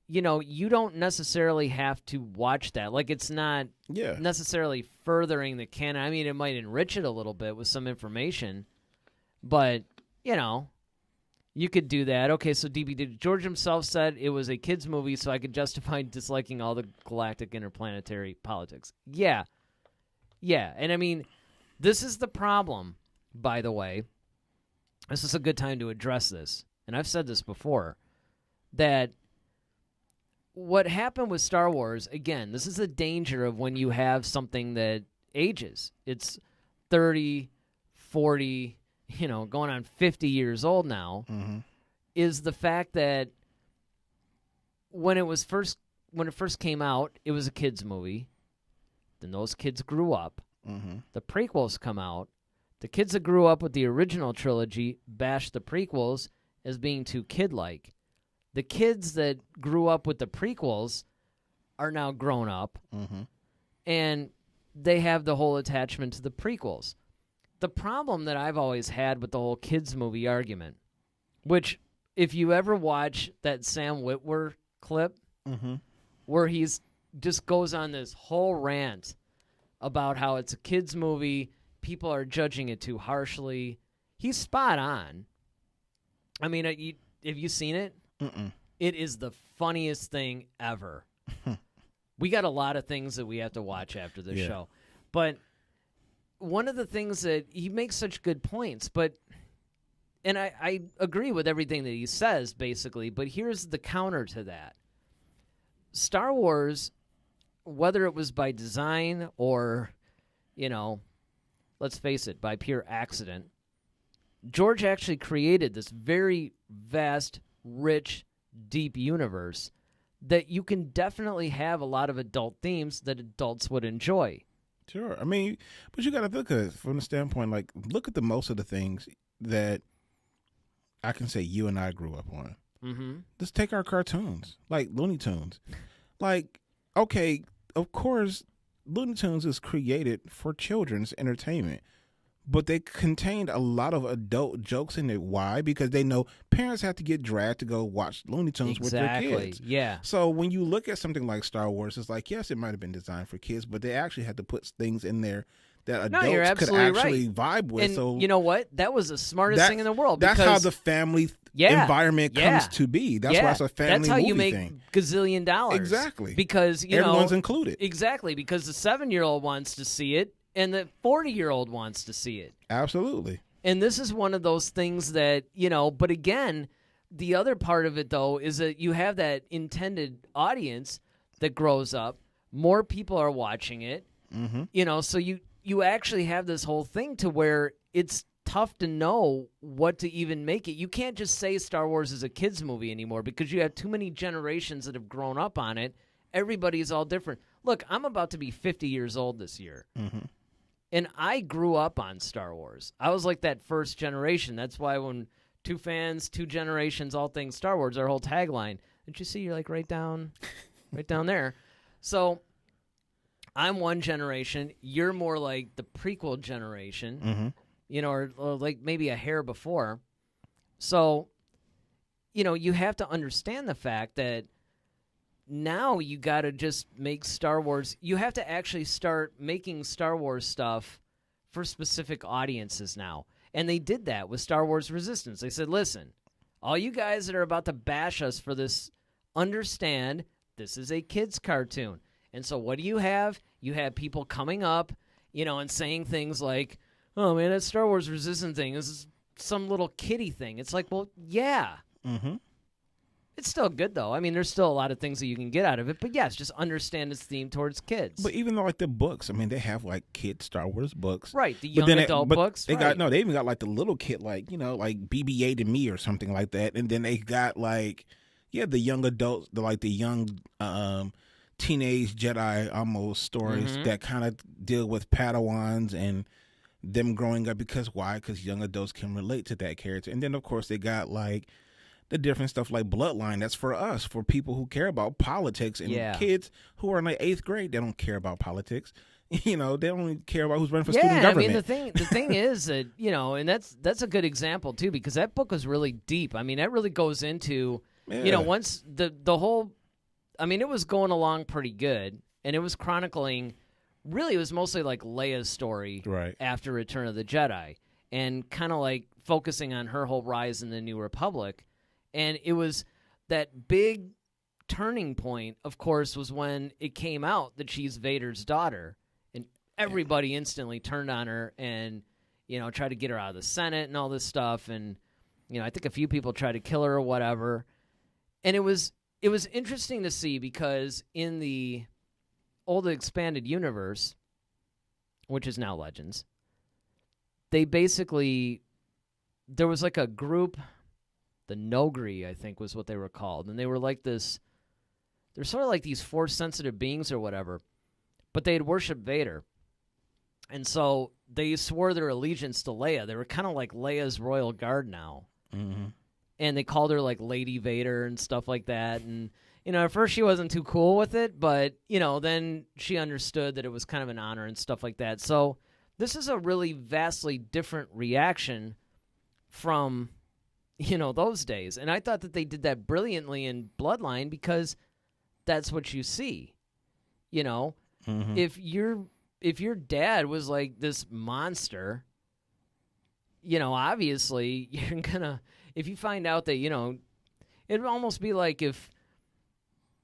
you don't necessarily have to watch that. Like, it's not necessarily furthering the canon. I mean, it might enrich it a little bit with some information, but, you could do that. Okay, so DB, George himself said it was a kid's movie, so I could justify disliking all the galactic interplanetary politics. Yeah. Yeah, and I mean, this is the problem, by the way. This is a good time to address this. And I've said this before, that what happened with Star Wars, again, this is the danger of when you have something that ages. It's 30, 40, going on 50 years old now, is the fact that when it first came out, it was a kids movie. Then those kids grew up. The prequels come out. The kids that grew up with the original trilogy bash the prequels as being too kid-like. The kids that grew up with the prequels are now grown up, and they have the whole attachment to the prequels. The problem that I've always had with the whole kids movie argument, which if you ever watch that Sam Witwer clip where he's just goes on this whole rant about how it's a kids movie, people are judging it too harshly. He's spot on. I mean, have you seen it? It is the funniest thing ever. We got a lot of things that we have to watch after this show. But one of the things that he makes such good points, and I agree with everything that he says, basically, but here's the counter to that. Star Wars, whether it was by design or, let's face it, by pure accident, George actually created this very vast, rich, deep universe that you can definitely have a lot of adult themes that adults would enjoy. Sure. I mean, but you got to look at it from the standpoint, like, look at most of the things that I can say you and I grew up on. Let's take our cartoons, like Looney Tunes. Like, okay, of course, Looney Tunes is created for children's entertainment, but they contained a lot of adult jokes in it. Why? Because they know parents have to get dragged to go watch Looney Tunes with their kids. Yeah. So when you look at something like Star Wars, it's like, yes, it might have been designed for kids, but they actually had to put things in there that adults could actually vibe with. And so you know what? That was the smartest thing in the world. That's how the family environment comes to be. That's why it's a family movie thing. That's how you make gazillion dollars. Exactly. Because, everyone's included. Exactly. Because the 7-year-old wants to see it and the 40-year-old wants to see it. Absolutely. And this is one of those things that, but again, the other part of it, though, is that you have that intended audience that grows up. More people are watching it. So you actually have this whole thing to where it's tough to know what to even make it. You can't just say Star Wars is a kids movie anymore because you have too many generations that have grown up on it. Everybody's all different. Look, I'm about to be 50 years old this year. And I grew up on Star Wars. I was like that first generation. That's why when two fans, two generations, all things Star Wars, our whole tagline. Didn't you see? You're like right down there. So I'm one generation. You're more like the prequel generation, or like maybe a hair before. So, you have to understand the fact that now you got to just make Star Wars. You have to actually start making Star Wars stuff for specific audiences now. And they did that with Star Wars Resistance. They said, listen, all you guys that are about to bash us for this, understand this is a kid's cartoon. And so what do you have? You have people coming up, and saying things like, oh, man, that Star Wars Resistance thing is some little kiddie thing. It's like, well, yeah. It's still good, though. I mean, there's still a lot of things that you can get out of it. But, yes, just understand it's themed towards kids. But even though, like, the books, I mean, they have, like, kid Star Wars books. Right, the young adult books. They even got, like, the little kid, like, like BB-8 and Me or something like that. And then they got, like, the young adults, the young teenage Jedi almost stories that kind of deal with Padawans and them growing up. Because why? Because young adults can relate to that character. And then, of course, they got, like, the different stuff like Bloodline. That's for us, for people who care about politics. And kids who are in like 8th grade, they don't care about politics. They don't care about who's running for student government. I mean, the thing is that, and that's a good example, too, because that book was really deep. I mean, that really goes into, once the whole, I mean, it was going along pretty good, and it was chronicling, really, it was mostly like Leia's story after Return of the Jedi, and kind of like focusing on her whole rise in the New Republic. And it was that big turning point, of course, was when it came out that she's Vader's daughter. And everybody instantly turned on her and, tried to get her out of the Senate and all this stuff. And, I think a few people tried to kill her or whatever. And it was interesting to see because in the old expanded universe, which is now Legends, they basically, there was like a group, the Nogri, I think was what they were called, and they were like this, they're sort of like these Force-sensitive beings or whatever, but they had worshipped Vader. And so they swore their allegiance to Leia. They were kind of like Leia's royal guard now. Mm-hmm. And they called her like Lady Vader and stuff like that. And, at first she wasn't too cool with it, but, then she understood that it was kind of an honor and stuff like that. So this is a really vastly different reaction from, those days. And I thought that they did that brilliantly in Bloodline because that's what you see. Mm-hmm. If your dad was like this monster, obviously you're gonna, if you find out that, it'd almost be like if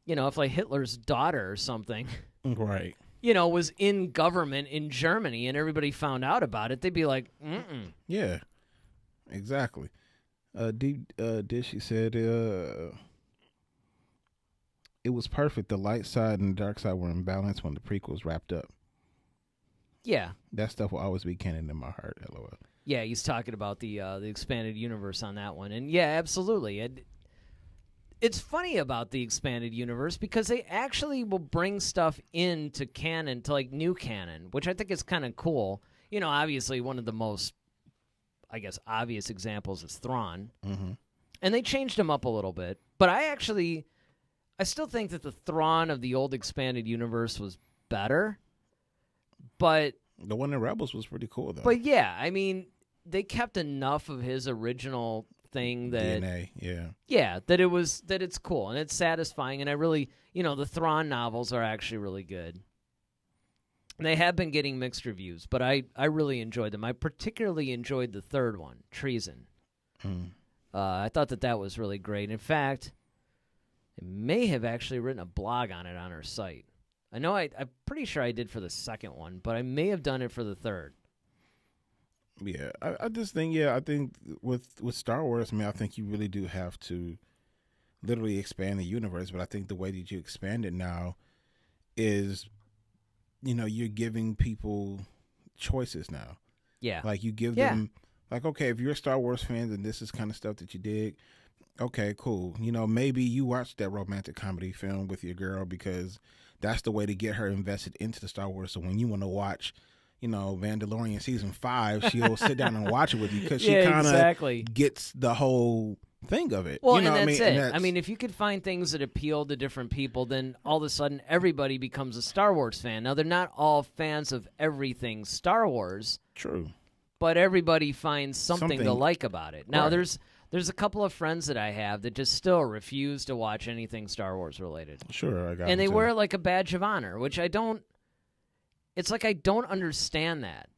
like Hitler's daughter or something, right, was in government in Germany and everybody found out about it, they'd be like, mm-mm. Yeah, exactly. Dishy said it was perfect. The light side and the dark side were in balance when the prequels wrapped up. Yeah. That stuff will always be canon in my heart, LOL. Yeah, he's talking about the expanded universe on that one. And yeah, absolutely. It's funny about the expanded universe because they actually will bring stuff into canon, to like new canon, which I think is kind of cool. Obviously one of the most, I guess, obvious examples is Thrawn. Mm-hmm. And they changed him up a little bit. But I still think that the Thrawn of the old expanded universe was better. But the one in Rebels was pretty cool, though. But yeah, I mean, they kept enough of his original thing that DNA, that it's cool and it's satisfying. And I really, the Thrawn novels are actually really good. They have been getting mixed reviews, but I really enjoyed them. I particularly enjoyed the third one, Treason. I thought that was really great. In fact, I may have actually written a blog on it on our site. I know I'm pretty sure I did for the second one, but I may have done it for the third. Yeah, I just think, I think with Star Wars, I think you really do have to literally expand the universe, but I think the way that you expand it now is, you're giving people choices now. Yeah. Like you give them, like, okay, if you're a Star Wars fan and this is kind of stuff that you dig, okay, cool. Maybe you watch that romantic comedy film with your girl because that's the way to get her invested into the Star Wars. So when you want to watch, Mandalorian season 5, she'll sit down and watch it with you because she kind of gets the whole thing of it. Well, and that's it. I mean, if you could find things that appeal to different people, then all of a sudden everybody becomes a Star Wars fan. Now, they're not all fans of everything Star Wars. True. But everybody finds something to like about it. Now, right. There's a couple of friends that I have that just still refuse to watch anything Star Wars related. Sure, I got it. And they wear it like a badge of honor, which I don't. It's like I don't understand that.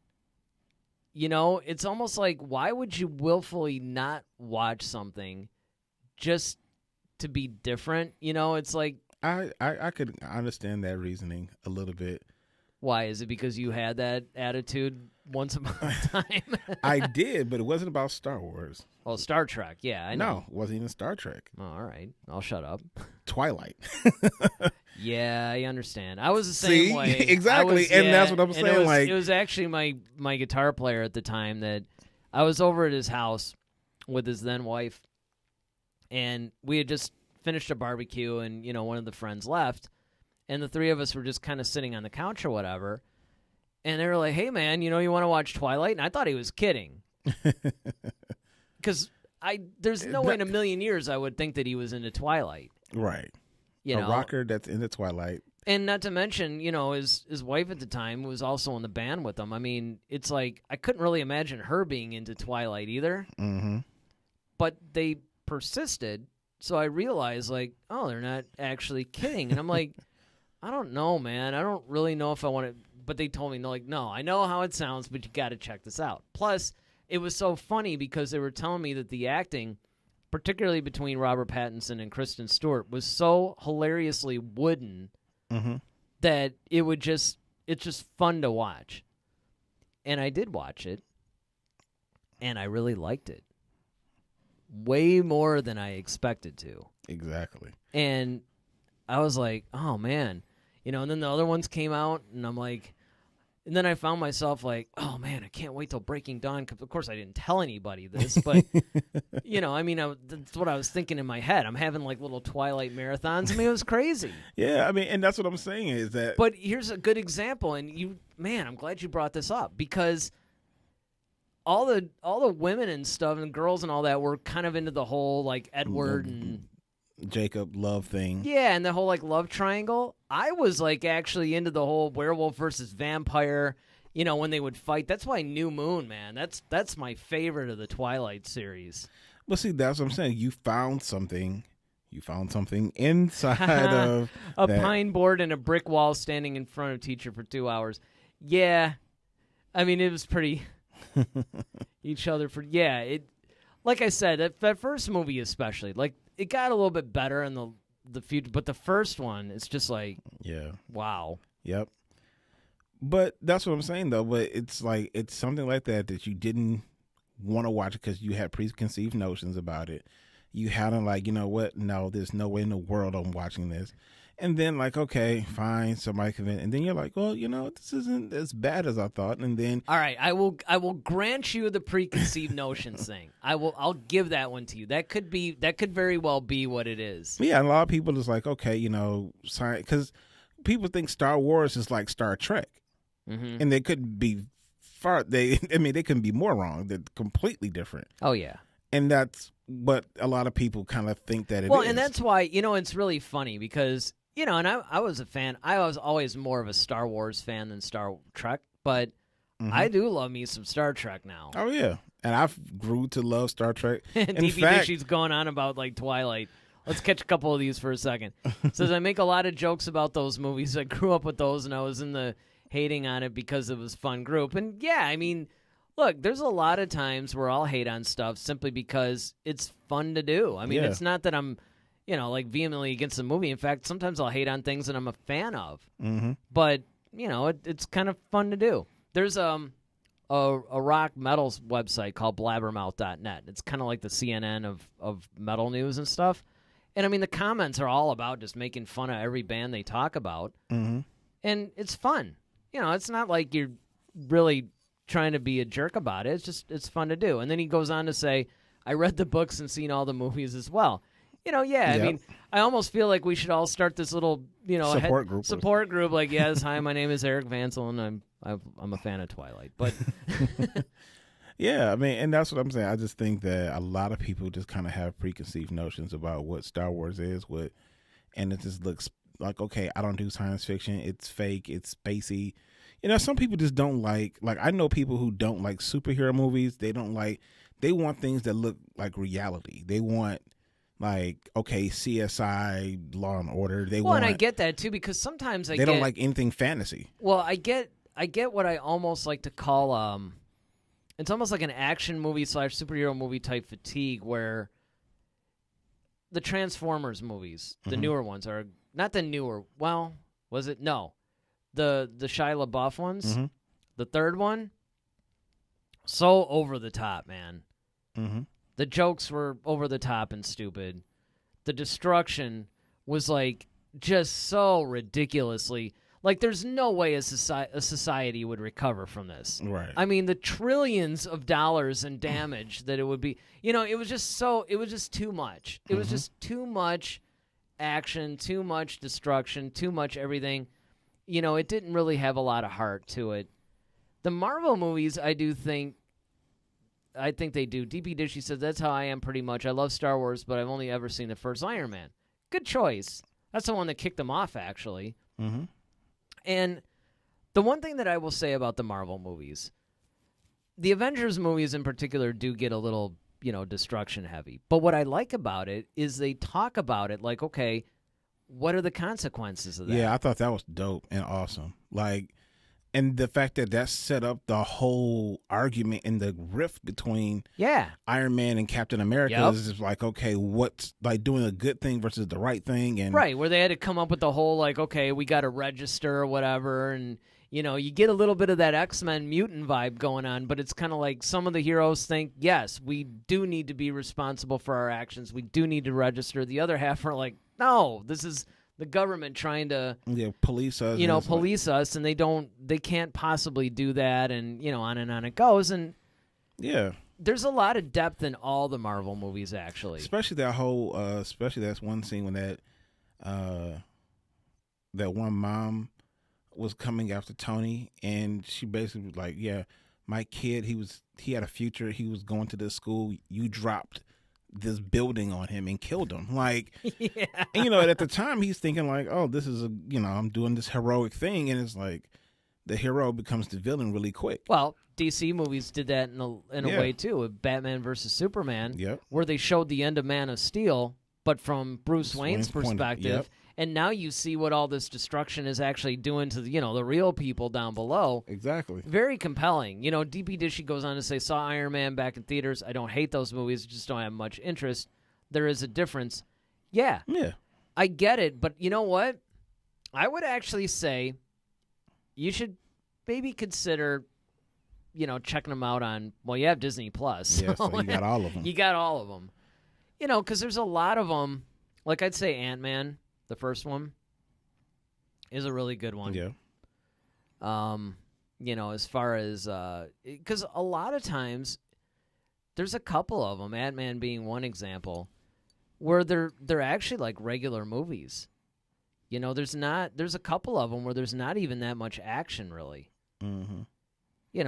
It's almost like, why would you willfully not watch something just to be different? It's like I could understand that reasoning a little bit. Why? Is it because you had that attitude once upon a time? I did, but it wasn't about Star Wars. Well, Star Trek, yeah, I know. No, it wasn't even Star Trek. Oh, all right, I'll shut up. Twilight. Yeah, I understand. I was the same way. Exactly, that's what I'm saying. It was actually my guitar player at the time that I was over at his house with his then wife, and we had just finished a barbecue, and one of the friends left, and the three of us were just kind of sitting on the couch or whatever, and they were like, "Hey, man, you want to watch Twilight?" And I thought he was kidding, because there's no way in a million years I would think that he was into Twilight. Right. A rocker that's into Twilight. And not to mention, his wife at the time was also in the band with him. I mean, it's like, I couldn't really imagine her being into Twilight either. Mm-hmm. But they persisted, so I realized, like, oh, they're not actually kidding. And I'm like, I don't know, man. I don't really know if I want to. But they told me, no, I know how it sounds, but you got to check this out. Plus, it was so funny because they were telling me that the acting, particularly between Robert Pattinson and Kristen Stewart, was so hilariously wooden that it's just fun to watch. And I did watch it, and I really liked it. Way more than I expected to. Exactly. And I was like, oh, man. And then the other ones came out, and I'm like, And then I found myself like, oh, man, I can't wait till Breaking Dawn. Of course, I didn't tell anybody this, but, that's what I was thinking in my head. I'm having like little Twilight marathons. I mean, it was crazy. Yeah, I mean, and that's what I'm saying is that. But here's a good example, and I'm glad you brought this up, because all the women and stuff and girls and all that were kind of into the whole like Edward and Jacob love thing. Yeah, and the whole like love triangle. I was like actually into the whole werewolf versus vampire, when they would fight. That's why New Moon, man. That's my favorite of the Twilight series. Well, see, that's what I'm saying. You found something inside of a pine board and a brick wall standing in front of teacher for 2 hours. Yeah. I mean, it was pretty each other for it. Like I said, that first movie especially, like it got a little bit better in the future, but the first one, it's just like, wow. Yep. But that's what I'm saying, though. But it's like, it's something like that you didn't want to watch because you had preconceived notions about it. You hadn't like, you know what? No, there's no way in the world I'm watching this. And then like, okay, fine, somebody convinced. And then you're like, well, this isn't as bad as I thought. And then, all right, I will grant you the preconceived notions thing. I'll give that one to you. That could very well be what it is. Yeah, and a lot of people is like, okay, science, because people think Star Wars is like Star Trek, and they couldn't be they couldn't be more wrong. They're completely different. Oh yeah, and that's what a lot of people kind of think that it is. Well, and that's why it's really funny because. And I was a fan. I was always more of a Star Wars fan than Star Trek, but I do love me some Star Trek now. Oh, yeah. And I've grew to love Star Trek. In fact, she's going on about, like, Twilight. Let's catch a couple of these for a second. Says, I make a lot of jokes about those movies. I grew up with those, and I was in the hating on it because it was a fun group. And, yeah, I mean, look, there's a lot of times where I'll hate on stuff simply because it's fun to do. I mean, it's not that I'm... like vehemently against the movie. In fact, sometimes I'll hate on things that I'm a fan of. Mm-hmm. But, it's kind of fun to do. There's a rock metal website called blabbermouth.net. It's kind of like the CNN of metal news and stuff. And, I mean, the comments are all about just making fun of every band they talk about. Mm-hmm. And it's fun. It's not like you're really trying to be a jerk about it. It's fun to do. And then he goes on to say, I read the books and seen all the movies as well. I mean, I almost feel like we should all start this little, support group. Like, yes, hi, my name is Eric Vansel, and I'm a fan of Twilight. But yeah, I mean, and that's what I'm saying. I just think that a lot of people just kind of have preconceived notions about what Star Wars is, and it just looks like, okay, I don't do science fiction. It's fake. It's spacey. Some people just don't like I know people who don't like superhero movies. They want things that look like reality. They want. Like, okay, CSI, Law and Order. And I get that too because sometimes they don't like anything fantasy. Well, I get what I almost like to call it's almost like an action movie / superhero movie type fatigue where the Transformers movies, the newer ones are not the newer. Well, was it? No, the Shia LaBeouf ones. The third one, so over the top, man. Mm-hmm. The jokes were over the top and stupid. The destruction was like just so ridiculously like there's no way a society would recover from this. Right. I mean, the trillions of dollars in damage that it would be. It was just too much. It was just too much action, too much destruction, too much everything. It didn't really have a lot of heart to it. The Marvel movies, I think they do. DP Dishy says, that's how I am pretty much. I love Star Wars, but I've only ever seen the first Iron Man. Good choice. That's the one that kicked them off, actually. Mm-hmm. And the one thing that I will say about the Marvel movies, the Avengers movies in particular do get a little, destruction heavy. But what I like about it is they talk about it like, okay, what are the consequences of that? Yeah, I thought that was dope and awesome. And the fact that set up the whole argument and the rift between Iron Man and Captain America is just like, okay, what's like doing a good thing versus the right thing? And right, where they had to come up with the whole like, okay, we got to register or whatever. And, you get a little bit of that X-Men mutant vibe going on, but it's kind of like some of the heroes think, yes, we do need to be responsible for our actions. We do need to register. The other half are like, no, this is the government trying to police us. Police us, and they can't possibly do that, and on and on it goes. And there's a lot of depth in all the Marvel movies, actually. Especially that whole, especially that one scene when that one mom was coming after Tony, and she basically was like, "Yeah, my kid, he had a future. He was going to this school. You dropped this building on him and killed him." Like, and, at the time he's thinking like, "Oh, this is I'm doing this heroic thing," and it's like the hero becomes the villain really quick. Well, DC movies did that in a way too, with Batman versus Superman, where they showed the end of Man of Steel, but from Bruce Wayne's perspective. And now you see what all this destruction is actually doing to the real people down below. Exactly. Very compelling. DP Dishy goes on to say, saw Iron Man back in theaters. I don't hate those movies, just don't have much interest. There is a difference. Yeah. I get it, but you know what? I would actually say you should maybe consider, checking them out on, well, you have Disney Plus. Yeah, so you got all of them. You got all of them. Because there's a lot of them. Like I'd say Ant-Man. The first one is a really good one. Yeah. As far as because a lot of times there's a couple of them, Ant-Man being one example, where they're actually like regular movies. There's a couple of them where there's not even that much action really. Mm-hmm.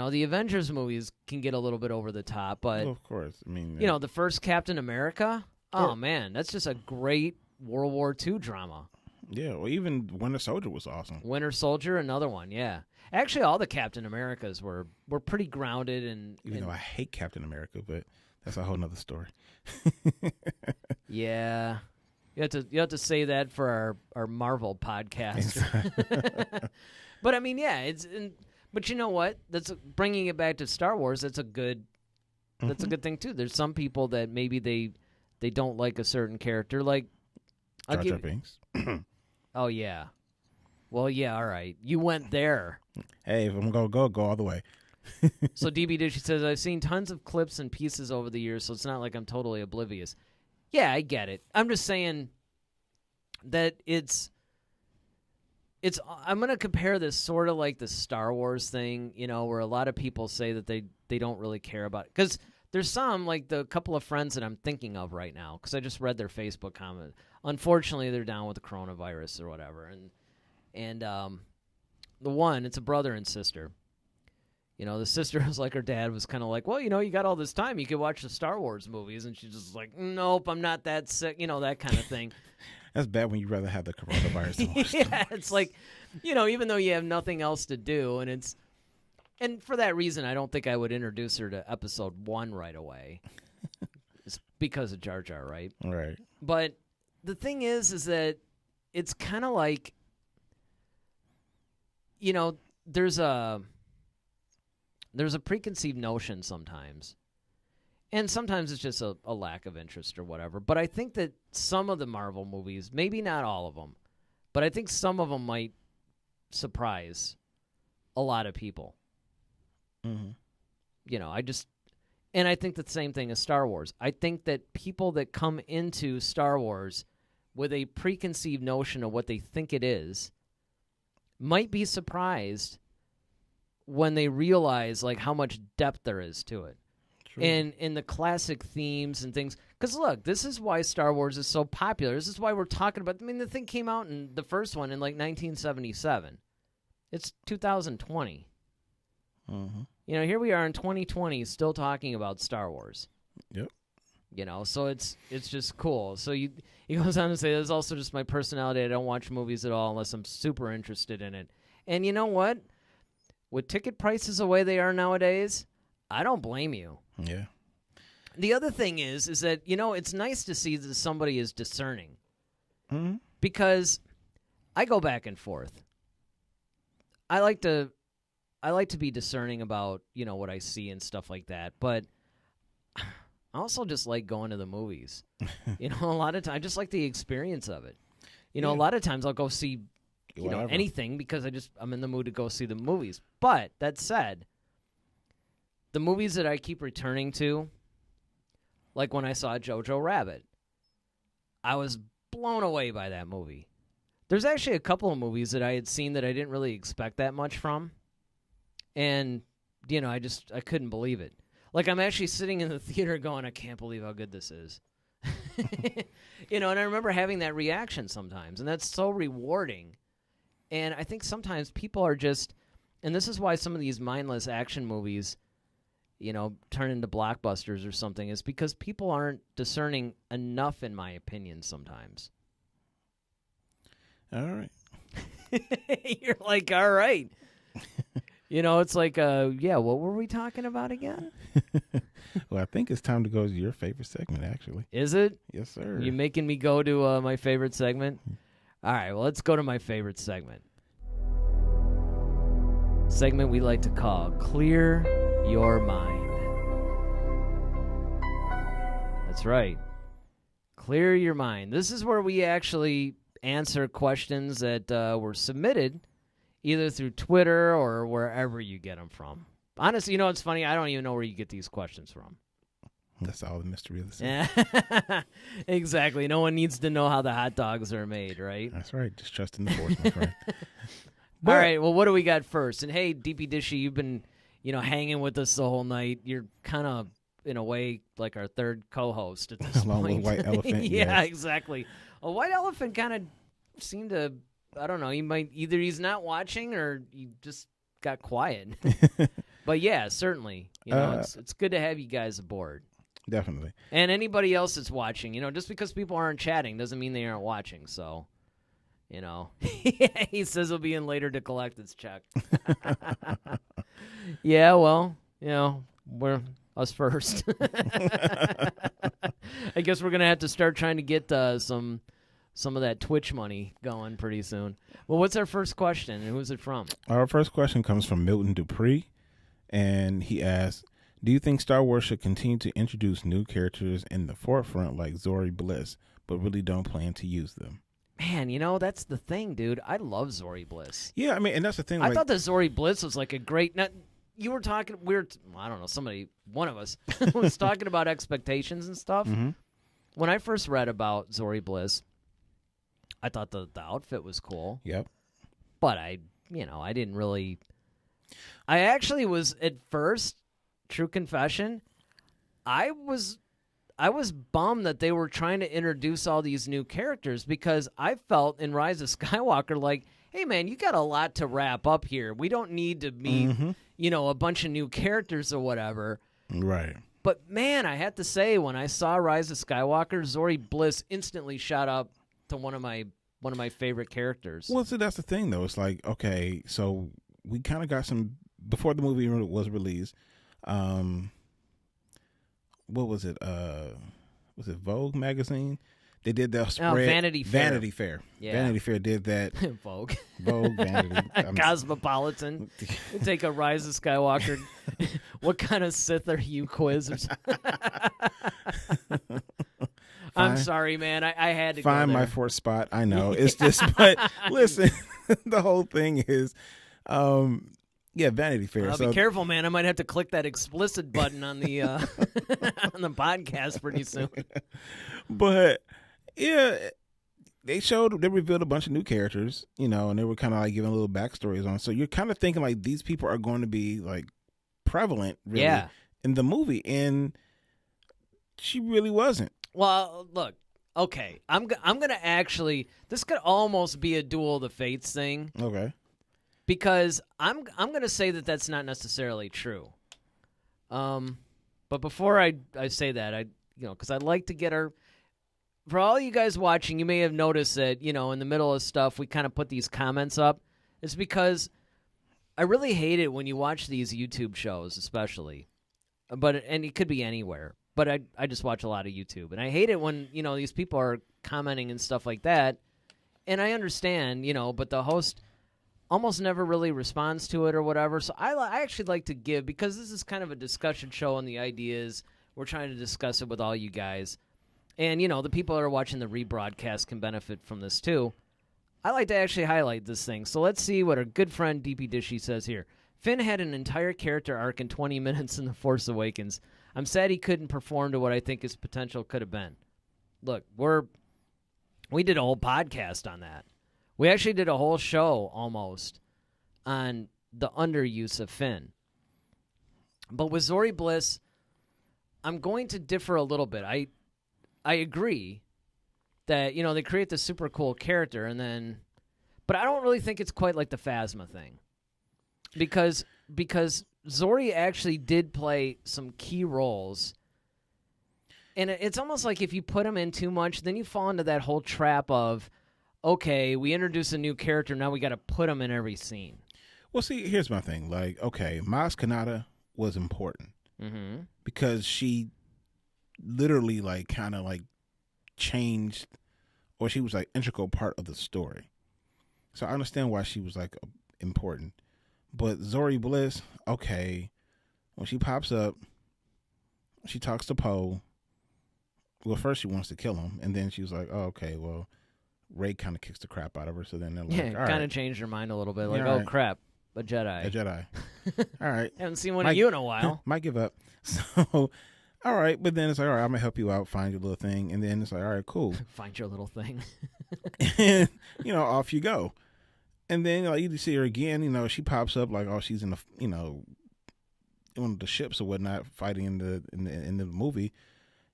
The Avengers movies can get a little bit over the top, but of course, I mean, the first Captain America. Oh man, that's just a great World War II drama. Yeah, well, even Winter Soldier was awesome. Winter Soldier, another one, yeah. Actually, all the Captain Americas were pretty grounded and. Even though I hate Captain America, but that's a whole nother story. Yeah, you have to say that for our Marvel podcast. But I mean, yeah, but you know what? That's bringing it back to Star Wars. That's a good thing too. There's some people that maybe they don't like a certain character, like. Jar Jar Binks. Oh, yeah. Well, yeah, all right. You went there. Hey, if I'm going to go all the way. So DB Dishy says, I've seen tons of clips and pieces over the years, so it's not like I'm totally oblivious. Yeah, I get it. I'm just saying that it's I'm going to compare this sort of like the Star Wars thing, where a lot of people say that they don't really care about it. Because there's some, like the couple of friends that I'm thinking of right now, because I just read their Facebook comment. Unfortunately, they're down with the coronavirus or whatever. And the one, it's a brother and sister. The sister was like, her dad was kind of like, well, you got all this time. You could watch the Star Wars movies. And she's just like, nope, I'm not that sick, that kind of thing. That's bad when you'd rather have the coronavirus than watch Yeah, it's like, even though you have nothing else to do, and for that reason, I don't think I would introduce her to episode 1 right away. It's because of Jar Jar, right? Right. But the thing is that it's kind of like, there's a preconceived notion sometimes. And sometimes it's just a lack of interest or whatever. But I think that some of the Marvel movies, maybe not all of them, but I think some of them might surprise a lot of people. Mm-hmm. And I think the same thing as Star Wars. I think that people that come into Star Wars with a preconceived notion of what they think it is might be surprised when they realize like how much depth there is to it. True. And in the classic themes and things. Because look, this is why Star Wars is so popular. This is why we're talking about. I mean, the thing came out in the first one in like 1977. It's 2020. Mm-hmm. Here we are in 2020 still talking about Star Wars. Yep. So it's just cool. So he goes on to say, there's also just my personality. I don't watch movies at all unless I'm super interested in it. And you know what? With ticket prices the way they are nowadays, I don't blame you. Yeah. The other thing is that, it's nice to see that somebody is discerning. Mm-hmm. Because I go back and forth. I like to be discerning about, what I see and stuff like that. But I also just like going to the movies. A lot of times, I just like the experience of it. A lot of times I'll go see, anything because I'm in the mood to go see the movies. But that said, the movies that I keep returning to, like when I saw Jojo Rabbit, I was blown away by that movie. There's actually a couple of movies that I had seen that I didn't really expect that much from. And, I couldn't believe it. Like, I'm actually sitting in the theater going, I can't believe how good this is. And I remember having that reaction sometimes, and that's so rewarding. And I think sometimes people are just, and this is why some of these mindless action movies, turn into blockbusters or something, is because people aren't discerning enough, in my opinion, sometimes. All right. You're like, all right. It's like, what were we talking about again? Well, I think it's time to go to your favorite segment, actually. Is it? Yes, sir. You making me go to my favorite segment? All right, well, let's go to my favorite segment. Segment we like to call Clear Your Mind. That's right. Clear Your Mind. This is where we actually answer questions that were submitted either through Twitter or wherever you get them from. Honestly, it's funny. I don't even know where you get these questions from. That's all the mystery of the scene. Exactly. No one needs to know how the hot dogs are made, right? That's right. Just trust in the force, my friend. All right. Well, what do we got first? And hey, DP Dishy, you've been, hanging with us the whole night. You're kind of, in a way, like our third co-host at this Along point. with White Elephant. Yeah, yes. Exactly. A White Elephant kind of seemed to, I don't know, either he's not watching or you just got quiet. But yeah, certainly, it's good to have you guys aboard. Definitely. And anybody else that's watching, just because people aren't chatting doesn't mean they aren't watching. So, he says he'll be in later to collect his check. Yeah, well, we're us first. I guess we're gonna have to start trying to get some of that Twitch money going pretty soon. Well, what's our first question, and who's it from? Our first question comes from Milton Dupree, and he asks, do you think Star Wars should continue to introduce new characters in the forefront like Zori Bliss, but really don't plan to use them? Man, that's the thing, dude. I love Zori Bliss. Yeah, and that's the thing. I thought that Zori Bliss was like a great... You were talking... I don't know, one of us was talking about expectations and stuff. Mm-hmm. When I first read about Zori Bliss, I thought the outfit was cool. Yep. But I didn't really... I actually was, at first, true confession, I was bummed that they were trying to introduce all these new characters because I felt in Rise of Skywalker like, hey, man, you got a lot to wrap up here. We don't need to meet, a bunch of new characters or whatever. Right. But, man, I have to say, when I saw Rise of Skywalker, Zori Bliss instantly shot up to one of my favorite characters. Well, so that's the thing, though. It's like, okay, so we kind of got some, before the movie was released, what was it? Was it Vogue magazine? They did the spread. Vanity Fair. Vanity Fair. Yeah. Vanity Fair did that. Vogue. Vanity. Cosmopolitan. You take a Rise of Skywalker. What kind of Sith are you quiz? Or something? I'm sorry, man. I had to find go there. my fourth spot. I know. It's just, but listen, the whole thing is, Vanity Fair. Be careful, man. I might have to click that explicit button on the on the podcast pretty soon. But yeah, they revealed a bunch of new characters, and they were kind of like giving little backstories on. So you're kind of thinking like these people are going to be like prevalent, really, in the movie, and she really wasn't. Well, look, okay, I'm gonna actually. This could almost be a Duel of the Fates thing. Okay. Because I'm going to say that that's not necessarily true. But before I say that, because I'd like to get for all you guys watching, you may have noticed that, in the middle of stuff, we kind of put these comments up. It's because I really hate it when you watch these YouTube shows, especially. And it could be anywhere. But I just watch a lot of YouTube. And I hate it when, these people are commenting and stuff like that. And I understand, but the host almost never really responds to it or whatever. So I actually like to give, because this is kind of a discussion show and the idea is we're trying to discuss it with all you guys. And, the people that are watching the rebroadcast can benefit from this too. I like to actually highlight this thing. So let's see what our good friend DP Dishy says here. Finn had an entire character arc in 20 minutes in The Force Awakens. I'm sad he couldn't perform to what I think his potential could have been. Look, we did a whole podcast on that. We actually did a whole show almost on the underuse of Finn. But with Zori Bliss, I'm going to differ a little bit. I agree that, they create this super cool character but I don't really think it's quite like the Phasma thing. Because Zori actually did play some key roles. And it's almost like if you put him in too much, then you fall into that whole trap of, okay, we introduce a new character, now we got to put him in every scene. Well, see, here's my thing. Like, okay, Maz Kanata was important because she literally, like, kind of, like, changed, or she was, like, integral part of the story. So I understand why she was, like, important. But Zori Bliss, okay, when she pops up, she talks to Poe. Well, first she wants to kill him, and then she was like, oh, okay, well, Rey kind of kicks the crap out of her, so then they're like, all right. Kind of changed her mind a little bit. Like, right. Crap, a Jedi. A Jedi. All right. Haven't seen one of you in a while. Might give up. So, all right, but then it's like, all right, I'm going to help you out, find your little thing, and then it's like, all right, cool. Find your little thing. And, off you go. And then, you see her again, she pops up like, oh, she's in the, one of the ships or whatnot, fighting in the movie.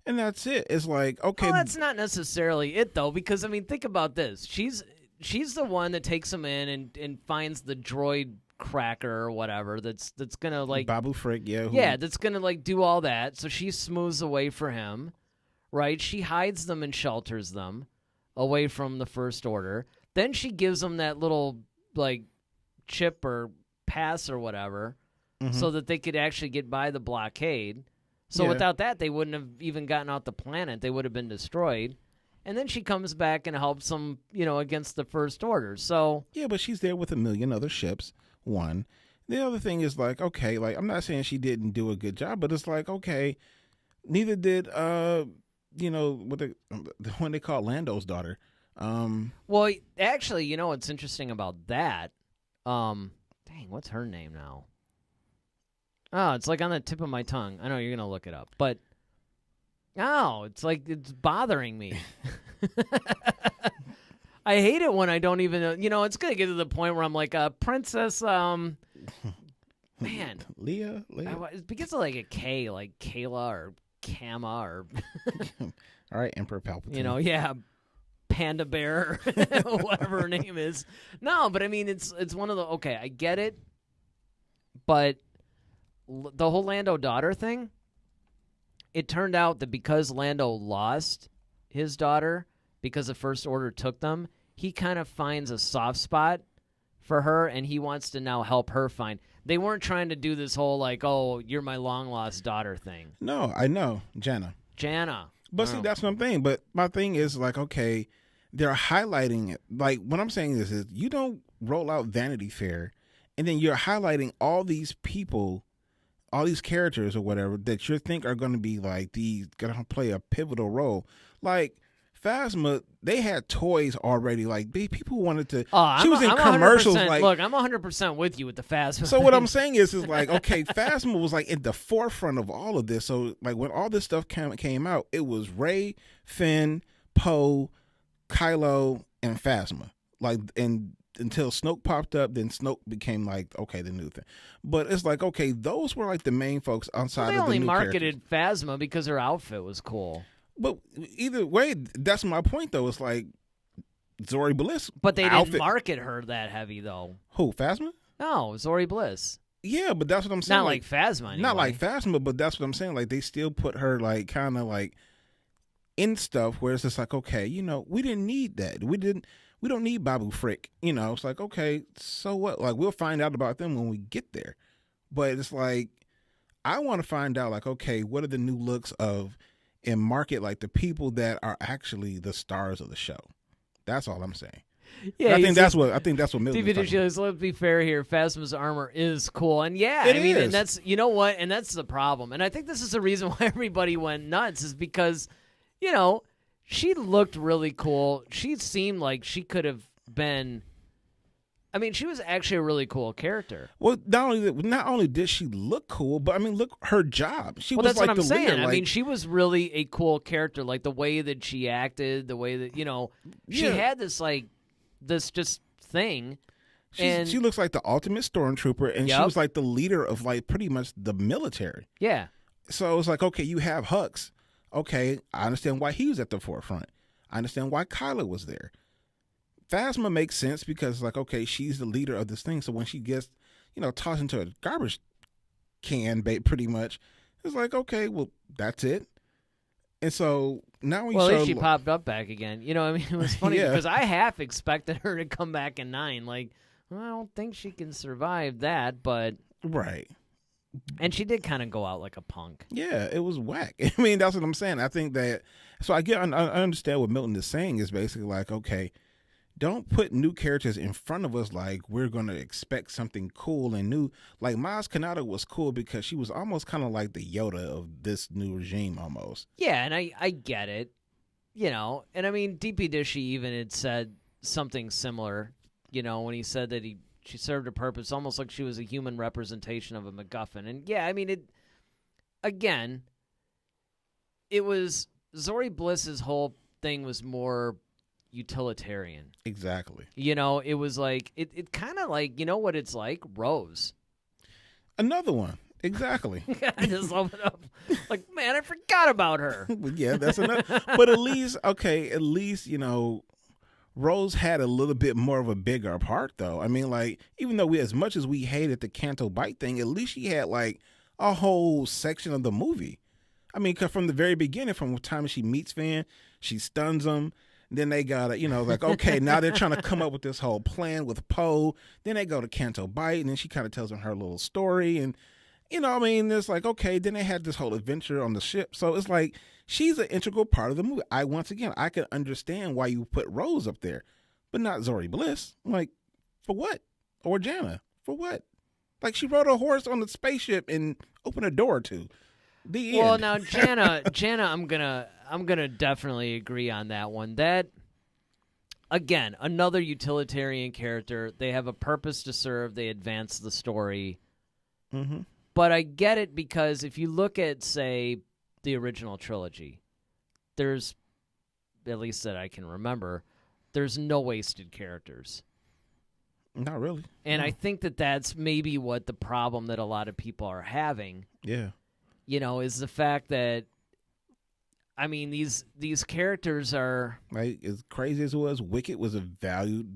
And that's it. It's like, okay. Well, that's not necessarily it, though, because, think about this. She's the one that takes him in and finds the droid cracker or whatever that's going to, like... Babu Frick, yeah. Yeah, that's going to, like, do all that. So she smooths away for him, right? She hides them and shelters them away from the First Order. Then she gives them that little, like, chip or pass or whatever so that they could actually get by the blockade. So without that, they wouldn't have even gotten out the planet. They would have been destroyed. And then she comes back and helps them, against the First Order. So yeah, but she's there with a million other ships, one. The other thing is, like, okay, like, I'm not saying she didn't do a good job, but it's like, okay, neither did, what the one they call Lando's daughter. Well, actually, what's interesting about that? Dang, what's her name now? Oh, it's like on the tip of my tongue. I know you're gonna look it up, but it's like it's bothering me. I hate it when I don't even know. It's gonna get to the point where I'm like, Princess. Man, Leia. It begins with like a K, like Kayla or Kama or. All right, Emperor Palpatine. Yeah. Panda Bear, whatever her name is. No, but it's one of the, okay, I get it, but the whole Lando daughter thing, it turned out that because Lando lost his daughter, because the First Order took them, he kind of finds a soft spot for her, and he wants to now help her find. They weren't trying to do this whole, like, oh, you're my long-lost daughter thing. No, I know. Jana. But see, that's what I'm saying. But my thing is, like, okay, they're highlighting it. Like, what I'm saying is you don't roll out Vanity Fair, and then you're highlighting all these people, all these characters or whatever that you think are going to be, like, going to play a pivotal role. Like, Phasma, they had toys already. Like, people wanted to. She was in commercials. Like, look, I'm 100% with you with the Phasma. So what I'm saying is like, okay, Phasma was like in the forefront of all of this. So like when all this stuff came out, it was Rey, Finn, Poe, Kylo, and Phasma. Like, and until Snoke popped up, then Snoke became like, okay, the new thing. But it's like, okay, those were like the main folks outside of the new They only marketed Phasma because her outfit was cool. But either way, that's my point, though. It's like Zori Bliss. But they didn't market her that heavy, though. Who, Phasma? No, Zori Bliss. Yeah, but that's what I'm saying. Not like Phasma, anyway. Not like Phasma, but that's what I'm saying. Like, they still put her, like, kind of, like, in stuff where it's just like, okay, we didn't need that. We don't need Babu Frick. It's like, okay, so what? Like, we'll find out about them when we get there. But it's like, I want to find out, like, okay, what are the new looks of... and market like the people that are actually the stars of the show. That's all I'm saying. Yeah, I think that's what Milton's let's be fair here. Phasma's armor is cool, and and that's and that's the problem. And I think this is the reason why everybody went nuts is because, she looked really cool. She seemed like she could have been. I mean, she was actually a really cool character. Well, not only did she look cool, but look her job. She was that's like what I'm saying. leader. I mean, she was really a cool character. Like the way that she acted, the way that she had this like this just thing. She looks like the ultimate stormtrooper, and she was like the leader of like pretty much the military. Yeah. So it's like, okay, you have Hux. Okay, I understand why he was at the forefront. I understand why Kylo was there. Phasma makes sense because, like, okay, she's the leader of this thing. So when she gets, tossed into a garbage can, pretty much, it's like, okay, well, that's it. And so now at least she popped up back again. I mean, it was funny because I half expected her to come back in 9. Like, well, I don't think she can survive that, but right. And she did kind of go out like a punk. Yeah, it was whack. I mean, that's what I'm saying. I think that. So I understand what Milton is saying is basically like, okay, don't put new characters in front of us like we're going to expect something cool and new. Like Maz Kanata was cool because she was almost kind of like the Yoda of this new regime almost. Yeah, and I get it. And I mean, DP Dishy even had said something similar, when he said that she served a purpose almost like she was a human representation of a MacGuffin. And yeah, I mean, it was Zori Bliss's whole thing was more utilitarian. Exactly. It was like it kind of like, what it's like? Rose. Another one. Exactly. I just opened up like, man, I forgot about her. Yeah, that's enough. But at least, Rose had a little bit more of a bigger part, though. I mean, like, even though as much as we hated the Canto Bite thing, at least she had like a whole section of the movie. I mean, 'cause from the very beginning, from the time she meets Finn, she stuns him. Then they got to, like, okay, now they're trying to come up with this whole plan with Poe. Then they go to Canto Bite, and then she kind of tells him her little story. And, I mean, it's like, okay, then they had this whole adventure on the ship. So it's like, she's an integral part of the movie. I can understand why you put Rose up there, but not Zori Bliss. I'm like, for what? Or Jana, for what? Like, she rode a horse on the spaceship and opened a door to. The well, end. now Jana, I'm gonna definitely agree on that one. That again, another utilitarian character. They have a purpose to serve. They advance the story. Mm-hmm. But I get it because if you look at, say, the original trilogy, there's, at least that I can remember, there's no wasted characters. Not really. And I think that's maybe what the problem that a lot of people are having. Yeah. Is the fact that, I mean, these characters are... Like, as crazy as it was, Wicket was a valued,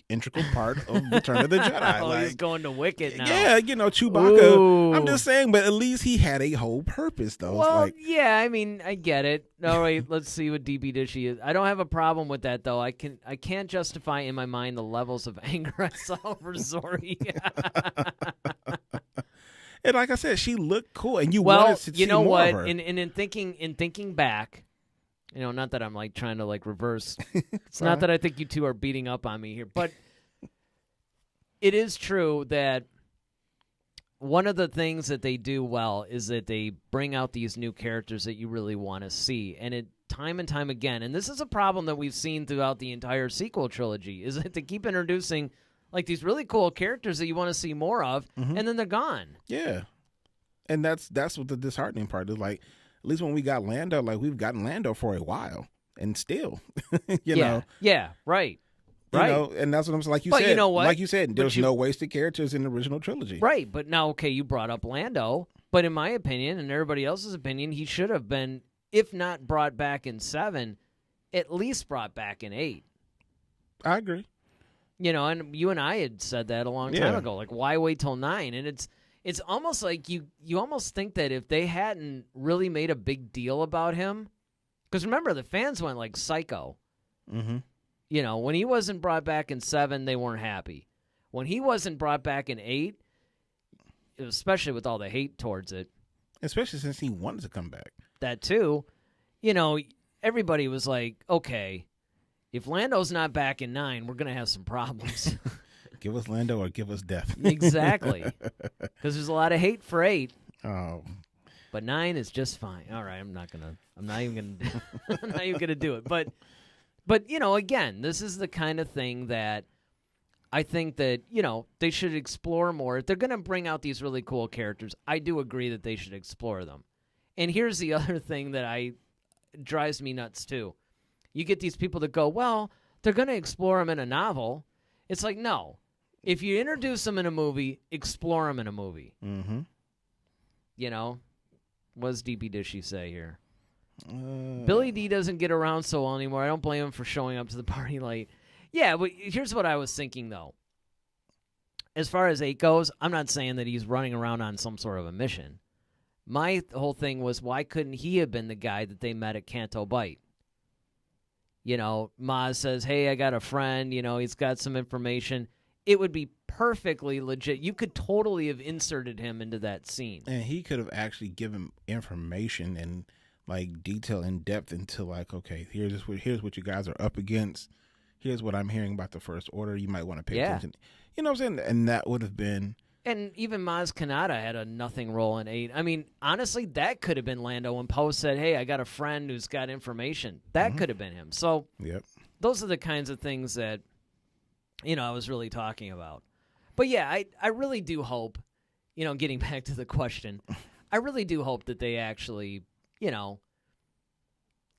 integral part of Return of the Jedi. He's going to Wicket now. Yeah, Chewbacca. Ooh. I'm just saying, but at least he had a whole purpose, though. Well, yeah, I mean, I get it. All right, let's see what DB Dishy is. I don't have a problem with that, though. I can't justify in my mind the levels of anger I saw for Zori. And like I said, she looked cool, and wanted to see more what? of her. In thinking back, not that I'm like trying to like reverse. It's not that I think you two are beating up on me here, but it is true that one of the things that they do well is that they bring out these new characters that you really want to see, and it time and time again. And this is a problem that we've seen throughout the entire sequel trilogy: is that they keep introducing like these really cool characters that you want to see more of, and then they're gone. Yeah, and that's what the disheartening part is. Like, at least when we got Lando, like we've gotten Lando for a while, and still, you know, right. And that's what I'm saying. Like you said, you know what? Like you said, there's no wasted characters in the original trilogy, right? But now, okay, you brought up Lando, but in my opinion, and everybody else's opinion, he should have been, if not brought back in 7, at least brought back in 8. I agree. And you and I had said that a long time ago. Like, why wait till 9? And it's almost like you almost think that if they hadn't really made a big deal about him, because remember, the fans went like psycho. Mm-hmm. When he wasn't brought back in 7, they weren't happy. When he wasn't brought back in 8, especially with all the hate towards it. Especially since he wanted to come back. That too. Everybody was like, okay, if Lando's not back in 9, we're going to have some problems. Give us Lando or give us death. Exactly. Because there's a lot of hate for 8. Oh. But 9 is just fine. All right, I'm not even gonna do it. But again, this is the kind of thing that I think that, they should explore more. If they're going to bring out these really cool characters, I do agree that they should explore them. And here's the other thing that drives me nuts too. You get these people that go, well, they're going to explore him in a novel. It's like, no. If you introduce him in a movie, explore him in a movie. Mm-hmm. You know? What does DP Dishy say here? Billy D doesn't get around so well anymore. I don't blame him for showing up to the party late. Yeah, but here's what I was thinking, though. As far as 8 goes, I'm not saying that he's running around on some sort of a mission. My whole thing was, why couldn't he have been the guy that they met at Canto Bight? You know, Maz says, hey, I got a friend. You know, he's got some information. It would be perfectly legit. You could totally have inserted him into that scene. And he could have actually given information and, like, detail in depth into, like, okay, here's what you guys are up against. Here's what I'm hearing about the First Order. You might want to pay attention. You know what I'm saying? And that would have been... And even Maz Kanata had a nothing role in 8. I mean, honestly, that could have been Lando when Poe said, hey, I got a friend who's got information. That could have been him. So those are the kinds of things that, you know, I was really talking about. But, yeah, I really do hope, you know, getting back to the question, I really do hope that they actually, you know,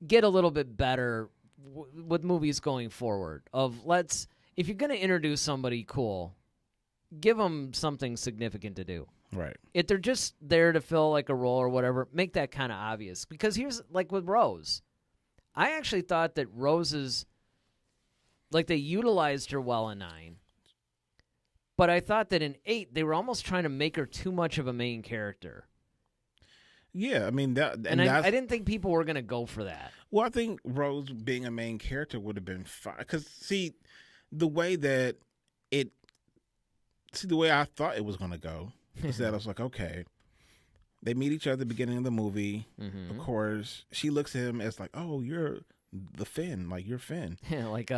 get a little bit better with movies going forward. If you're going to introduce somebody cool, give them something significant to do. Right. If they're just there to fill like a role or whatever, make that kind of obvious. Because here's, like with Rose, I actually thought that Rose's, like they utilized her well in 9. But I thought that in 8, they were almost trying to make her too much of a main character. Yeah, I mean, I didn't think people were going to go for that. Well, I think Rose being a main character would have been fine. Because, see, the way I thought it was going to go is that I was like, okay, they meet each other at the beginning of the movie. Mm-hmm. Of course, she looks at him as like, oh, you're the Finn, like you're Finn. Yeah, like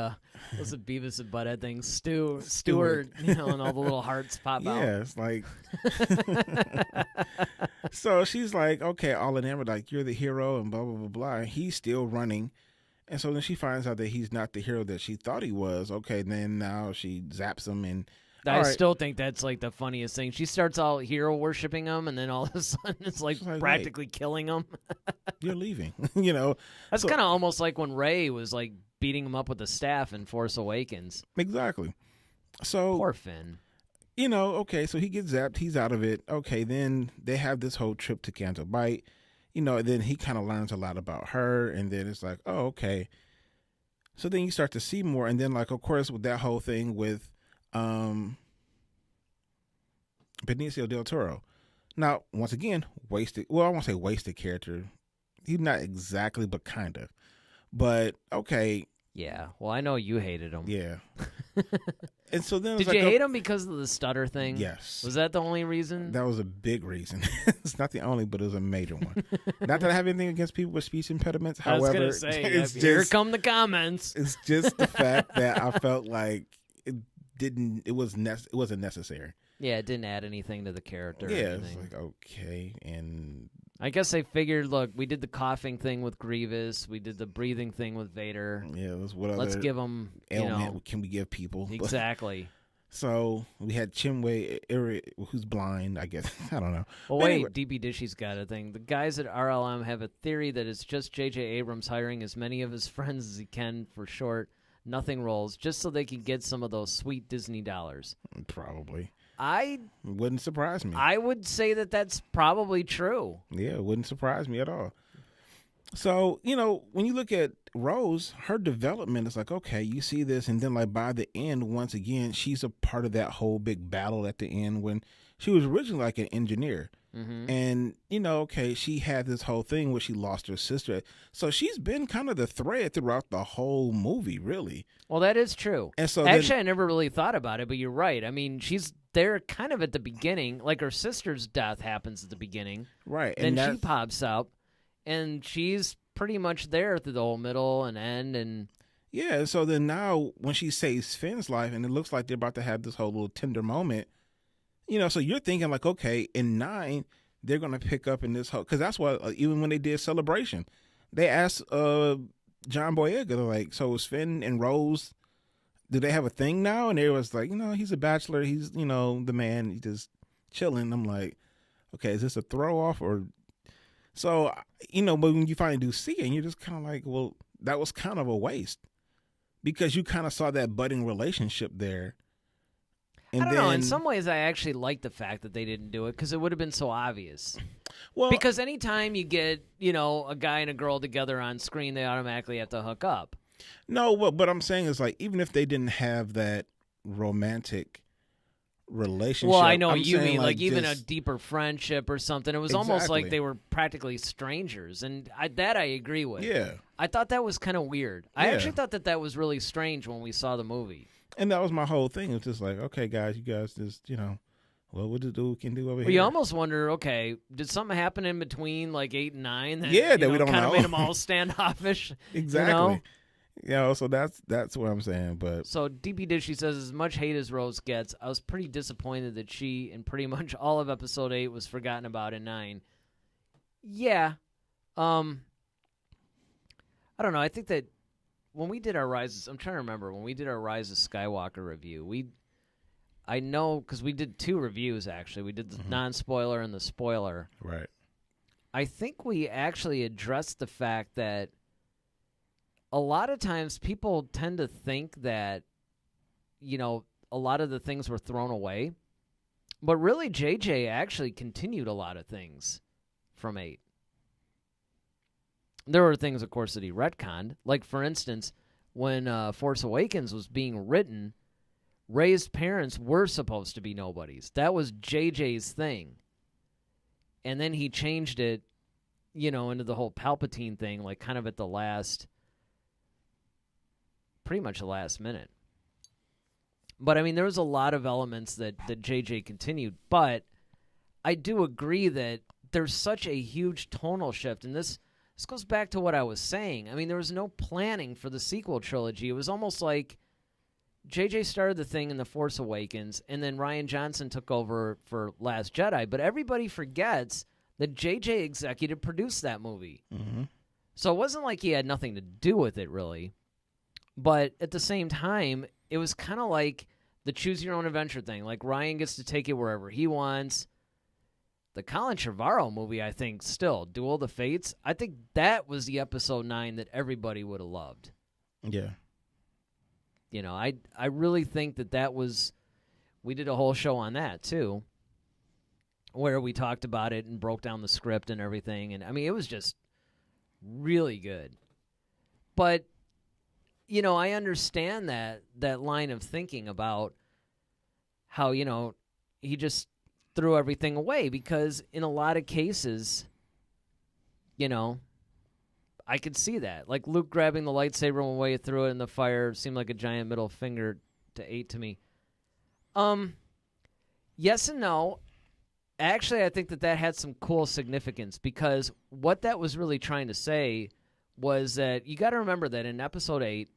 what's the Beavis and Butthead thing? Stewart, you know, and all the little hearts pop out. Yeah, it's like. So she's like, okay, all enamored, like you're the hero and blah blah blah blah. And he's still running, and so then she finds out that he's not the hero that she thought he was. Okay, then now she zaps him and. I still think that's like the funniest thing. She starts all hero worshiping him, and then all of a sudden it's like practically killing him. You're leaving, you know. That's kind of almost like when Rey was like beating him up with a staff in Force Awakens. Exactly. So poor Finn. You know, okay, so he gets zapped, he's out of it. Okay, then they have this whole trip to Canto Bight. You know, then he kind of learns a lot about her, and then it's like, oh, okay. So then you start to see more, and then like, of course, with that whole thing with Benicio del Toro. Now, once again, wasted. Well, I won't say wasted character. He's not exactly, but kind of. But okay. Yeah. Well, I know you hated him. Yeah. And so then did you hate him because of the stutter thing? Yes. Was that the only reason? That was a big reason. It's not the only, but it was a major one. Not that I have anything against people with speech impediments. However, I was going to say, here come the comments. It's just the fact that I felt like it wasn't necessary. Yeah, it didn't add anything to the character. Yeah, it's like, okay. And I guess they figured, look, we did the coughing thing with Grievous. We did the breathing thing with Vader. Yeah, let's give them, ailment can we give people? Exactly. So we had Chinwe, who's blind, I guess. I don't know. Well, wait, anyway. DB Dishy's got a thing. The guys at RLM have a theory that it's just J.J. Abrams hiring as many of his friends as he can for short, nothing roles, just so they can get some of those sweet Disney dollars. Probably. It wouldn't surprise me. I would say that that's probably true. Yeah, it wouldn't surprise me at all. So, you know, when you look at Rose, her development is like, okay, you see this, and then like by the end, once again, she's a part of that whole big battle at the end when she was originally like an engineer. Mm-hmm. And, you know, okay, she had this whole thing where she lost her sister. So she's been kind of the thread throughout the whole movie, really. Well, that is true. And so actually, I never really thought about it, but you're right. I mean, she's there kind of at the beginning. Like her sister's death happens at the beginning. Right. Then she pops up, and she's pretty much there through the whole middle and end. And yeah, so then now when she saves Finn's life, and it looks like they're about to have this whole little tender moment, you know, so you're thinking like, okay, in 9, they're going to pick up in this whole, because that's why even when they did Celebration, they asked John Boyega, like, so is Finn and Rose, do they have a thing now? And they was like, you know, he's a bachelor. He's, you know, the man. He's just chilling. I'm like, okay, is this a throw off or? So, you know, but when you finally do see it, and you're just kind of like, well, that was kind of a waste because you kind of saw that budding relationship there. And I don't know. In some ways, I actually like the fact that they didn't do it because it would have been so obvious. Well, because anytime you get, a guy and a girl together on screen, they automatically have to hook up. No, what I'm saying is, like, even if they didn't have that romantic relationship. Well, I know what I'm you saying, mean, like even a just, deeper friendship or something. It was almost like they were practically strangers, and that I agree with. Yeah. I thought that was kind of weird. I actually thought that was really strange when we saw the movie. And that was my whole thing. It was just like, okay, guys, you guys just, well, what the dude can do over here. You almost wonder, okay, did something happen in between like 8 and 9 that, that we don't kind know. of made them all standoffish? Exactly. So that's what I'm saying. But so DP Dishy says, as much hate as Rose gets, I was pretty disappointed that she and pretty much all of episode 8 was forgotten about in 9. Yeah. I don't know. I think that when we did our Rise, I'm trying to remember, when we did our Rise of Skywalker review, I know because we did 2 reviews, actually. We did the non-spoiler and the spoiler. Right. I think we actually addressed the fact that a lot of times people tend to think that, a lot of the things were thrown away. But really, JJ actually continued a lot of things from 8. There were things, of course, that he retconned. Like, for instance, when Force Awakens was being written, Rey's parents were supposed to be nobodies. That was JJ's thing. And then he changed it, into the whole Palpatine thing, like kind of at the last, pretty much the last minute. But, I mean, there was a lot of elements that JJ continued. But I do agree that there's such a huge tonal shift. And this goes back to what I was saying. I mean, there was no planning for the sequel trilogy. It was almost like JJ started the thing in The Force Awakens, and then Rian Johnson took over for Last Jedi. But everybody forgets that JJ executive produced that movie. Mm-hmm. So it wasn't like he had nothing to do with it, really. But at the same time, it was kind of like the choose-your-own-adventure thing. Like, Rian gets to take it wherever he wants. The Colin Trevorrow movie, I think, still, Duel of the Fates, I think that was the episode 9 that everybody would have loved. Yeah. I really think that was, we did a whole show on that, too, where we talked about it and broke down the script and everything. And, I mean, it was just really good. But, I understand that line of thinking about how, he just threw everything away, because in a lot of cases, I could see that. Like Luke grabbing the lightsaber one way, threw it in the fire, seemed like a giant middle finger to 8 to me. Yes and no. Actually, I think that had some cool significance, because what that was really trying to say was that you got to remember that in episode 8,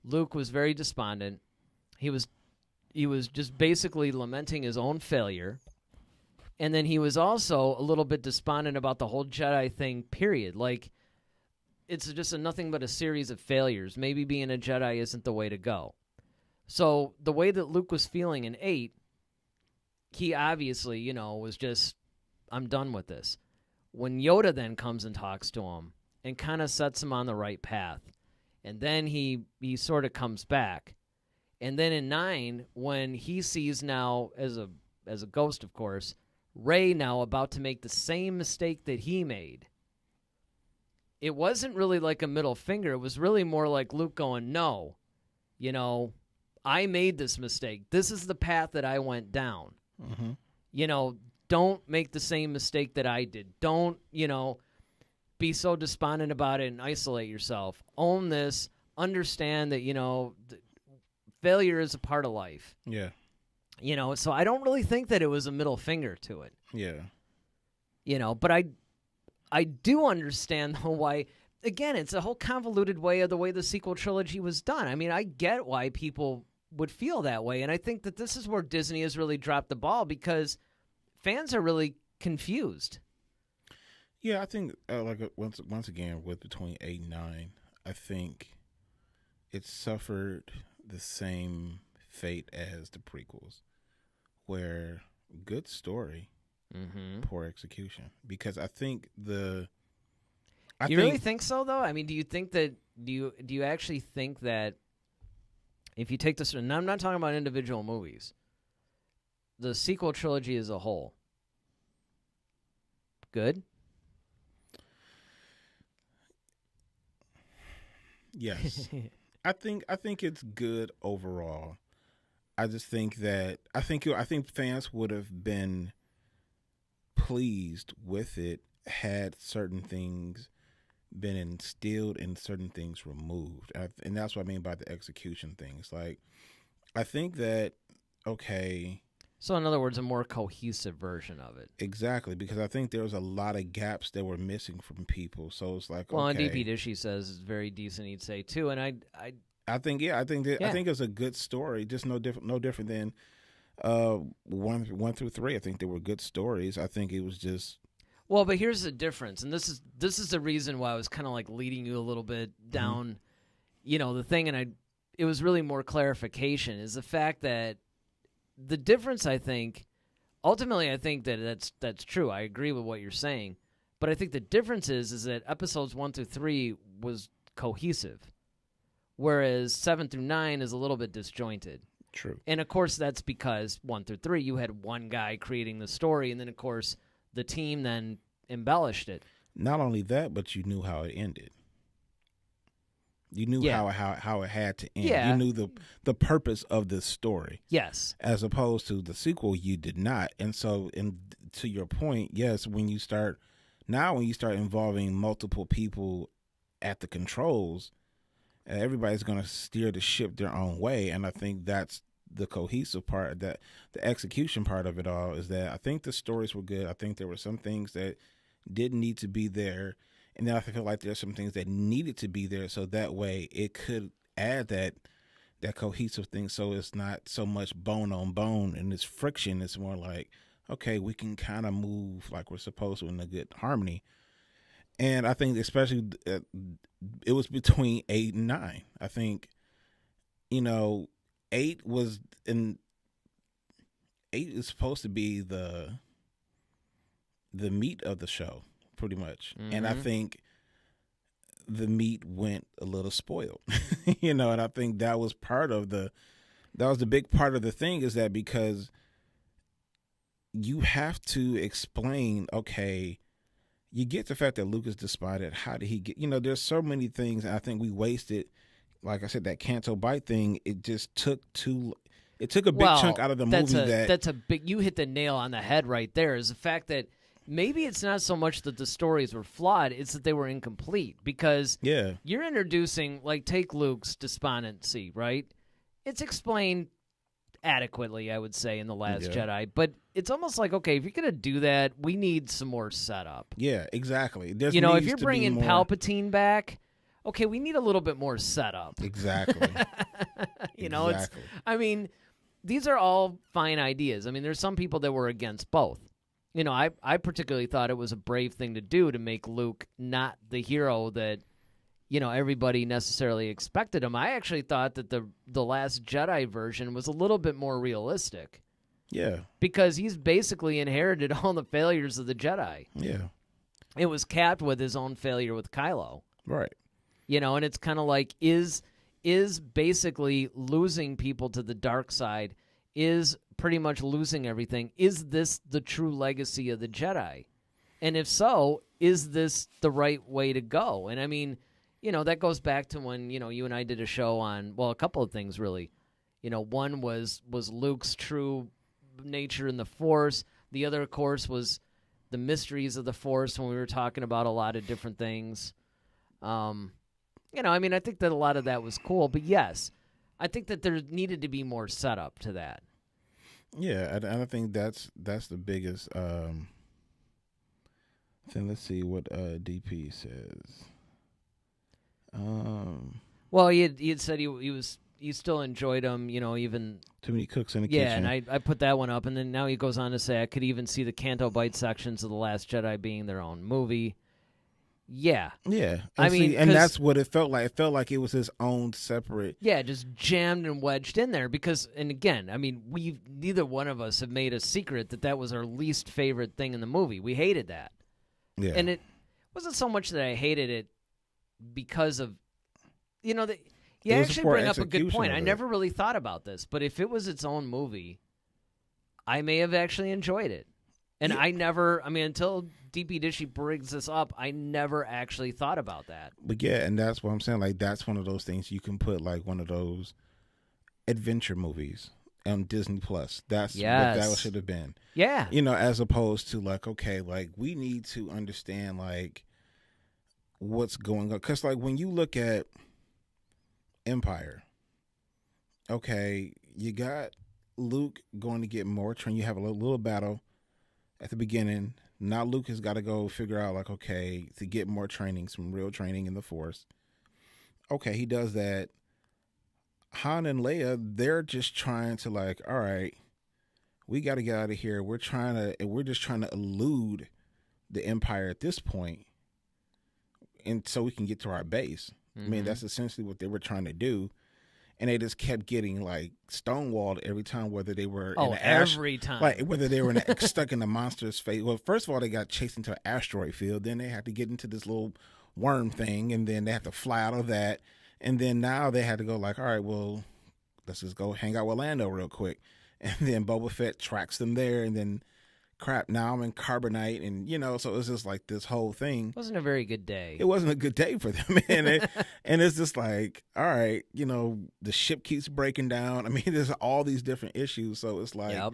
Luke was very despondent. He was just basically lamenting his own failure. And then he was also a little bit despondent about the whole Jedi thing, period. Like, it's just nothing but a series of failures. Maybe being a Jedi isn't the way to go. So the way that Luke was feeling in 8, he obviously, was just, I'm done with this. When Yoda then comes and talks to him and kind of sets him on the right path, and then he sort of comes back. And then in 9, when he sees now, as a ghost, of course, Rey now about to make the same mistake that he made, it wasn't really like a middle finger. It was really more like Luke going, no, I made this mistake. This is the path that I went down. Mm-hmm. Don't make the same mistake that I did. Don't, be so despondent about it and isolate yourself. Own this. Understand that, failure is a part of life. Yeah. So I don't really think that it was a middle finger to it. Yeah. But I do understand, though, why, again, it's a whole convoluted way of the way the sequel trilogy was done. I mean, I get why people would feel that way, and I think that this is where Disney has really dropped the ball, because fans are really confused. Yeah, I think, once again, with between 8 and 9, I think it suffered the same fate as the prequels, where good story, poor execution. Because I think Do you really think so, though? I mean, do you think that do you actually think that if you take this, and I'm not talking about individual movies, the sequel trilogy as a whole, good? Yes. I think it's good overall. I just think that I think fans would have been pleased with it had certain things been instilled and certain things removed. And that's what I mean by the execution things. Like, I think that, okay. So, in other words, a more cohesive version of it. Exactly, because I think there was a lot of gaps that were missing from people. So it's like, well, okay. and DP Dishy says it's very decent, he'd say, too. And I think it's a good story, just no different than 1 through 3. I think they were good stories. I think it was just. Well, but here's the difference, and this is the reason why I was kind of like leading you a little bit down, the thing, and it was really more clarification, is the fact that the difference, I think, ultimately, I think that's true. I agree with what you're saying, but I think the difference is that episodes 1 through 3 was cohesive, whereas 7 through 9 is a little bit disjointed. True. And of course, that's because 1 through 3, you had one guy creating the story, and then of course the team then embellished it. Not only that, but you knew how it ended. You knew how it had to end. Yeah. You knew the purpose of this story. Yes. As opposed to the sequel, you did not. And so, to your point, yes, when you start involving multiple people at the controls, everybody's going to steer the ship their own way. And I think that's the cohesive part, that the execution part of it all, is that I think the stories were good. I think there were some things that didn't need to be there. And then I feel like there's some things that needed to be there, so that way it could add that cohesive thing, so it's not so much bone on bone and it's friction. It's more like, okay, we can kind of move like we're supposed to in a good harmony. And I think especially it was between 8 and 9. I think, 8 was in 8 is supposed to be the meat of the show, pretty much. Mm-hmm. And I think the meat went a little spoiled, and I think that was the big part of the thing, is that because you have to explain, okay, you get the fact that Lucas decided, how did he get, there's so many things. And I think we wasted, like I said, that Canto Bite thing. It just took a big chunk out of the movie. That's a big, you hit the nail on the head right there, is the fact that maybe it's not so much that the stories were flawed, it's that they were incomplete. Because you're introducing, like, take Luke's despondency, right? It's explained adequately, I would say, in The Last Jedi. But it's almost like, okay, if you're going to do that, we need some more setup. Yeah, exactly. If you're bringing Palpatine back, okay, we need a little bit more setup. Exactly. Exactly. These are all fine ideas. There's some people that were against both. I particularly thought it was a brave thing to do, to make Luke not the hero that, everybody necessarily expected him. I actually thought that the Last Jedi version was a little bit more realistic. Yeah. Because he's basically inherited all the failures of the Jedi. Yeah. It was capped with his own failure with Kylo. Right. And it's kind of like, is basically losing people to the dark side, is pretty much losing everything. Is this the true legacy of the Jedi? And if so, is this the right way to go? And that goes back to when, you and I did a show on, well, a couple of things really. One was Luke's true nature in the Force. The other, of course, was the mysteries of the Force, when we were talking about a lot of different things. I think that a lot of that was cool. But yes, I think that there needed to be more setup to that. Yeah, and I think that's the biggest thing. Let's see what DP says. Well, he had said he still enjoyed him, even too many cooks in the kitchen. Yeah, and I put that one up, and then now he goes on to say, I could even see the Canto Bite sections of The Last Jedi being their own movie. Yeah. Yeah. And that's what it felt like. It felt like it was his own separate. Yeah, just jammed and wedged in there because, and again, neither one of us have made a secret that was our least favorite thing in the movie. We hated that. Yeah. And it wasn't so much that I hated it because of, You It was actually for bring up a good execution point. of I it. never really thought about this, but if it was its own movie, I may have actually enjoyed it. And I never, I mean, until DP Dishy brings this up, I never actually thought about that. But yeah, and that's what I'm saying. Like, that's one of those things you can put like one of those adventure movies on Disney Plus. That's what that should have been. Yeah. You know, as opposed to like, okay, like we need to understand like what's going on. Because like when you look at Empire, okay, you got Luke going to get more training. You have a little battle at the beginning. Now Luke has got to go figure out like, okay, to get more training, some real training in the Force. Okay, he does that. Han and Leia, they're just trying to like, all right, we got to get out of here. We're just trying to elude the Empire at this point, and so we can get to our base. I mean, that's essentially what they were trying to do. And they just kept getting like stonewalled every time, whether they were every time, like whether they were stuck in the monster's face. Well, first of all, they got chased into an asteroid field. Then they had to get into this little worm thing, and then they had to fly out of that. And then now they had to go like, all right, well, let's just go hang out with Lando real quick. And then Boba Fett tracks them there, and then crap, now I'm in Carbonite, and you know, so it's just like this whole thing. It wasn't a very good day. It wasn't a good day for them, and it's just like, all right, you know, the ship keeps breaking down. I mean, there's all these different issues, so it's like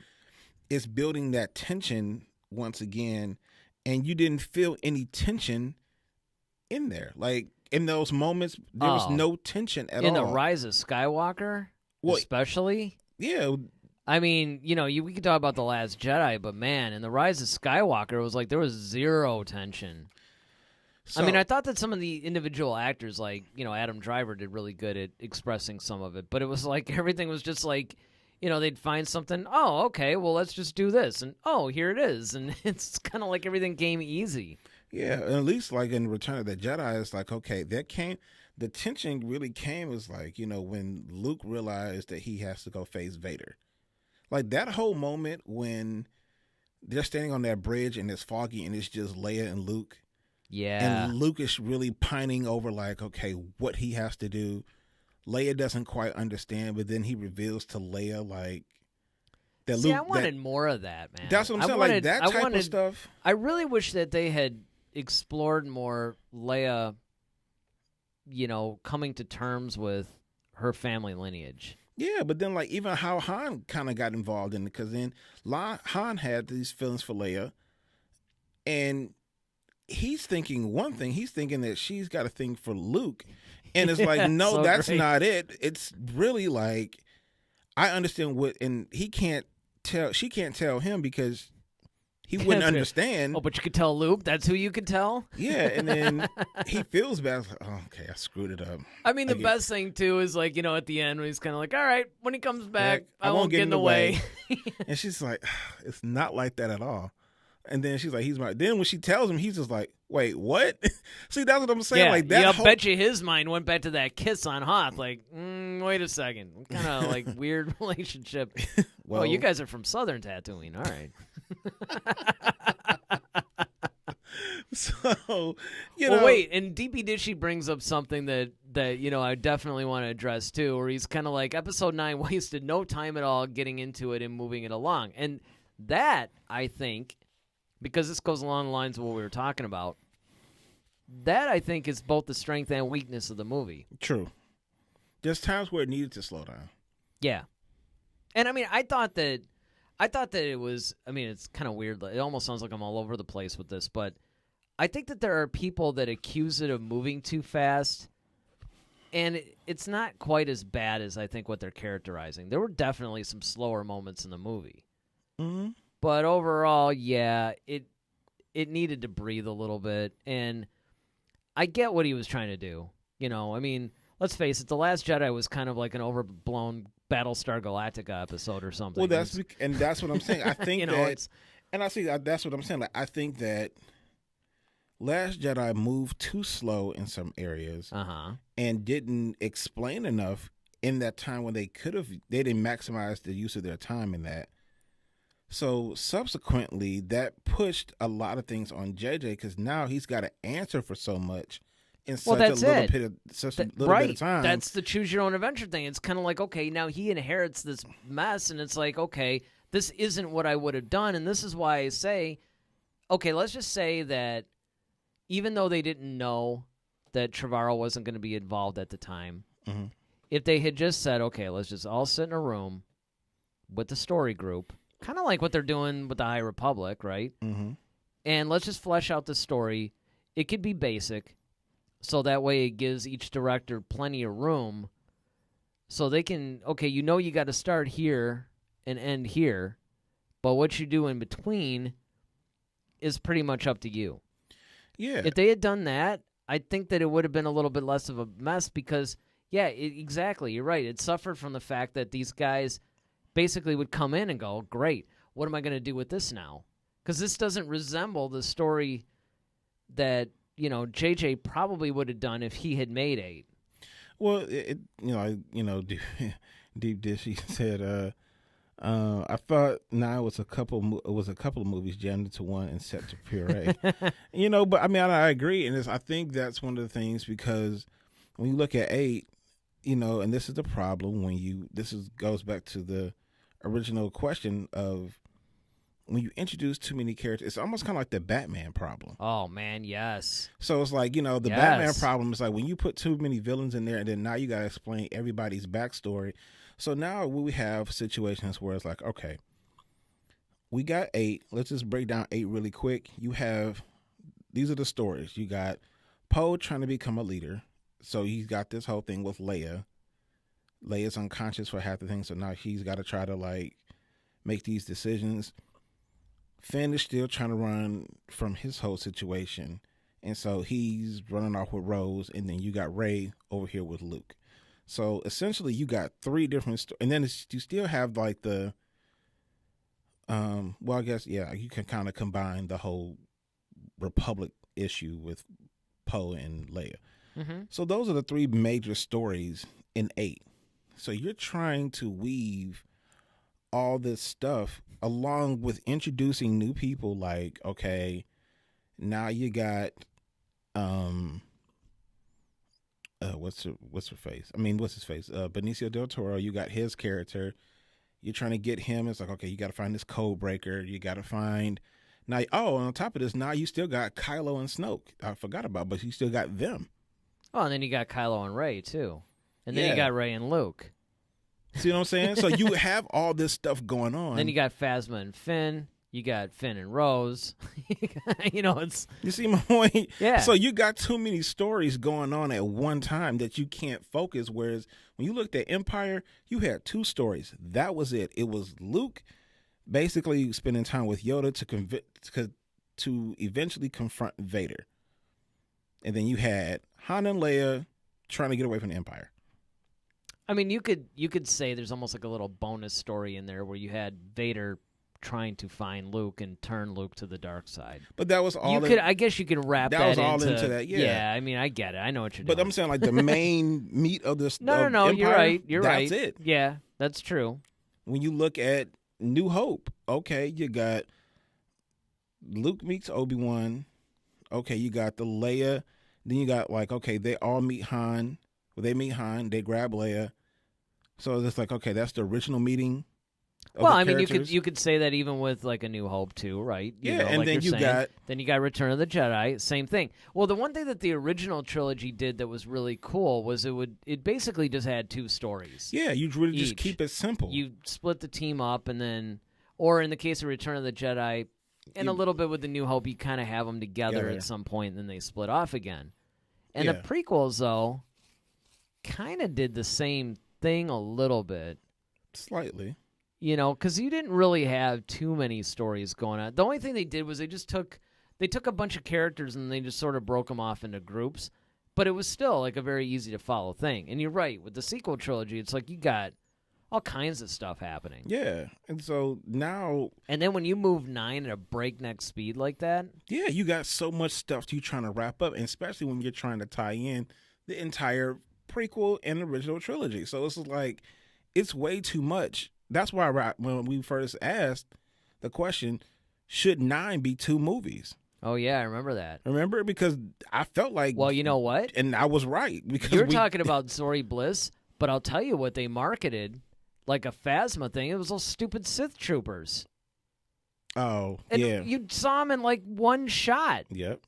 it's building that tension once again, and you didn't feel any tension in there, like in those moments, there was no tension at all. In the Rise of Skywalker, especially, yeah. I mean, you know, we could talk about The Last Jedi, but man, in The Rise of Skywalker, it was like there was zero tension. So, I mean, I thought that some of the individual actors, like, you know, Adam Driver did really good at expressing some of it, but it was like everything was just like, you know, they'd find something, oh, okay, well, let's just do this, and oh, here it is, and it's kind of like everything came easy. Yeah, at least like in Return of the Jedi, it's like, okay, the tension really came was like, you know, when Luke realized that he has to go face Vader. Like that whole moment when they're standing on that bridge and it's foggy and it's just Leia and Luke. Yeah. And Luke is really pining over like, okay, what he has to do. Leia doesn't quite understand, but then he reveals to Leia like that. See, I wanted more of that, man. That's what I'm saying. Like that type of stuff. I really wish that they had explored more Leia, you know, coming to terms with her family lineage. Yeah, but then like even how Han kind of got involved in it, because then Han had these feelings for Leia, and he's thinking one thing. He's thinking that she's got a thing for Luke, and it's like, no, so that's great. Not it. It's really like, I understand what, and she can't tell him because he wouldn't understand. Oh, but you could tell Luke. That's who you could tell? Yeah, and then he feels bad. Like, oh, okay, I screwed it up. I mean, the best thing, too, is like, you know, at the end when he's kind of like, all right, when he comes back, I won't get in the way. And she's like, it's not like that at all. And then she's like, he's my. Then when she tells him, he's just like, wait, what? See, that's what I'm saying. Yeah, like that. I bet you his mind went back to that kiss on Hoth. Like, wait a second, what kind of like weird relationship? Well, you guys are from Southern Tatooine, all right. So, you know. Well, wait, and DP Dishy brings up something that you know I definitely want to address too, where he's kind of like Episode 9 wasted no time at all getting into it and moving it along, and that I think. Because this goes along the lines of what we were talking about, that I think is both the strength and weakness of the movie. True. There's times where it needed to slow down. Yeah. And I mean, I thought that it was, I mean, it's kind of weird. It almost sounds like I'm all over the place with this, but I think that there are people that accuse it of moving too fast, and it's not quite as bad as I think what they're characterizing. There were definitely some slower moments in the movie. Mm-hmm. But overall, yeah, it needed to breathe a little bit, and I get what he was trying to do. You know, I mean, let's face it, The Last Jedi was kind of like an overblown Battlestar Galactica episode or something. Well, that's what I'm saying. I think that's what I'm saying. Like, I think that Last Jedi moved too slow in some areas, and didn't explain enough in that time when they didn't maximize the use of their time in that. So subsequently, that pushed a lot of things on JJ because now he's got to answer for so much in such a little bit of time. That's the choose your own adventure thing. It's kind of like, okay, now he inherits this mess, and it's like, okay, this isn't what I would have done, and this is why I say, okay, let's just say that even though they didn't know that Trevorrow wasn't going to be involved at the time, if they had just said, okay, let's just all sit in a room with the story group, kind of like what they're doing with the High Republic, right? And let's just flesh out the story. It could be basic, so that way it gives each director plenty of room so they can, okay, you know you got to start here and end here, but what you do in between is pretty much up to you. Yeah. If they had done that, I think that it would have been a little bit less of a mess because, yeah, exactly, you're right. It suffered from the fact that these guys basically would come in and go, great, what am I going to do with this now? Because this doesn't resemble the story that, JJ probably would have done if he had made 8. Well, Deep Dish, he said, I thought it was a couple of movies jammed into one and set to puree. But I mean, I agree, and I think that's one of the things because when you look at 8, and this is the problem goes back to the original question of when you introduce too many characters, it's almost kind of like the Batman problem. Oh man, yes. So it's like, Batman problem is like when you put too many villains in there and then now you got to explain everybody's backstory. So now we have situations where it's like, okay, we got 8. Let's just break down 8 really quick. These are the stories. You got Poe trying to become a leader. So he's got this whole thing with Leia. Leia's unconscious for half the thing. So now he's got to try to make these decisions. Finn is still trying to run from his whole situation. And so he's running off with Rose. And then you got Rey over here with Luke. So essentially, you got 3 different and then you still have the, I guess, yeah, you can kind of combine the whole Republic issue with Poe and Leia. So those are the 3 major stories in 8. So you're trying to weave all this stuff along with introducing new people. Like, okay, now you got, what's her face? I mean, what's his face? Benicio del Toro. You got his character. You're trying to get him. It's like, okay, you got to find this code breaker. You got to find now. Oh, on top of this, now you still got Kylo and Snoke. I forgot about, but you still got them. Oh, and then you got Kylo and Rey too, and then you got Rey and Luke. See what I'm saying? So you have all this stuff going on. Then you got Phasma and Finn. You got Finn and Rose. It's... You see my point? Yeah. So you got too many stories going on at one time that you can't focus. Whereas when you looked at Empire, you had 2 stories. That was it. It was Luke basically spending time with Yoda to eventually confront Vader. And then you had Han and Leia trying to get away from the Empire. I mean, you could say there's almost like a little bonus story in there where you had Vader trying to find Luke and turn Luke to the dark side. But that was all. I guess you could wrap that was all into that. Yeah. Yeah, I mean, I get it. I know what you're doing. But I'm saying the main meat of this. No. Empire, you're right. You're right. That's it. Yeah, that's true. When you look at New Hope, okay, you got Luke meets Obi-Wan. Okay, you got the Leia. Then you got okay, they all meet Han. Well, they meet Han. They grab Leia. So it's like, okay, that's the original meeting. Well, I mean, you could say that even with A New Hope too, right? And then you got Return of the Jedi, same thing. Well, the one thing that the original trilogy did that was really cool was it basically just had 2 stories. Yeah, you really just keep it simple. You split the team up, and then, or in the case of Return of the Jedi, and a little bit with the New Hope, you kind of have them together at some point, and then they split off again. And the prequels, though, kind of did the same thing a little bit. Slightly. Because you didn't really have too many stories going on. The only thing they did was they took a bunch of characters and they just sort of broke them off into groups. But it was still a very easy to follow thing. And you're right, with the sequel trilogy, it's you got all kinds of stuff happening. Yeah, and so now... And then when you move 9 at a breakneck speed like that... Yeah, you got so much stuff you're trying to wrap up, and especially when you're trying to tie in the entire prequel and original trilogy. So it's it's way too much. That's why when we first asked the question, should 9 be 2 movies? Oh, yeah, I remember that. Remember? Because I felt like... Well, you know what? And I was right. Because You're talking about Zori Bliss, but I'll tell you what they marketed, like a Phasma thing. It was those stupid Sith troopers. Oh, And yeah. you saw them in like one shot. Yep.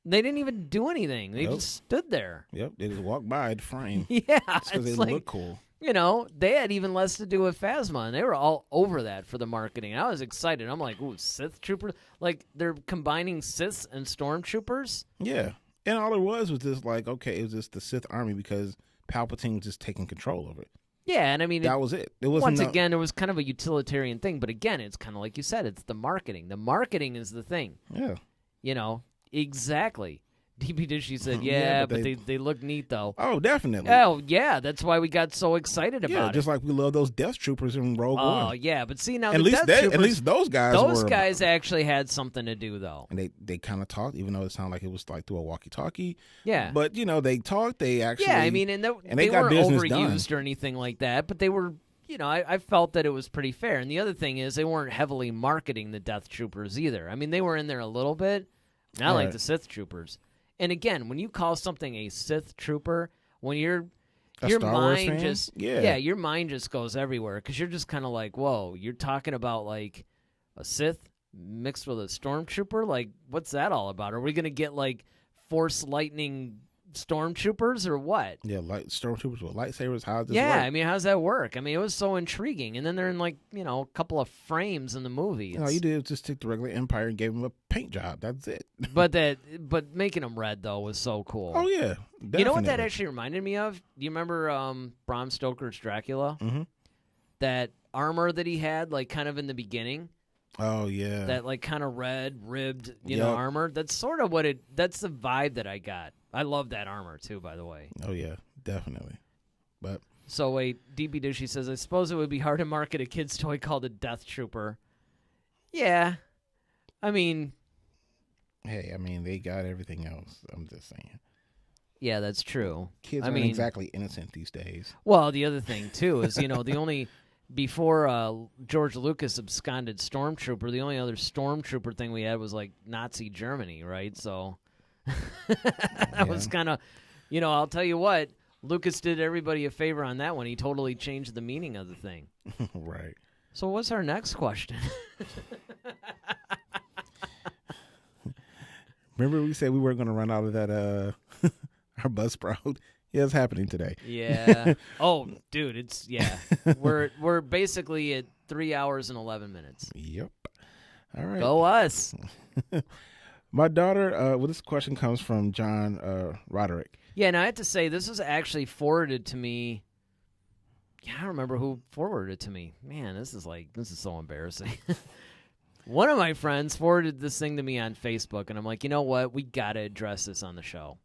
They didn't even do anything. They just stood there. Yep. They just walked by the frame. Yeah. Because they like, look cool. You know, they had even less to do with Phasma, and they were all over that for the marketing. I was excited. I'm like, ooh, Sith troopers? Like, they're combining Siths and Stormtroopers? Yeah. And all it was just like, okay, it was just the Sith army because Palpatine was just taking control of it. Yeah, and I mean... That was it. It was once again, it was kind of a utilitarian thing, but again, it's kind of like you said, it's the marketing. The marketing is the thing. Yeah. You know, exactly. DB Dishy said, Yeah, but they look neat, though. Oh, definitely. Oh, yeah, that's why we got so excited about it. Just like we love those Death Troopers in Rogue One. Oh, yeah, but see, now at the least Death Troopers... At least those guys Those guys actually had something to do, though. And they kind of talked, even though it sounded like it was like through a walkie-talkie. Yeah. But, you know, they talked, they actually... Yeah, I mean, and they got weren't business overused done. or anything like that, but they were... You know, I felt that it was pretty fair. And the other thing is they weren't heavily marketing the Death Troopers either. I mean, they were in there a little bit, not like the Sith Troopers. And again, when you call something a Sith Trooper, when your mind just your mind just goes everywhere because you're just kind of like, whoa, you're talking about like a Sith mixed with a Stormtrooper? Like, what's that all about? Are we going to get like Force lightning Stormtroopers or what? Yeah, Stormtroopers with lightsabers. How does this work? I mean, how's that work? I mean, it was so intriguing. And then they're in like, you know, a couple of frames in the movie. All you did was just take the regular Empire and gave them a paint job. That's it. but making them red though was so cool. Oh yeah, definitely. You know what that actually reminded me of? Do you remember Bram Stoker's Dracula? Mm-hmm. That armor that he had, like kind of in the beginning. Oh yeah, that like kind of red ribbed, you know, armor. That's sort of what that's the vibe that I got. I love that armor too, by the way. Oh yeah, definitely. But so wait, DB Dishy says, I suppose it would be hard to market a kid's toy called a Death Trooper. Yeah, I mean, hey, I mean they got everything else. I'm just saying. Yeah, that's true. Kids aren't exactly innocent these days. Well, the other thing too is, you know, the only before George Lucas absconded Stormtrooper, the only other Stormtrooper thing we had was like Nazi Germany, right? So that was kind of, you know, I'll tell you what, Lucas did everybody a favor on that one. He totally changed the meaning of the thing. Right. So what's our next question? Remember we said we weren't going to run out of that our Buzzsprout? Yeah, it's happening today. Yeah. Oh, dude, it's we're basically at 3 hours and 11 minutes. Yep. All right. Go us. My daughter, well, this question comes from John Roderick. Yeah, and I have to say, this was actually forwarded to me. Yeah, I don't remember who forwarded it to me. Man, this is so embarrassing. One of my friends forwarded this thing to me on Facebook, and I'm like, you know what? We got to address this on the show.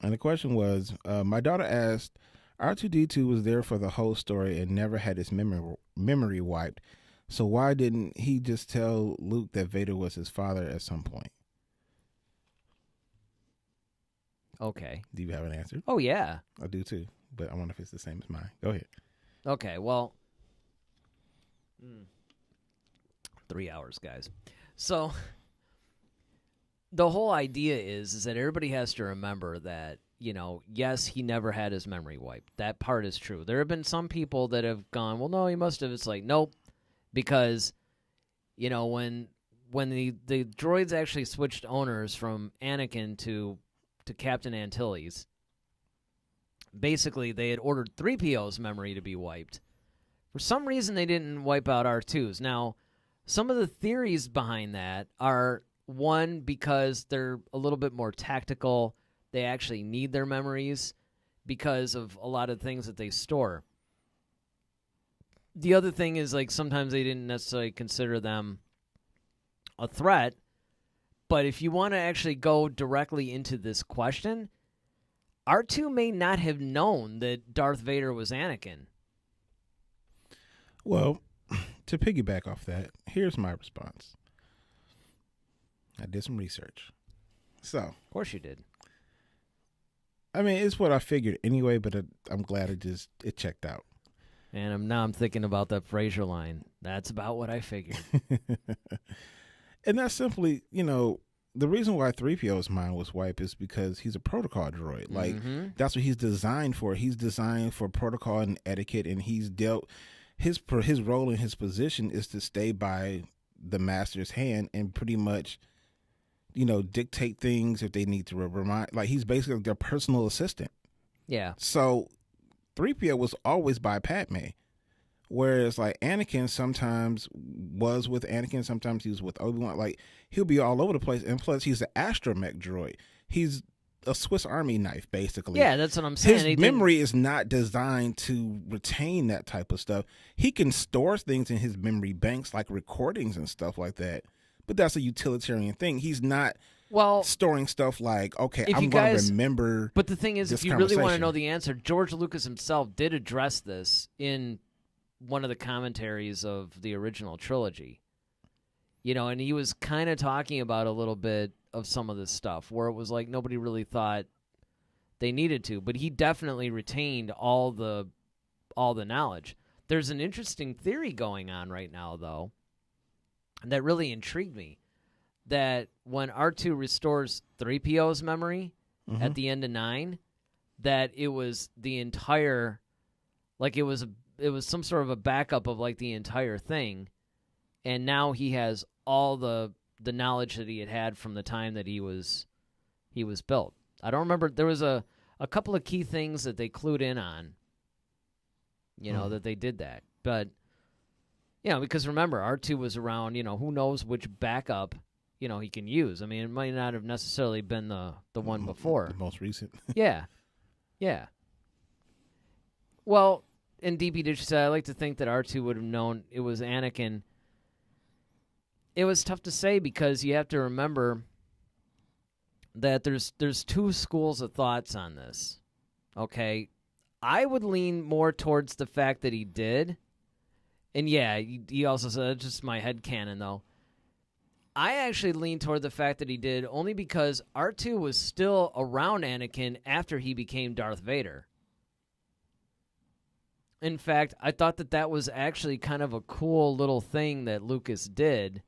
And the question was, my daughter asked, R2-D2 was there for the whole story and never had his memory wiped. So why didn't he just tell Luke that Vader was his father at some point? Okay. Do you have an answer? Oh, yeah. I do too, but I wonder if it's the same as mine. Go ahead. Okay, well, 3 hours, guys. So the whole idea is that everybody has to remember that, you know, yes, he never had his memory wiped. That part is true. There have been some people that have gone, well, no, he must have. It's like, nope, because, you know, when the droids actually switched owners from Anakin to Captain Antilles, basically they had ordered 3PO's memory to be wiped. For some reason, they didn't wipe out R2's. Now, some of the theories behind that are, one, because they're a little bit more tactical. They actually need their memories because of a lot of things that they store. The other thing is, like, sometimes they didn't necessarily consider them a threat. But if you want to actually go directly into this question, R2 may not have known that Darth Vader was Anakin. Well, to piggyback off that, here's my response. I did some research. So, of course you did. I mean, it's what I figured anyway, but I'm glad it checked out. And now I'm thinking about that Frasier line. That's about what I figured. And that's simply, you know, the reason why 3PO's mind was wiped is because he's a protocol droid. Like, that's what he's designed for. He's designed for protocol and etiquette, and he's dealt his role and his position is to stay by the master's hand and pretty much, dictate things if they need to remind. Like, he's basically their personal assistant. Yeah. So 3PO was always by Padme. Whereas, like, Anakin sometimes was with Anakin, sometimes he was with Obi-Wan. Like, he'll be all over the place. And plus, he's an astromech droid. He's a Swiss Army knife, basically. Yeah, that's what I'm saying. His memory is not designed to retain that type of stuff. He can store things in his memory banks, like recordings and stuff like that. But that's a utilitarian thing. He's not storing stuff like, okay, I'm going to remember. But the thing is, if you really want to know the answer, George Lucas himself did address this in one of the commentaries of the original trilogy, and he was kind of talking about a little bit of some of this stuff where it was like nobody really thought they needed to, but he definitely retained all the knowledge. There's an interesting theory going on right now, though, that really intrigued me, that when R2 restores 3PO's memory at the end of 9, that it was the entire, like it was some sort of a backup of like the entire thing, and now he has all the knowledge that he had from the time that he was built. I don't remember. There was a couple of key things that they clued in on, that they did that. But, because remember, R2 was around, who knows which backup, he can use. I mean, it might not have necessarily been the one before. The most recent. Yeah. Well, and DP Dish said, I like to think that R2 would have known it was Anakin. It was tough to say because you have to remember that there's two schools of thoughts on this. Okay? I would lean more towards the fact that he did. And yeah, he also said, that's just my headcanon, though. I actually lean toward the fact that he did only because R2 was still around Anakin after he became Darth Vader. In fact, I thought that was actually kind of a cool little thing that Lucas did,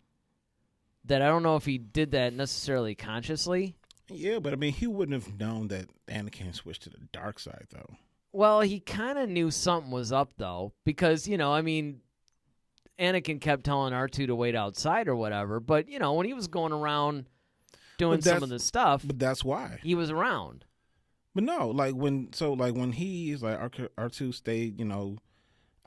that I don't know if he did that necessarily consciously. Yeah, but I mean, he wouldn't have known that Anakin switched to the dark side, though. Well, he kind of knew something was up, though, because, Anakin kept telling R2 to wait outside or whatever, but, when he was going around doing some of this stuff. But that's why. He was around. But no, when he's like R2 stayed,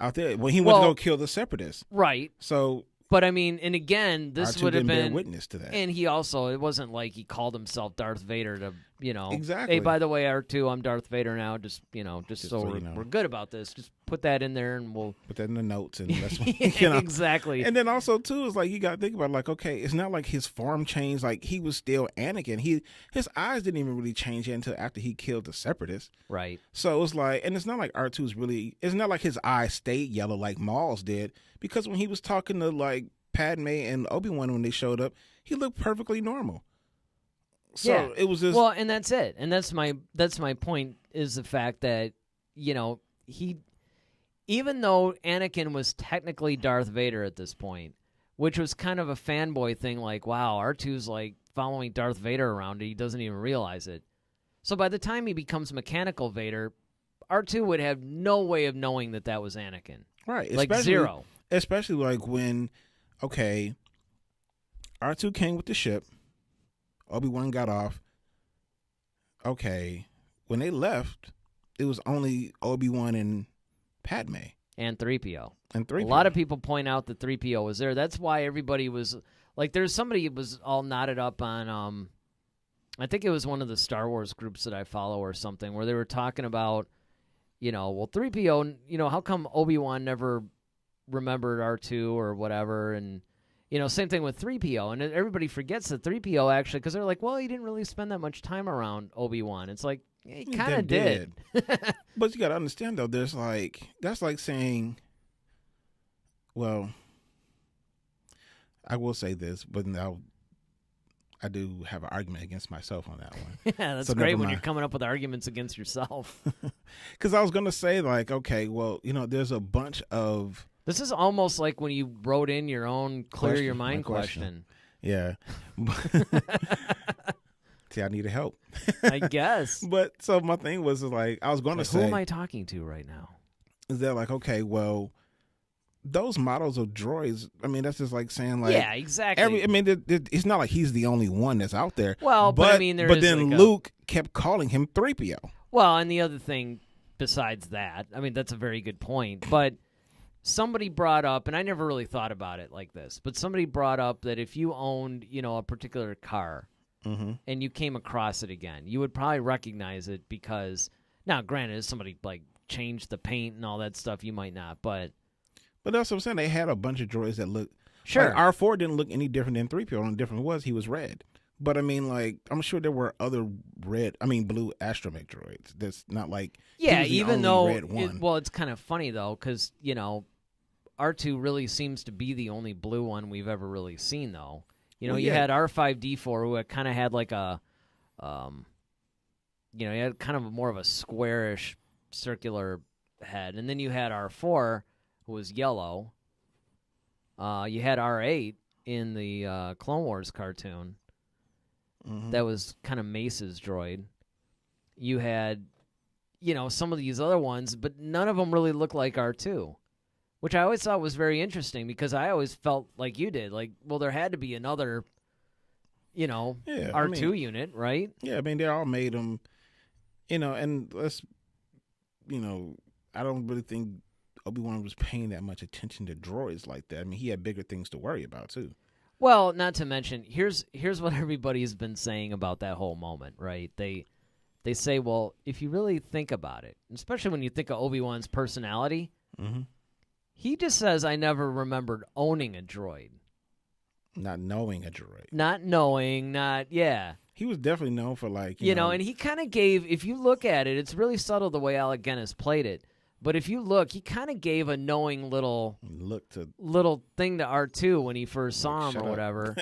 out there when he went to go kill the Separatists, right? So, but I mean, and again, this R2 would have didn't been bear witness to that. And he also, it wasn't like he called himself Darth Vader to, exactly. Hey, by the way, R2, I'm Darth Vader now. Just so we're good about this. Just put that in there, and we'll put that in the notes, and that's exactly. And then also too is like you got to think about like, okay, it's not like his form changed. Like he was still Anakin. His eyes didn't even really change until after he killed the Separatists. Right. So it's like, and it's not like R2's really. It's not like his eyes stayed yellow like Maul's did, because when he was talking to like Padme and Obi-Wan when they showed up, he looked perfectly normal. So it was just and that's it. And that's my point, is the fact that, he, even though Anakin was technically Darth Vader at this point, which was kind of a fanboy thing, like, wow, R2's like following Darth Vader around, he doesn't even realize it. So by the time he becomes mechanical Vader, R2 would have no way of knowing that was Anakin. Right. Like zero. Especially like when, okay, R2 came with the ship. Obi-Wan got off. Okay, when they left, it was only Obi-Wan and Padme. And 3PO. A lot of people point out that 3PO was there. That's why everybody was, like, there's somebody who was all knotted up on, I think it was one of the Star Wars groups that I follow or something, where they were talking about, 3PO, how come Obi-Wan never remembered R2 or whatever, and same thing with 3PO, and everybody forgets that 3PO actually, because they're like, well, he didn't really spend that much time around Obi-Wan. It's like, yeah, he kind of did. But you got to understand, though, that's like saying, well, I will say this, but now I do have an argument against myself on that one. Yeah, that's great when you're coming up with arguments against yourself. Because I was going to say, like, okay, well, there's a bunch of... This is almost like when you wrote in your own clear your mind question. Yeah. See, I needed help. I guess. But so my thing was like, I was going to say, who am I talking to right now? Is that like, okay, well, those models of droids, I mean, that's just like saying like, yeah, exactly. It's not like he's the only one that's out there. Well, but I mean, but then like Luke kept calling him 3PO. Well, and the other thing besides that, I mean, that's a very good point, but somebody brought up, and I never really thought about it like this, but somebody brought up that if you owned, a particular car and you came across it again, you would probably recognize it because, now, granted, if somebody like changed the paint and all that stuff, you might not, but that's what I'm saying. They had a bunch of droids that looked sure. Like R4 didn't look any different than 3PO. Only difference was he was red. But I mean, like, I'm sure there were other blue astromech droids. That's not like even though red one. It's kind of funny though because R2 really seems to be the only blue one we've ever really seen though. You had R5D4 who kind of had like a, he had kind of more of a squarish circular head, and then you had R4 who was yellow. You had R8 in the Clone Wars cartoon. That was kind of Mace's droid. You had, some of these other ones, but none of them really looked like R2, which I always thought was very interesting because I always felt like you did. Like, well, there had to be another, R2 unit, right? Yeah, I mean, they all made them, and let's, I don't really think Obi-Wan was paying that much attention to droids like that. I mean, he had bigger things to worry about, too. Well, not to mention, here's what everybody's been saying about that whole moment, right? They say, well, if you really think about it, especially when you think of Obi-Wan's personality, he just says, I never remembered owning a droid. Not knowing a droid. He was definitely known for like, and he kind of gave, if you look at it, it's really subtle the way Alec Guinness played it. But if you look, he kind of gave a knowing little thing to R2 when he first saw him or whatever.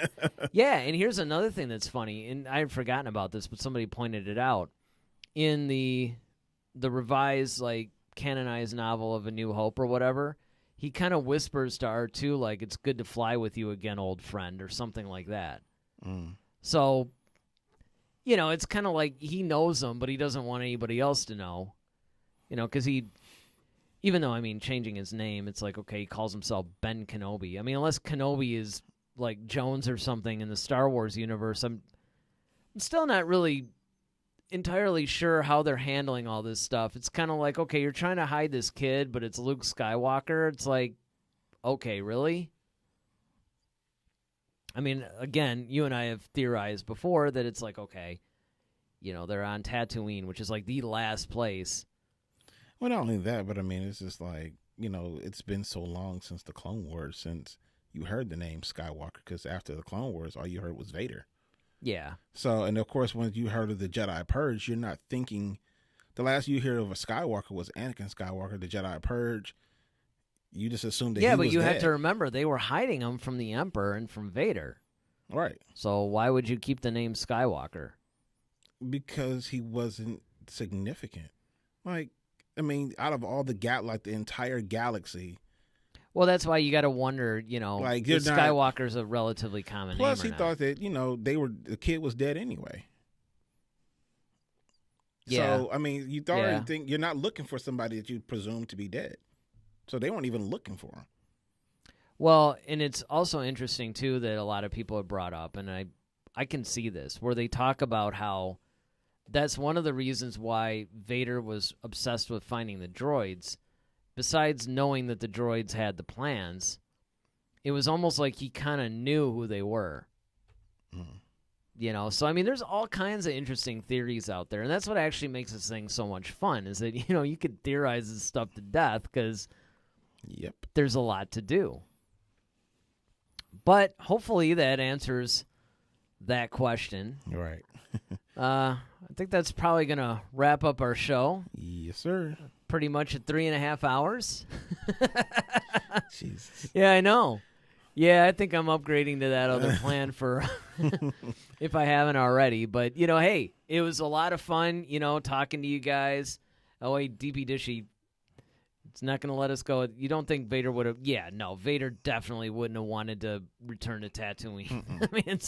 Yeah, and here's another thing that's funny, and I had forgotten about this, but somebody pointed it out. In the revised, like, canonized novel of A New Hope or whatever, he kind of whispers to R2, like, it's good to fly with you again, old friend, or something like that. So, it's kind of like he knows him, but he doesn't want anybody else to know. Because even though, changing his name, it's like, okay, he calls himself Ben Kenobi. I mean, unless Kenobi is like Jones or something in the Star Wars universe, I'm still not really entirely sure how they're handling all this stuff. It's kind of like, okay, you're trying to hide this kid, but it's Luke Skywalker. It's like, okay, really? I mean, again, you and I have theorized before that it's like, okay, they're on Tatooine, which is like the last place. Well, not only that, but it's just like, it's been so long since the Clone Wars, since you heard the name Skywalker, because after the Clone Wars, all you heard was Vader. Yeah. So, and of course, when you heard of the Jedi Purge, you're not thinking, the last you hear of a Skywalker was Anakin Skywalker, the Jedi Purge. You just assumed that he was dead. Yeah, but you have to remember, they were hiding him from the Emperor and from Vader. Right. So why would you keep the name Skywalker? Because he wasn't significant. Like, out of all the the entire galaxy. Well, that's why you got to wonder, like Skywalker's a relatively common name. Plus, he thought that the kid was dead anyway. Yeah. So you thought think you're not looking for somebody that you presume to be dead. So they weren't even looking for him. Well, and it's also interesting too that a lot of people have brought up, and I can see this where they talk about how that's one of the reasons why Vader was obsessed with finding the droids. Besides knowing that the droids had the plans, it was almost like he kind of knew who they were. So, there's all kinds of interesting theories out there, and that's what actually makes this thing so much fun, is that, you could theorize this stuff to death because there's a lot to do. But hopefully that answers that question. Right. I think that's probably going to wrap up our show. Yes, sir. Pretty much at 3.5 hours. Jesus. Yeah, I know. Yeah, I think I'm upgrading to that other plan for if I haven't already. But, hey, it was a lot of fun, talking to you guys. Oh, wait, DP Dishy It's not going to let us go. You don't think Vader would have? Yeah, no. Vader definitely wouldn't have wanted to return to Tatooine. I mean,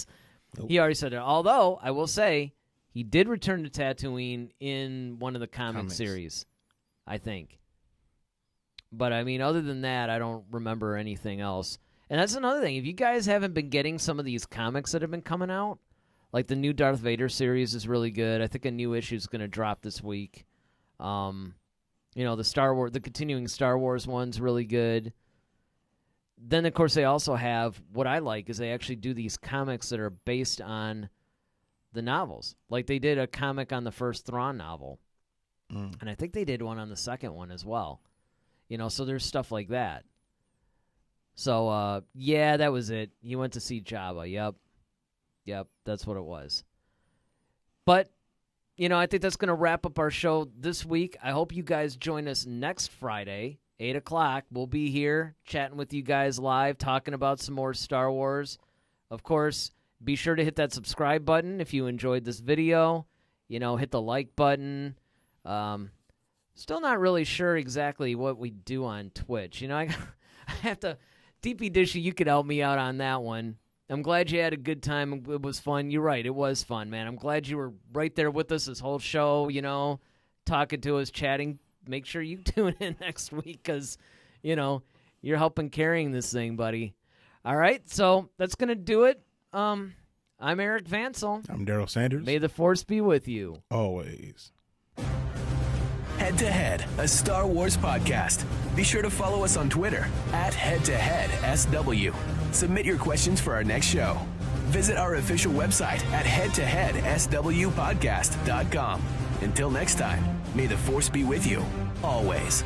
he already said it. Although, I will say, he did return to Tatooine in one of the comic series, I think. But, I mean, other than that, I don't remember anything else. And that's another thing. If you guys haven't been getting some of these comics that have been coming out, like the new Darth Vader series is really good. I think a new issue is going to drop this week. The continuing Star Wars one's really good. Then, of course, they also have, what I like is they actually do these comics that are based on the novels. Like they did a comic on the first Thrawn novel. And I think they did one on the second one as well. So there's stuff like that. So, that was it. He went to see Jabba. Yep, that's what it was. But, I think that's going to wrap up our show this week. I hope you guys join us next Friday, 8 o'clock. We'll be here chatting with you guys live, talking about some more Star Wars. Of course, be sure to hit that subscribe button if you enjoyed this video. Hit the like button. Still not really sure exactly what we do on Twitch. I have to... DP Dishy, you could help me out on that one. I'm glad you had a good time. It was fun. You're right. It was fun, man. I'm glad you were right there with us this whole show, talking to us, chatting. Make sure you tune in next week because, you're helping carrying this thing, buddy. All right, so that's going to do it. I'm Eric Vansel. I'm Daryl Sanders. May the Force be with you. Always. Head to Head, a Star Wars podcast. Be sure to follow us on Twitter @HeadToHeadSW. Submit your questions for our next show. Visit our official website at headtoheadswpodcast.com. Until next time, may the Force be with you, always.